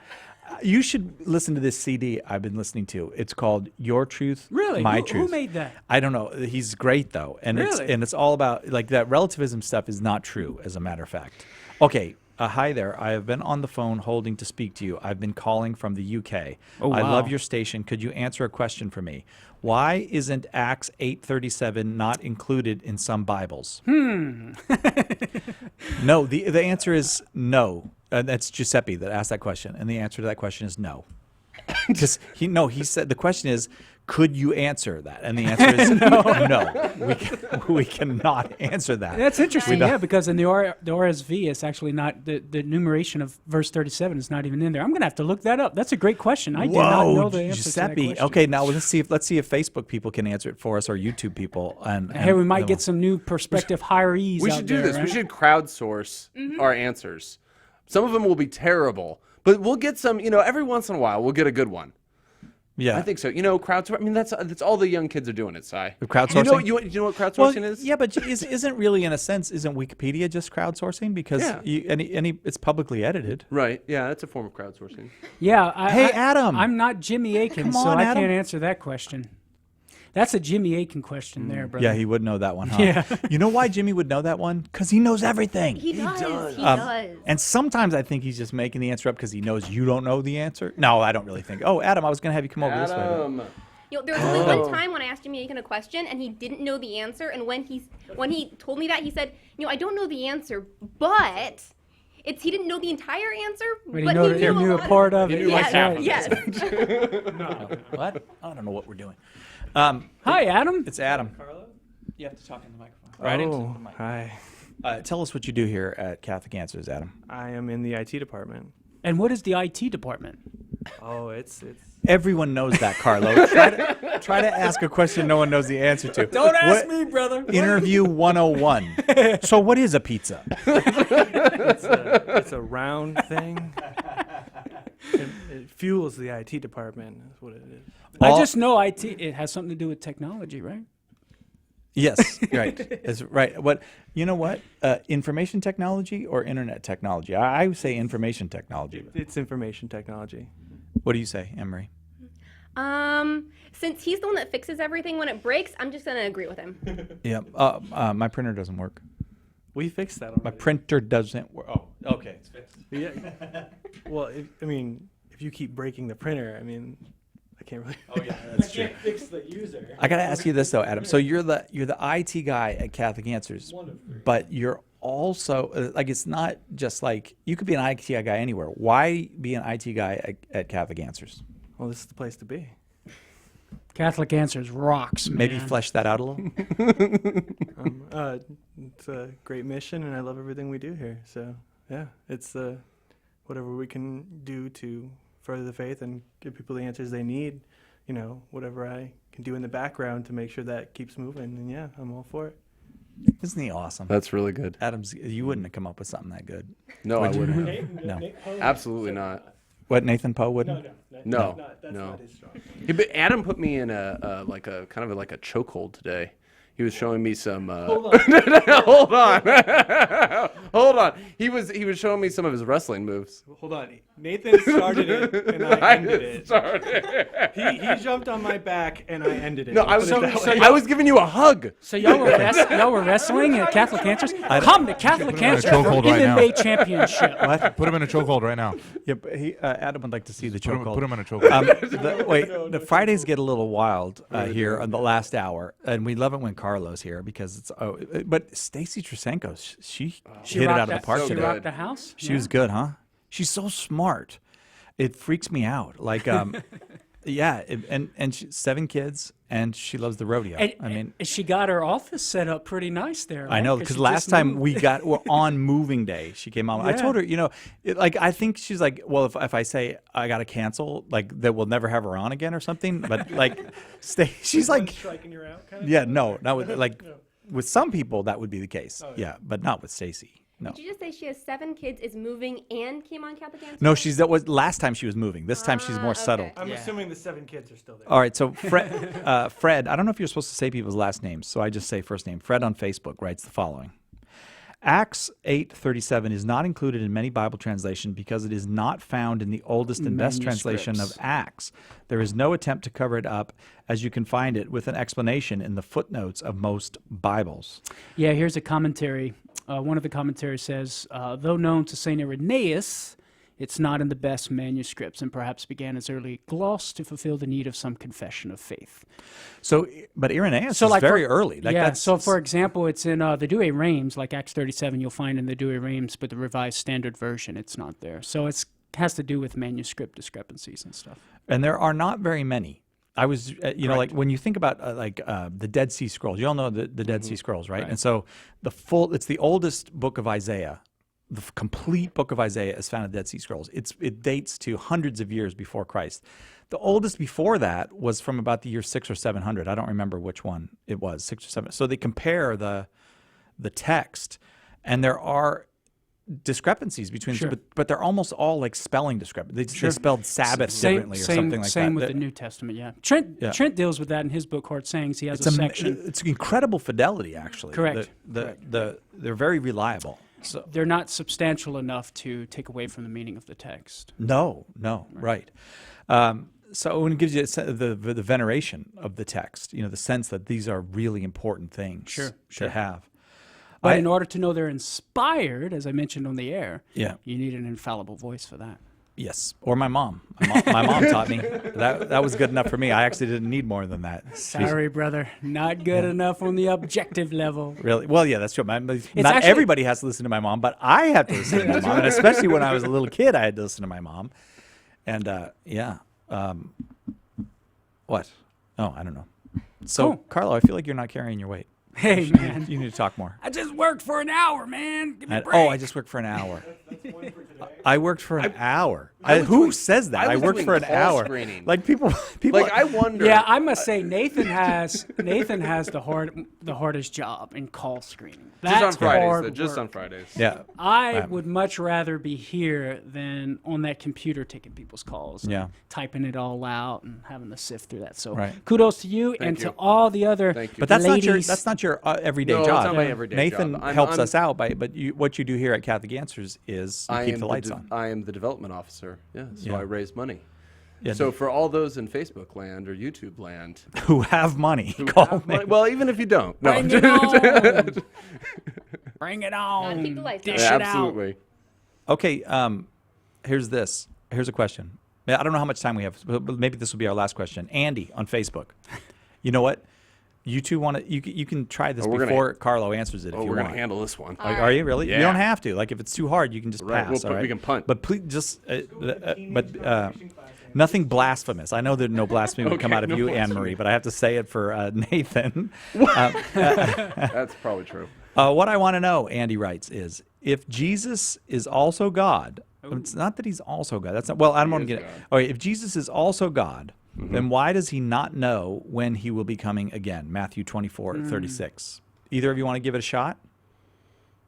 you should listen to this CD I've been listening to. It's called Your Truth, Really? My Who Truth. made that? I don't know. He's great though, and Really? it's all about like that relativism stuff is not true, as a matter of fact. Okay. Hi there. I have been on the phone holding to speak to you. I've been calling from the UK. Oh, I wow. love your station. Could you answer a question for me? Why isn't Acts 8:37 not included in some Bibles? No, the answer is no. That's Giuseppe that asked that question, and the answer to that question is no. Because he said the question is, could you answer that? And the answer is no. We cannot answer that. That's interesting, We don't- yeah, because in the RSV, it's actually not the numeration of verse 37 is not even in there. I'm going to have to look that up. That's a great question. I did not know the answer to that Giuseppe. question. Okay, now let's see if Facebook people can answer it for us, or YouTube people. And Hey, we might get some new prospective hirees. We out should do there, this. We right? should crowdsource our answers. Some of them will be terrible, but we'll get some. Every once in a while, we'll get a good one. Yeah, I think so. Crowdsourcing. I mean, that's all the young kids are doing it, Si. Crowdsourcing? You know what crowdsourcing Well, is? yeah, but isn't really in a sense isn't Wikipedia just crowdsourcing because Yeah. it's publicly edited? Right. Yeah, that's a form of crowdsourcing. Yeah. Hey, Adam. I'm not Jimmy Aiken, Come so on, I Adam. can't answer that question. That's a Jimmy Aiken question there, brother. Yeah, he would know that one, huh? Yeah. You know why Jimmy would know that one? Because he knows everything. He does. He Um, does. And sometimes I think he's just making the answer up because he knows you don't know the answer. No, I don't really think. Oh, Adam, I was going to have you come over this way. but- There was only one time when I asked Jimmy Aiken a question and he didn't know the answer, and when he told me that, he said, I don't know the answer, but he didn't know the entire answer, But he but knew, he he knew a part of He it. knew like half of it. Yes. What? I don't know what we're doing. Hi, Adam. It's Adam. Carlo? You have to talk in the microphone. Right into the mic. Hi. Tell us what you do here at Catholic Answers, Adam. I am in the IT department. And what is the IT department? Oh, it's Everyone knows that, Carlo. try to ask a question no one knows the answer to. Don't ask me, brother. Interview 101. So what is a pizza? it's a round thing. It fuels the IT department. Is what it is. I just know IT. It has something to do with technology, right? Yes, right. It's right. What you know? What information technology or internet technology? I would say information technology. It's information technology. What do you say, Emery? Since he's the one that fixes everything when it breaks, I'm just gonna agree with him. Yeah. My printer doesn't work. We fixed that already. My printer doesn't work. Oh, okay. It's fixed. Yeah. Well, if you keep breaking the printer, I can't really. Oh yeah, that's true. Fix the user. I gotta ask you this though, Adam. So you're the IT guy at Catholic Answers, but you're also like it's not just like you could be an IT guy anywhere. Why be an IT guy at Catholic Answers? Well, this is the place to be. Catholic Answers rocks, man. Maybe flesh that out a little. It's a great mission, and I love everything we do here. So yeah, it's whatever we can do to further the faith and give people the answers they need. Whatever I can do in the background to make sure that keeps moving. And yeah, I'm all for it. Isn't he awesome? That's really good. Adams, you wouldn't have come up with something that good. No, I would you? wouldn't have. No. Absolutely not. What, Nathan Poe wouldn't? No. That's not his strong. Yeah, but Adam put me in a chokehold today. He was showing me some. Hold on. Hold on. Hold on. He was showing me some of his wrestling moves. Hold on. Nathan started it, and I ended it. Started. He jumped on my back, and I ended it. No, I was giving you a hug. So y'all were wrestling at Catholic Answers? Come to Catholic Answers for MMA Championship. What? Put him in a chokehold right now. Yeah, but Adam would like to see the chokehold. Put him in a chokehold. The Fridays get a little wild here on the last hour, and we love it when Carlo's here because it's. But Stacy Trasenko, she hit it out of the park She today. rocked the house? She was good, huh? She's so smart. It freaks me out. Like, yeah, and 7 kids, and she loves the rodeo. And she got her office set up pretty nice there. I know, right? because she last just time moved. we're on moving day, she came on. I Yeah. told her, I think she's like, well, if I say I got to cancel, like that we'll never have her on again or something. But like, she's like, striking her out kind of yeah, thing? no, not with with some people that would be the case. Oh, yeah, but not with Stacy. No. Did you just say she has 7 kids, is moving, and came on Catholic Answers? No, that was last time she was moving. This time she's more settled. I'm assuming the 7 kids are still there. All right, so Fred, I don't know if you're supposed to say people's last names, so I just say first name. Fred on Facebook writes the following. Acts 8:37 is not included in many Bible translation because it is not found in the oldest and best translation of Acts. There is no attempt to cover it up, as you can find it with an explanation in the footnotes of most Bibles. Yeah, here's a commentary. One of the commentaries says, though known to St. Irenaeus, it's not in the best manuscripts and perhaps began as early gloss to fulfill the need of some confession of faith. So, but Irenaeus is very early. So for example, it's in the Douay-Rheims, like Acts 37, you'll find in the Douay-Rheims, but the Revised Standard Version, it's not there. So it has to do with manuscript discrepancies and stuff. And there are not very many. I was, like when you think about the Dead Sea Scrolls, you all know the Dead Sea Scrolls, right? And so it's the oldest book of Isaiah. The complete book of Isaiah is found in the Dead Sea Scrolls. It dates to hundreds of years before Christ. The oldest before that was from about the year 600 or 700. I don't remember which one it was, 6 or 7. So they compare the text, and there are discrepancies between them, but they're almost all like spelling discrepancies. They spelled Sabbath differently or something like that. Same with the New Testament, yeah. Trent deals with that in his book, Hard Sayings. He has a section. It's incredible fidelity, actually. Correct. They're very reliable. So they're not substantial enough to take away from the meaning of the text. No, right. So when it gives you the veneration of the text, the sense that these are really important things to have. But in order to know they're inspired, as I mentioned on the air, you need an infallible voice for that. Yes, or my mom. My mom taught me. That was good enough for me. I actually didn't need more than that. Sorry, brother. Not good enough on the objective level. Really? Well, yeah, that's true. Not everybody has to listen to my mom, but I have to listen to my mom. And especially when I was a little kid, I had to listen to my mom. And, what? Oh, I don't know. So, Carlo, I feel like you're not carrying your weight. Hey, man. You need to talk more. I just worked for an hour, man. Give me a break. I just worked for an hour. I worked for an hour. Who says that? I worked for an hour. Screening. Like people. Like I wonder. Yeah, I must say Nathan has the hardest job in call screening. Just on Fridays. Hard Just work. on Fridays. Yeah. I would much rather be here than on that computer taking people's calls. Yeah. And typing it all out and having to sift through that. So Right. kudos to you and to all the other But that's ladies. not your everyday No, job. it's not my everyday Nathan job. helps us out what you do here at Catholic Answers is you keep the lights on. I am the development officer. Yeah. So I raise money. Yeah. So for all those in Facebook land or YouTube land who have money, call me. Well, even if you don't. No. Bring it on. Bring it on. Keep the lights Dish on. it Absolutely. Okay, here's this. Here's a question. I don't know how much time we have, but maybe this will be our last question. Andy on Facebook. You know what? You two want to? You can try this before Carlo answers it if you want. We're gonna handle this one. Are you really? Yeah. You don't have to. Like if it's too hard, you can just Right, pass. we can punt. But please, just nothing blasphemous. I know that no blasphemy would come out of you, Anne Marie, but I have to say it for Nathan. That's probably true. What I want to know, Andy writes, is if Jesus is also God. It's not that he's also God. That's not. Well, I don't want to get it. All right, if Jesus is also God, then why does he not know when he will be coming again? Matthew 24:36. Either of you want to give it a shot?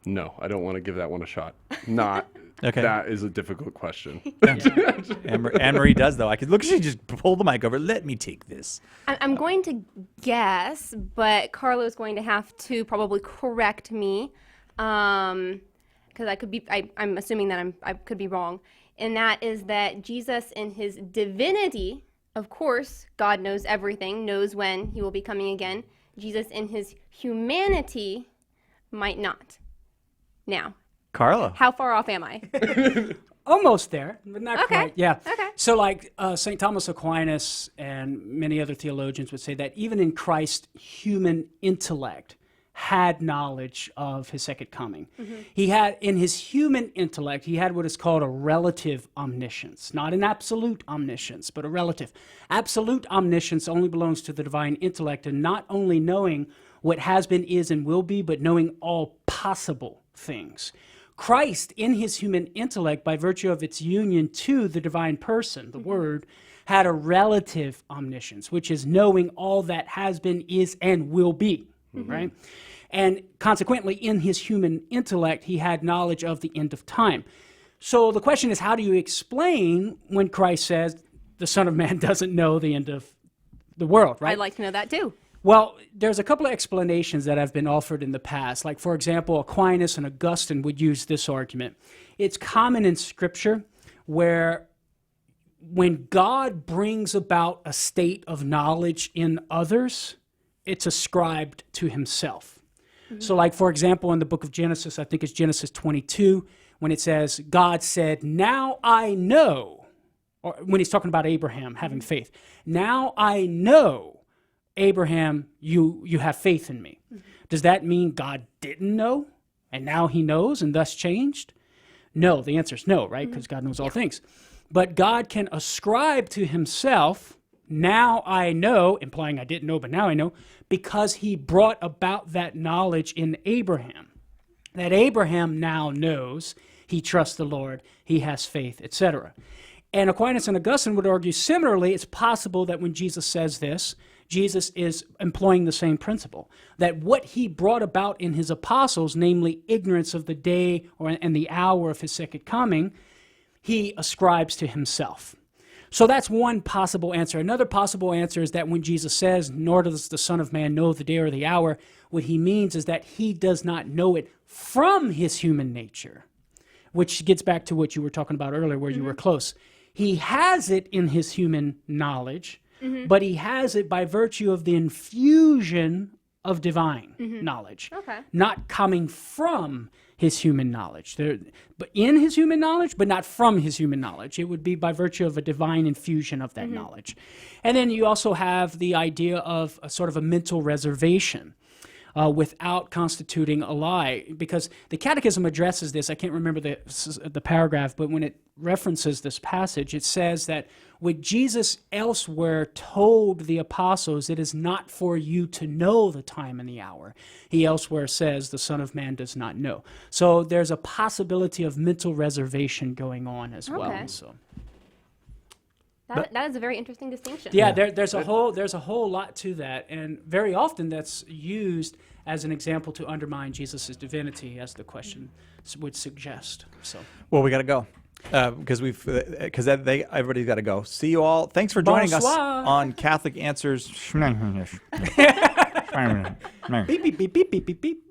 No, I don't want to give that one a shot. Not. Okay. That is a difficult question. Anne Marie does though. I could look. She just pulled the mic over. Let me take this. I'm going to guess, but Carlo's going to have to probably correct me, because I could be. I'm assuming that I could be wrong, and that is that Jesus, in his divinity, of course, God knows everything, knows when he will be coming again. Jesus, in his humanity, might not. Now, Carlo, how far off am I? Almost there, but not quite. Yeah. Okay. So like St. Thomas Aquinas and many other theologians would say that even in Christ's human intellect had knowledge of his second coming. He had, in his human intellect, he had what is called a relative omniscience, not an absolute omniscience, but a relative. Absolute omniscience only belongs to the divine intellect, and not only knowing what has been, is, and will be, but knowing all possible things. Christ, in his human intellect, by virtue of its union to the divine person, the Word, had a relative omniscience, which is knowing all that has been, is, and will be, right? And consequently, in his human intellect, he had knowledge of the end of time. So the question is, how do you explain when Christ says the Son of Man doesn't know the end of the world, right? I'd like to know that too. Well, there's a couple of explanations that have been offered in the past. Like, for example, Aquinas and Augustine would use this argument. It's common in Scripture where when God brings about a state of knowledge in others, it's ascribed to himself. So like, for example, in the book of Genesis, I think it's Genesis 22, when it says, God said, now I know, or when he's talking about Abraham having faith, now I know, Abraham, you have faith in me. Does that mean God didn't know, and now he knows and thus changed? No, the answer is no, right? Because God knows all things. But God can ascribe to himself, now I know, implying I didn't know, but now I know, because he brought about that knowledge in Abraham. That Abraham now knows, he trusts the Lord, he has faith, etc. And Aquinas and Augustine would argue similarly, it's possible that when Jesus says this, Jesus is employing the same principle, that what he brought about in his apostles, namely ignorance of the day and the hour of his second coming, he ascribes to himself. So that's one possible answer. Another possible answer is that when Jesus says, nor does the Son of Man know the day or the hour, what he means is that he does not know it from his human nature, which gets back to what you were talking about earlier, where you were close. He has it in his human knowledge, but he has it by virtue of the infusion of divine knowledge, not coming from his human knowledge. But in his human knowledge, but not from his human knowledge. It would be by virtue of a divine infusion of that knowledge. And then you also have the idea of a sort of a mental reservation without constituting a lie, because the Catechism addresses this. I can't remember the paragraph, but when it references this passage, it says that what Jesus elsewhere told the apostles, it is not for you to know the time and the hour. He elsewhere says the Son of Man does not know. So there's a possibility of mental reservation going on as well. So. That is a very interesting distinction. Yeah, there's a whole lot to that, and very often that's used as an example to undermine Jesus' divinity, as the question would suggest. So, well, we got to go because everybody's got to go. See you all. Thanks for joining us on Catholic Answers. Beep beep beep beep beep beep beep.